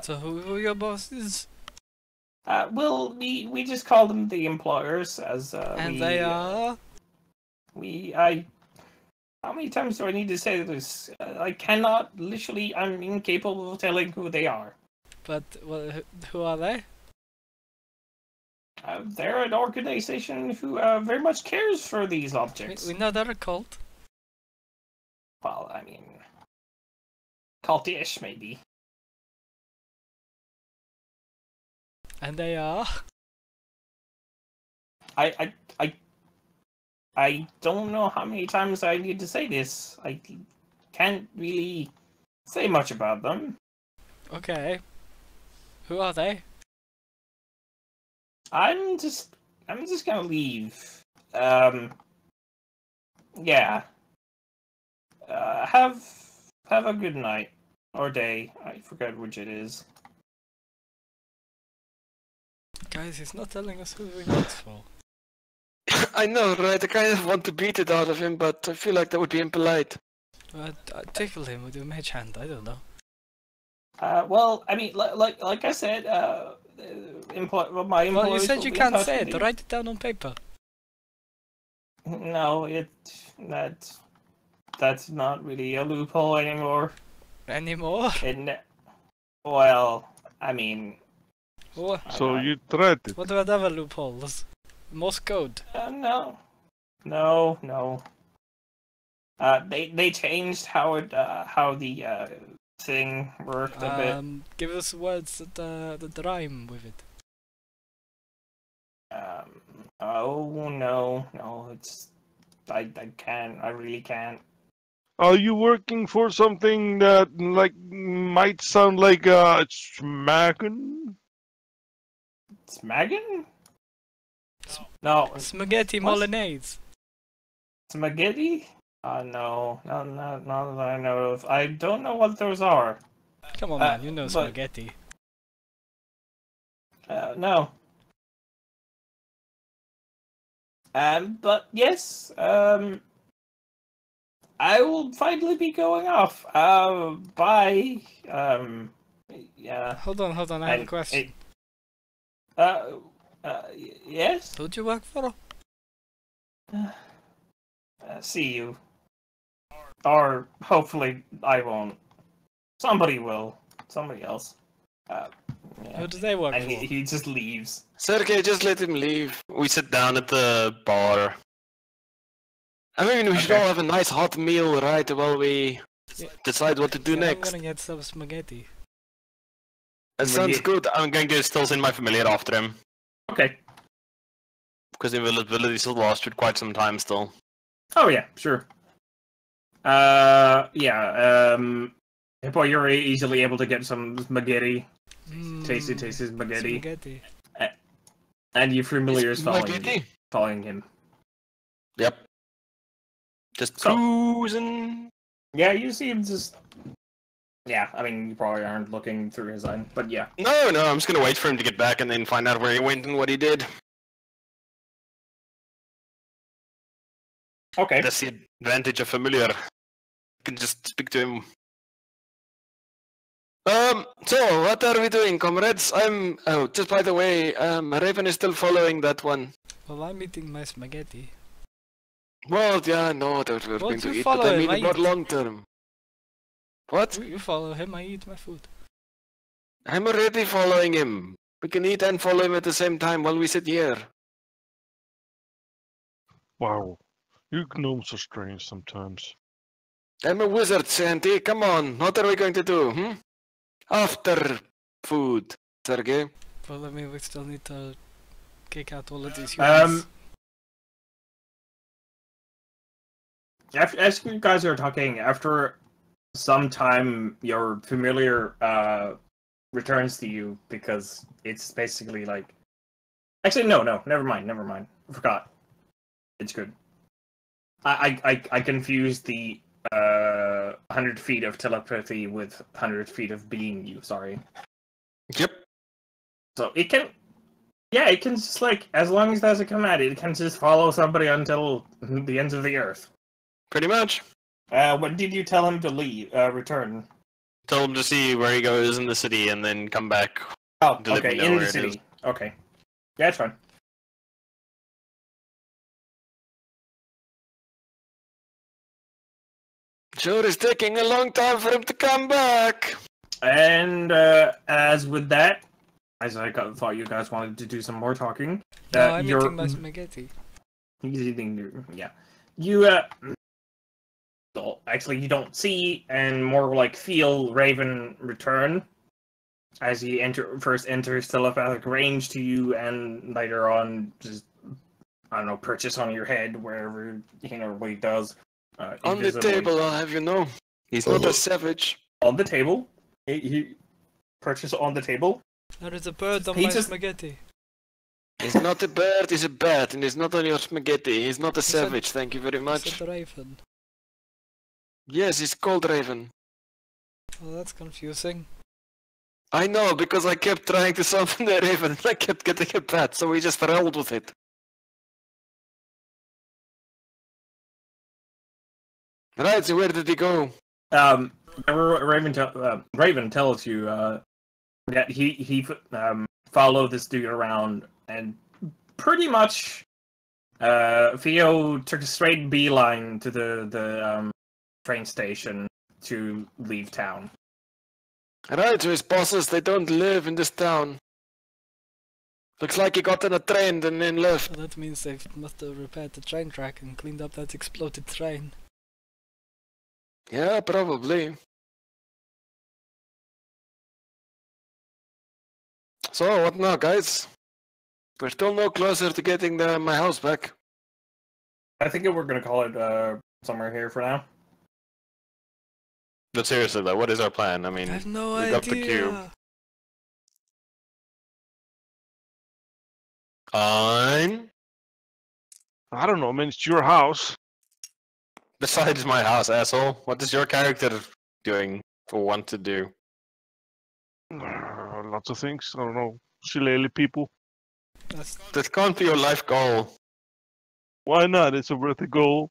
So who your boss is? Well, we just call them the employers, as And they are? How many times do I need to say this? I cannot, literally, I'm incapable of telling who they are. But who are they? They're an organization who very much cares for these objects. We know they're a cult. Well, I mean, cultish maybe. And they are? I don't know how many times I need to say this. I can't really say much about them. Okay. Who are they? I'm just gonna leave. Yeah. Have a good night or day. I forget which it is. Guys, he's not telling us who he works for. I know, right? I kind of want to beat it out of him, but I feel like that would be impolite. Tickle him with your mage hand, I don't know. Well, I mean, like I said, my employees. Well, you said will you be in can't touch say with it. you. Write it down on paper. No, that's not really a loophole anymore. Anymore? Well, I mean. What? So you tried it. What about other loopholes? Morse code? No. They changed how the thing worked a bit. Give us words that rhyme with it. Oh no, it's I can't. I really can't. Are you working for something that might sound like Schmacken? Smaggin? No, Spaghetti What? Molyneux. spaghetti? No, not that I know of. I don't know what those are. Come on, man, you know but- spaghetti. No. But yes, I will finally be going off. Bye. Yeah. Hold on, I have a question. Yes? Who'd you work for? See you. Or hopefully I won't. Somebody will. Somebody else. Yeah. Who do they work And for? he just leaves. Sergey, just let him leave. We sit down at the bar. I mean, we should Okay. all have a nice hot meal, right, while we Yeah. decide what to do Yeah, next. I'm gonna get some spaghetti. That sounds Yeah. good. I'm going to still send my familiar after him. Okay. Because invisibility still lasts for quite some time still. Oh yeah, sure. Yeah. Boy, you're easily able to get some spaghetti. Tasty spaghetti. Spaghetti. And your familiar is Spaghetti? following him. Yep. Just So- cruising. Yeah, you see him just. Yeah, I mean, you probably aren't looking through his eye, but yeah. No, I'm just gonna wait for him to get back and then find out where he went and what he did. Okay. That's the advantage of familiar. You can just speak to him. So what are we doing, comrades? Oh, just by the way, Raven is still following that one. Well, I'm eating my spaghetti. Well, yeah, no, that we're Well, going to you eat, but follow I him, mean I it more eat. long term. What? You follow him, I eat my food. I'm already following him. We can eat and follow him at the same time while we sit here. Wow. You gnomes are strange sometimes. I'm a wizard, Sandy. Come on, what are we going to do, After food, Sergey. Well, I mean, we still need to kick out all of these humans. As you guys are talking, after some time, your familiar returns to you because it's basically like. Actually, no, never mind. I forgot. It's good. I confused the 100 feet of telepathy with 100 feet of being you. Sorry. Yep. So it can. Yeah, it can just like as long as there's a command, it can just follow somebody until the ends of the earth. Pretty much. What did you tell him to leave? Return. Tell him to see where he goes in the city and then come back. Oh, To let me okay, know in where the it is. city. Okay. Yeah, it's fine. Sure, it's taking a long time for him to come back. And as with that, as I thought you guys wanted to do some more talking. No, I'm eating my spaghetti. He's eating. Yeah. You well, actually, you don't see and more like feel Raven return as he first enters telepathic range to you, and later on just I don't know purchase on your head wherever he normally does. On the invisibly. table, I'll have you know. He's not a savage. On the table. He purchase on the table. There is a bird on He my just- spaghetti. He's not a bird, he's a bat, and he's not on your spaghetti. He's not a said- savage, thank you very Is much. it a raven? Yes, he's called Raven. Well, that's confusing. I know, because I kept trying to summon the Raven and I kept getting a bat, so we just rolled with it. Right, so where did he go? Raven tells you that he followed this dude around and pretty much Theo took a straight beeline to the train station to leave town. Right, so his bosses, they don't live in this town. Looks like he got on a train and then left. Well, that means they must have repaired the train track and cleaned up that exploded train. Yeah, probably. So, what now, guys? We're still no closer to getting my house back. I think we're gonna call it somewhere here for now. But seriously though, what is our plan? I I mean, have no we idea. got the cube. Fine. I don't know, man. It's your house. Besides my house, asshole. What is your character doing or want to do? Lots of things. I don't know. Shillelagh people. That's That can't be your life goal. Why not? It's a worthy goal.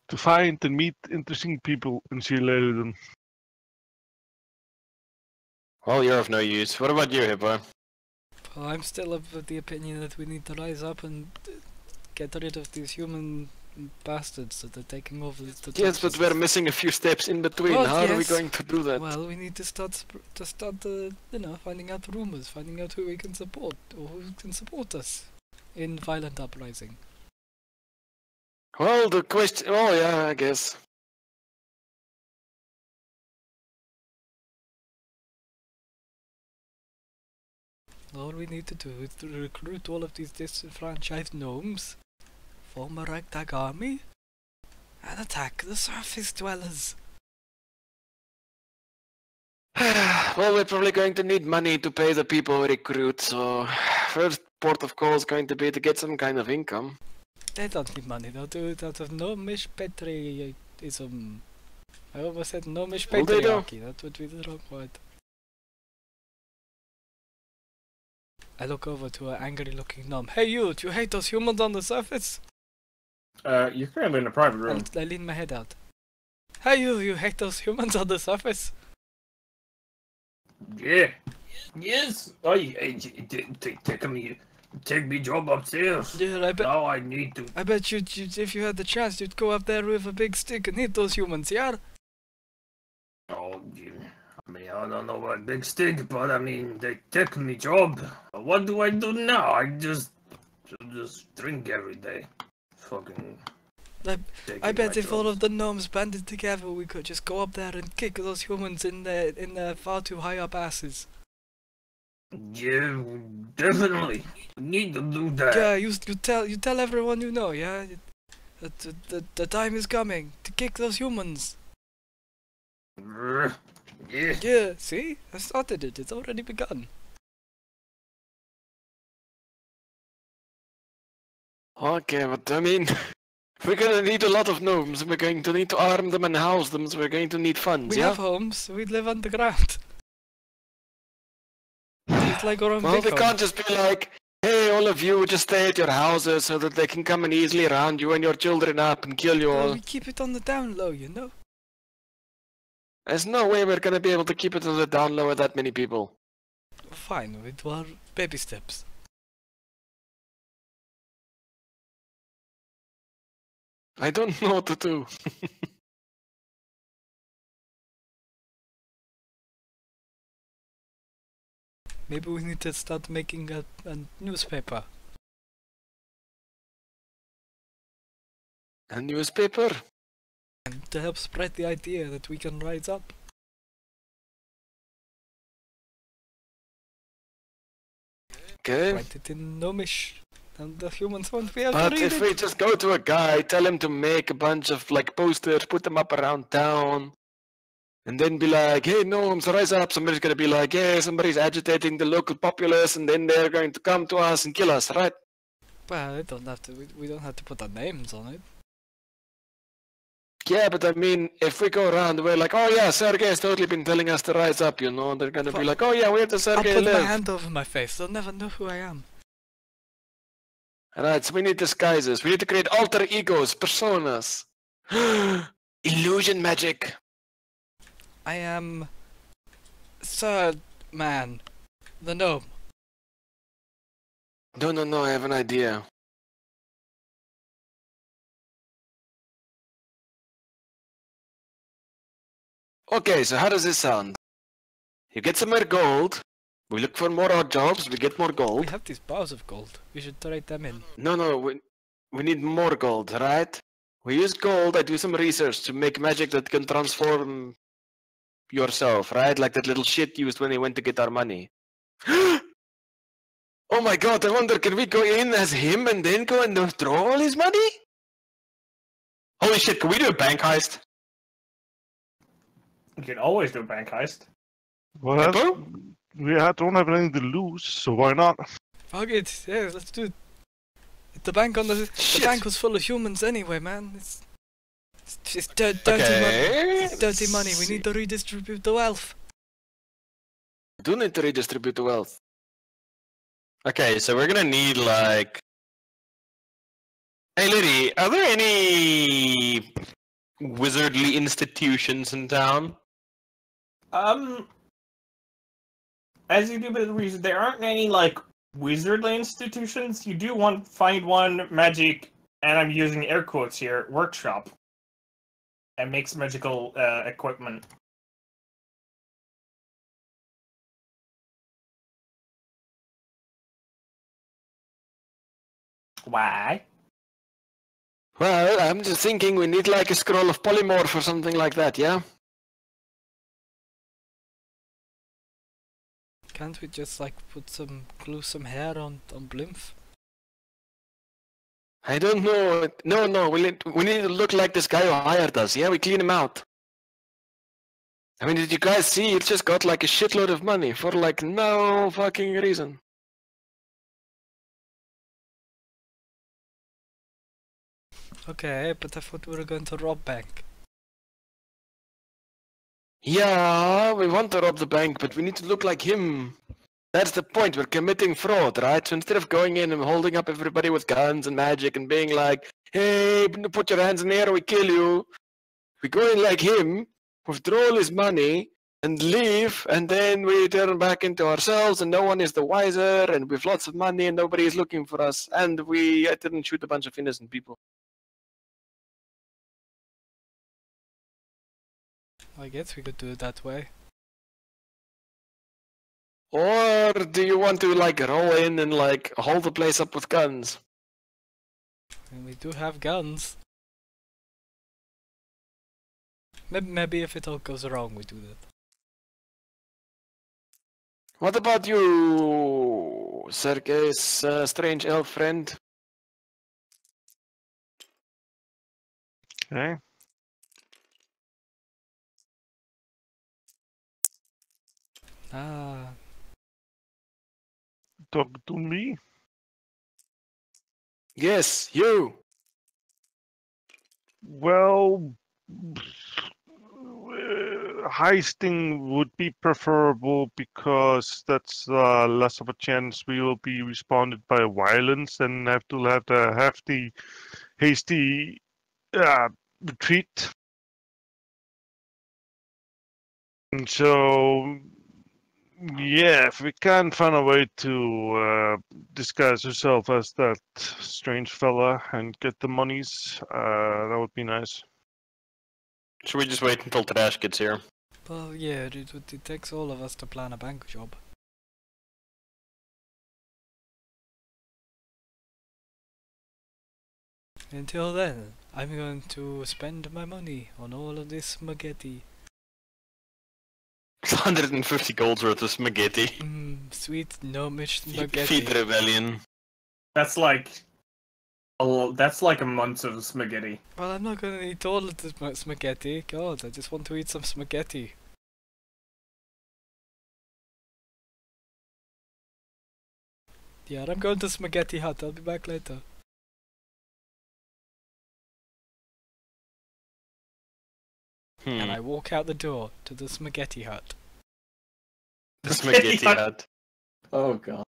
To find and meet interesting people and shillelagh them. Well, you're of no use. What about you, Hippo? well, I'm still of the opinion that we need to rise up and get rid of these human bastards that are taking over the Yes, but we're missing a few steps in between. Well, How are we yes. going to do that? Well, we need to start finding out rumors, finding out who we can support or who can support us in violent uprising. Well, the question... Oh, yeah, I guess. All we need to do is to recruit all of these disenfranchised gnomes, form a ragtag army, and attack the surface dwellers. Well, we're probably going to need money to pay the people we recruit, so... First port of call is going to be to get some kind of income. They don't need money, they'll do it out of gnomish patriotism. I almost said gnomish Well, they do. patriarchy, that would be the wrong word. I look over to an angry looking gnome. Hey you, do you hate those humans on the surface? You're currently in a private room. I lean my head out. Hey you hate those humans on the surface? Yeah. Yes. Take me job upstairs. Yeah, Now I need to. I bet you, if you had the chance, you'd go up there with a big stick and hit those humans, yeah? Oh, yeah. I mean, I don't know about big stick, but I mean, they take me job. What do I do now? I just drink every day. Fucking. I bet if all of the gnomes banded together, we could just go up there and kick those humans in their far too high up asses. Yeah, definitely. We need to do that. Yeah, you tell everyone you know. Yeah, the time is coming to kick those humans. Yeah. Yeah, see, I started it. It's already begun. Okay, but I mean, we're gonna need a lot of gnomes. We're going to need to arm them and house them, so we're going to need funds, We yeah? have homes. We live underground. It's like our own Well, big we home. can't just be like, hey, all of you just stay at your houses so that they can come and easily round you and your children up and kill you Well, all. we keep it on the down low, you know. There's no way we're gonna be able to keep it on the down low with that many people. Fine, we do our baby steps. I don't know what to do. Maybe we need to start making a newspaper. A newspaper? And to help spread the idea that we can rise up. Okay. Write it in Gnomish, and the humans won't be able But to read if it. we just go to a guy, tell him to make a bunch of like posters, put them up around town, and then be like, hey gnomes, rise up, somebody's gonna be like, yeah, somebody's agitating the local populace, and then they're going to come to us and kill us, right? Well, it don't have to. We don't have to put our names on it. Yeah, but I mean, if we go around, we're like, oh yeah, Sergey's totally been telling us to rise up, you know, they're gonna be But like, oh yeah, where does I'll Sergey put my live? hand over my face. They'll never know who I am. Right, so we need disguises. We need to create alter egos, personas. Illusion magic. I am Third Man, the gnome. No, I have an idea. Okay, so how does this sound? You get some more gold. We look for more odd jobs, we get more We gold. have these bars of gold. We should trade them in. No, we need more gold, right? We use gold, I do some research to make magic that can transform yourself, right? Like that little shit used when they went to get our money. Oh my god, I wonder, can we go in as him and then go and withdraw all his money? Holy shit, can we do a bank heist? You can always do a bank heist. Well, that's, Hippo? we don't have anything to lose, so why not? Fuck it. Yeah, let's do it. The bank bank was full of humans anyway, man. It's dirty money. Okay. It's dirty money. We need to redistribute the wealth. Do need to redistribute the wealth. Okay, so we're gonna need like. Hey, Liddy, are there any wizardly institutions in town? As you do a bit of research, there aren't any like wizardly institutions. You do find one magic, and I'm using air quotes here, workshop, and makes magical equipment. Why? Well, I'm just thinking we need like a scroll of polymorph or something like that, yeah? Can't we just like glue some hair on Blimph? I don't know. No, we need to look like this guy who hired us, yeah? We clean him out. I mean, did you guys see? He just got like a shitload of money for like no fucking reason. Okay, but I thought we were going to rob bank. Yeah, we want to rob the bank, but we need to look like him. That's the point, we're committing fraud, right? So instead of going in and holding up everybody with guns and magic and being like, hey, put your hands in the air or we kill you, we go in like him, withdraw all his money, and leave, and then we turn back into ourselves and no one is the wiser, and we've lots of money and nobody is looking for us, and I didn't shoot a bunch of innocent people. I guess we could do it that way. Or do you want to like roll in and like hold the place up with guns? And we do have guns. Maybe if it all goes wrong, we do that. What about you, Sergey's strange elf friend? Okay. Ah, Talk to me. Yes, you. Well, heisting would be preferable because that's less of a chance we will be responded by violence and have to have the hefty, hasty retreat. And so, yeah, if we can find a way to disguise yourself as that strange fella and get the monies, that would be nice. Should we just wait until Trash gets here? well, yeah, it takes all of us to plan a bank job. Until then, I'm going to spend my money on all of this spaghetti. 150 gold's worth of spaghetti. Sweet gnomish Feed spaghetti. the rebellion. That's like a month of spaghetti. Well, I'm not gonna eat all of this spaghetti. God, I just want to eat some spaghetti. Yeah, I'm going to Spaghetti Hut. I'll be back later. And I walk out the door to the Spaghetti Hut. The spaghetti hut. Oh god.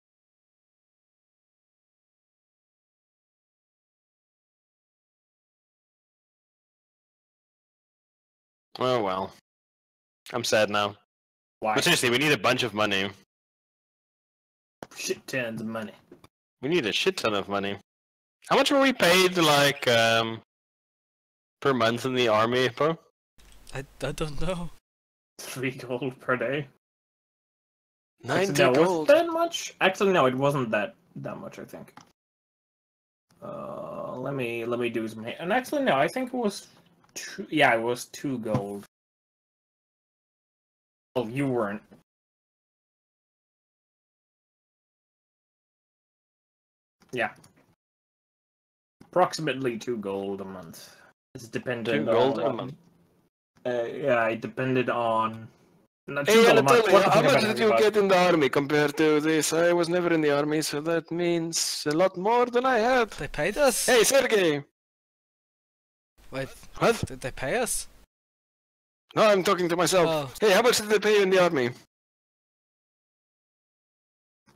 Oh well. I'm sad now. Why? But seriously, we need a bunch of money. Shit tons of money. We need a shit ton of money. How much were we paid, like, per month in the army, bro? I don't know. 3 gold per day. 90 No, was gold. it that much? Actually, no, it wasn't that much. I think. Let me do some. And actually, no, I think it was 2. Yeah, it was 2 gold. Well, you weren't. Yeah. Approximately 2 gold a month. It's dependent 2 gold on a month. Yeah, it depended on. No, 2 Hey, gold a month. Anatoly, What the how fuck much am I did talking you about? get in the army compared to this? I was never in the army, so that means a lot more than I had. They paid us? Hey, Sergey! Wait, What? did they pay us? No, I'm talking to myself. Oh, Hey, how much did they pay you in the army?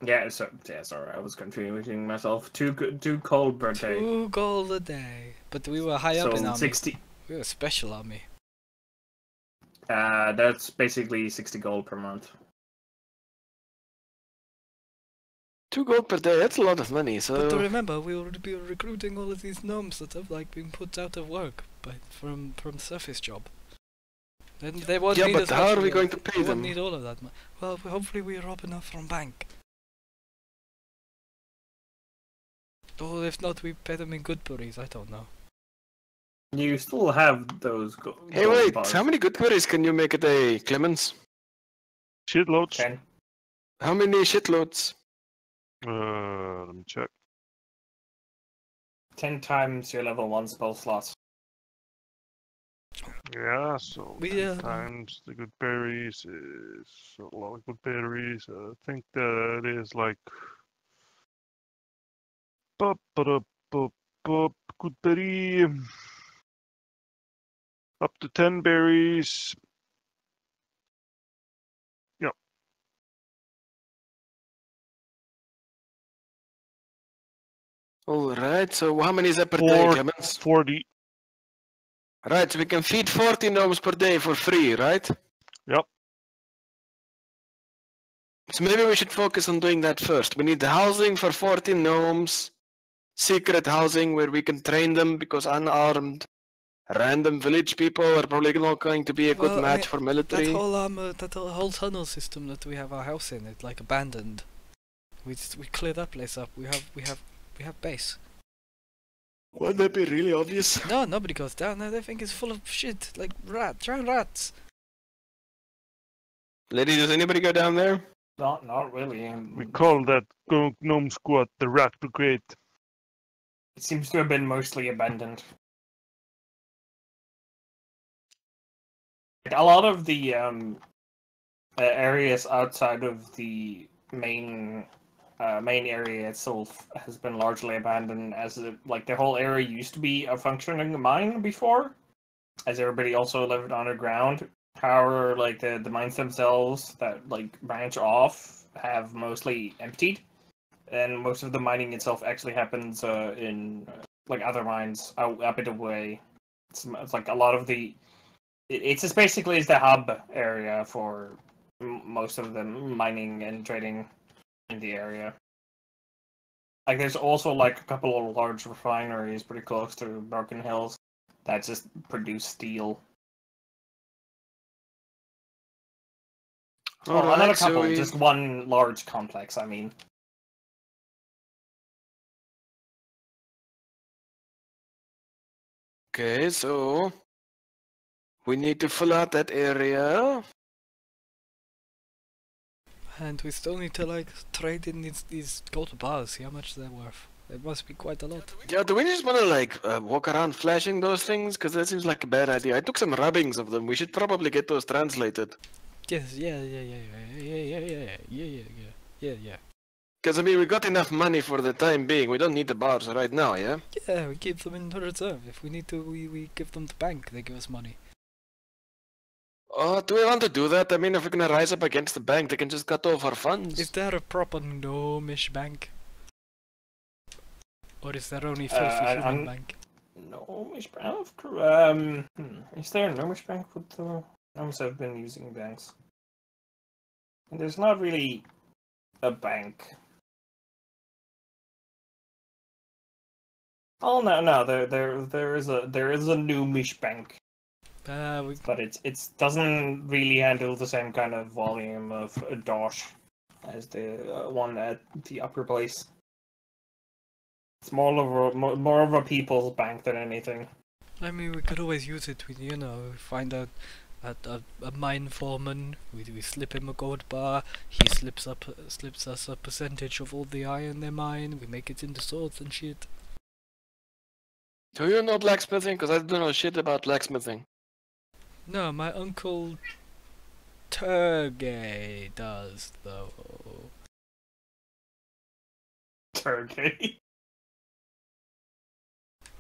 Yeah, sorry, I was confusing myself. 2 gold per day. 2 gold a day. But we were high up in So army. 60. We were special army. That's basically 60 gold per month. 2 gold per day, that's a lot of money, But so... remember, we will be recruiting all of these gnomes that have like been put out of work from surface job. Then they won't Yeah, need but as how much are we of going it. to pay We won't them? need all of that. Well, hopefully we rob enough from bank. Or if not, we pay them in good berries. I don't know. You still have those Hey, gold wait, bars. how many good queries can you make a day, Clemens? Shitloads. 10. How many shitloads? Let me check. 10 times your level 1 spell slots. Yeah, so We, 10 times the good berries is a lot of good berries. I think that is like good berry up to 10 berries. Yeah. Alright, so how many is that per day, Four- Clemens? 40. Right, so we can feed 40 gnomes per day for free, right? Yep. So maybe we should focus on doing that first. We need the housing for 40 gnomes, secret housing where we can train them because unarmed, random village people are probably not going to be a good Well, I match mean, for military. that whole tunnel system that we have our house in, it's like abandoned. We clear that place up. We have base. Wouldn't that be really obvious? No, nobody goes down there. They think it's full of shit, like drowned rats. Lady, does anybody go down there? Not really. We call that gnome squad the Rat Brigade. It seems to have been mostly abandoned. A lot of the areas outside of the main area itself has been largely abandoned, as like the whole area used to be a functioning mine before, as everybody also lived underground. However, like the mines themselves that like branch off have mostly emptied, and most of the mining itself actually happens in like other mines a bit away. It's like a lot of the it's just basically is the hub area for most of the mining and trading in the area. Like there's also like a couple of large refineries pretty close to Broken Hills that just produce steel. Well, not a Alright, couple, so just one large complex, I mean. okay, so we need to fill out that area. And we still need to like trade in these gold bars, see how much they're worth. It must be quite a lot. Yeah, do we just want to like walk around flashing those things? Because that seems like a bad idea. I took some rubbings of them. We should probably get those translated. Yes, yeah. Because I mean, we got enough money for the time being. We don't need the bars right now, yeah? Yeah, we keep them in the reserve. If we need to, we give them the bank. They give us money. Oh, do we want to do that? I mean, if we're gonna rise up against the bank, they can just cut off our funds. Is there a proper gnomish bank? Or is there only filthy human bank? Gnomish bank? Is there a gnomish bank with the gnomes have been using banks? And there's not really a bank. Oh no, there is a gnomish bank. But it doesn't really handle the same kind of volume of dosh as the one at the upper place. It's more of a people's bank than anything. I mean, we could always use it. We, you know, find out a mine foreman. We slip him a gold bar. He slips us a percentage of all the iron they mine. We make it into swords and shit. Do you know blacksmithing? Because I don't know shit about blacksmithing. No, my uncle Turgay does though. Turkey.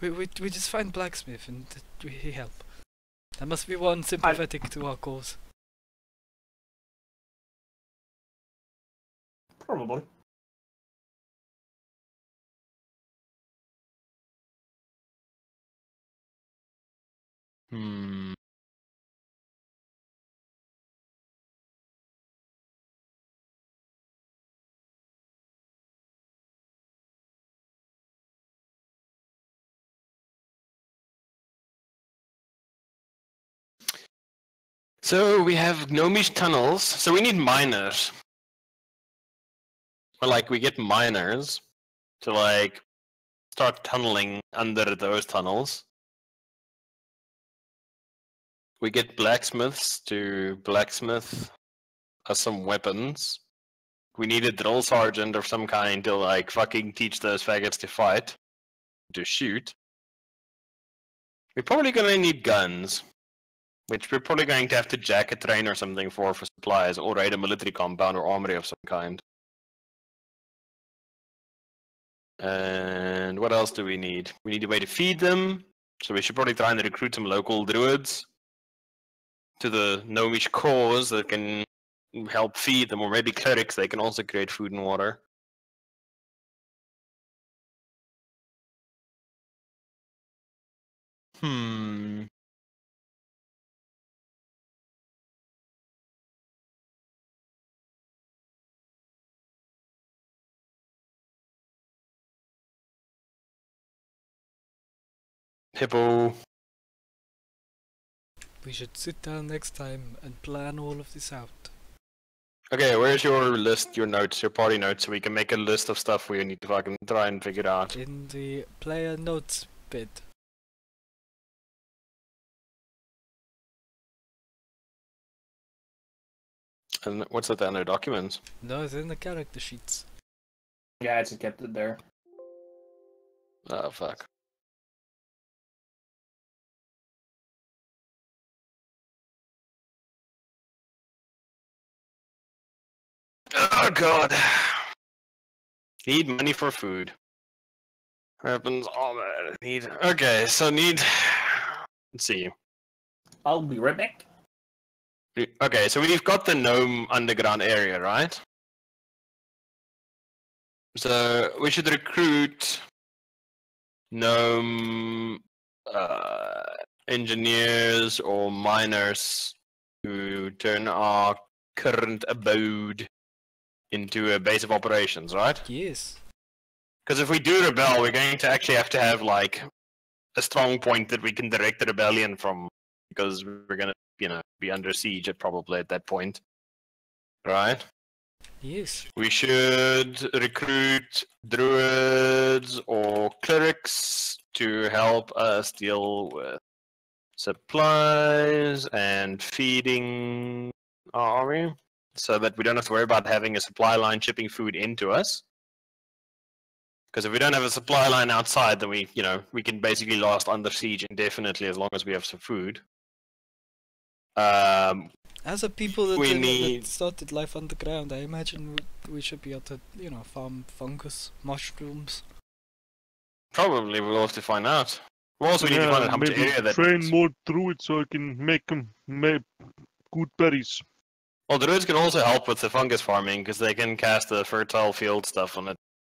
We just find blacksmith and we help. There must be one sympathetic to our cause. Probably. So we have gnomish tunnels, so we need miners. Or like we get miners to like start tunneling under those tunnels. We get blacksmiths to blacksmith us some weapons. We need a drill sergeant of some kind to like fucking teach those faggots to fight, to shoot. We're probably gonna need guns, which we're probably going to have to jack a train or something for supplies, or raid a military compound or armory of some kind. And what else do we need? We need a way to feed them, so we should probably try and recruit some local druids to the gnomish cause that can help feed them, or maybe clerics, they can also create food and water. Hippo. We should sit down next time and plan all of this out. Okay, where's your list, your notes, your party notes, so we can make a list of stuff we need to fucking try and figure it out? In the player notes bit. And what's that under documents? No, it's in the character sheets. Yeah, I just kept it there. Oh, fuck. Oh, God. Need money for food. Happens all that. Need. Okay, so need. Let's see. I'll be right back. Okay, so we've got the gnome underground area, right? So we should recruit gnome engineers or miners to turn our current abode into a base of operations, right? Yes. Because if we do rebel, we're going to actually have to have like a strong point that we can direct the rebellion from, because we're gonna, be under siege probably at that point, right? Yes. We should recruit druids or clerics to help us deal with supplies and feeding our army, so that we don't have to worry about having a supply line shipping food into us. Because if we don't have a supply line outside, then we can basically last under siege indefinitely as long as we have some food. As a people that, We that need- started life underground, I imagine we should be able to, farm fungus, mushrooms. Probably we'll have to find out. We also need to find out how much maybe area that train is. more druids so I can make them make good berries. Well, druids can also help with the fungus farming because they can cast the fertile field stuff on it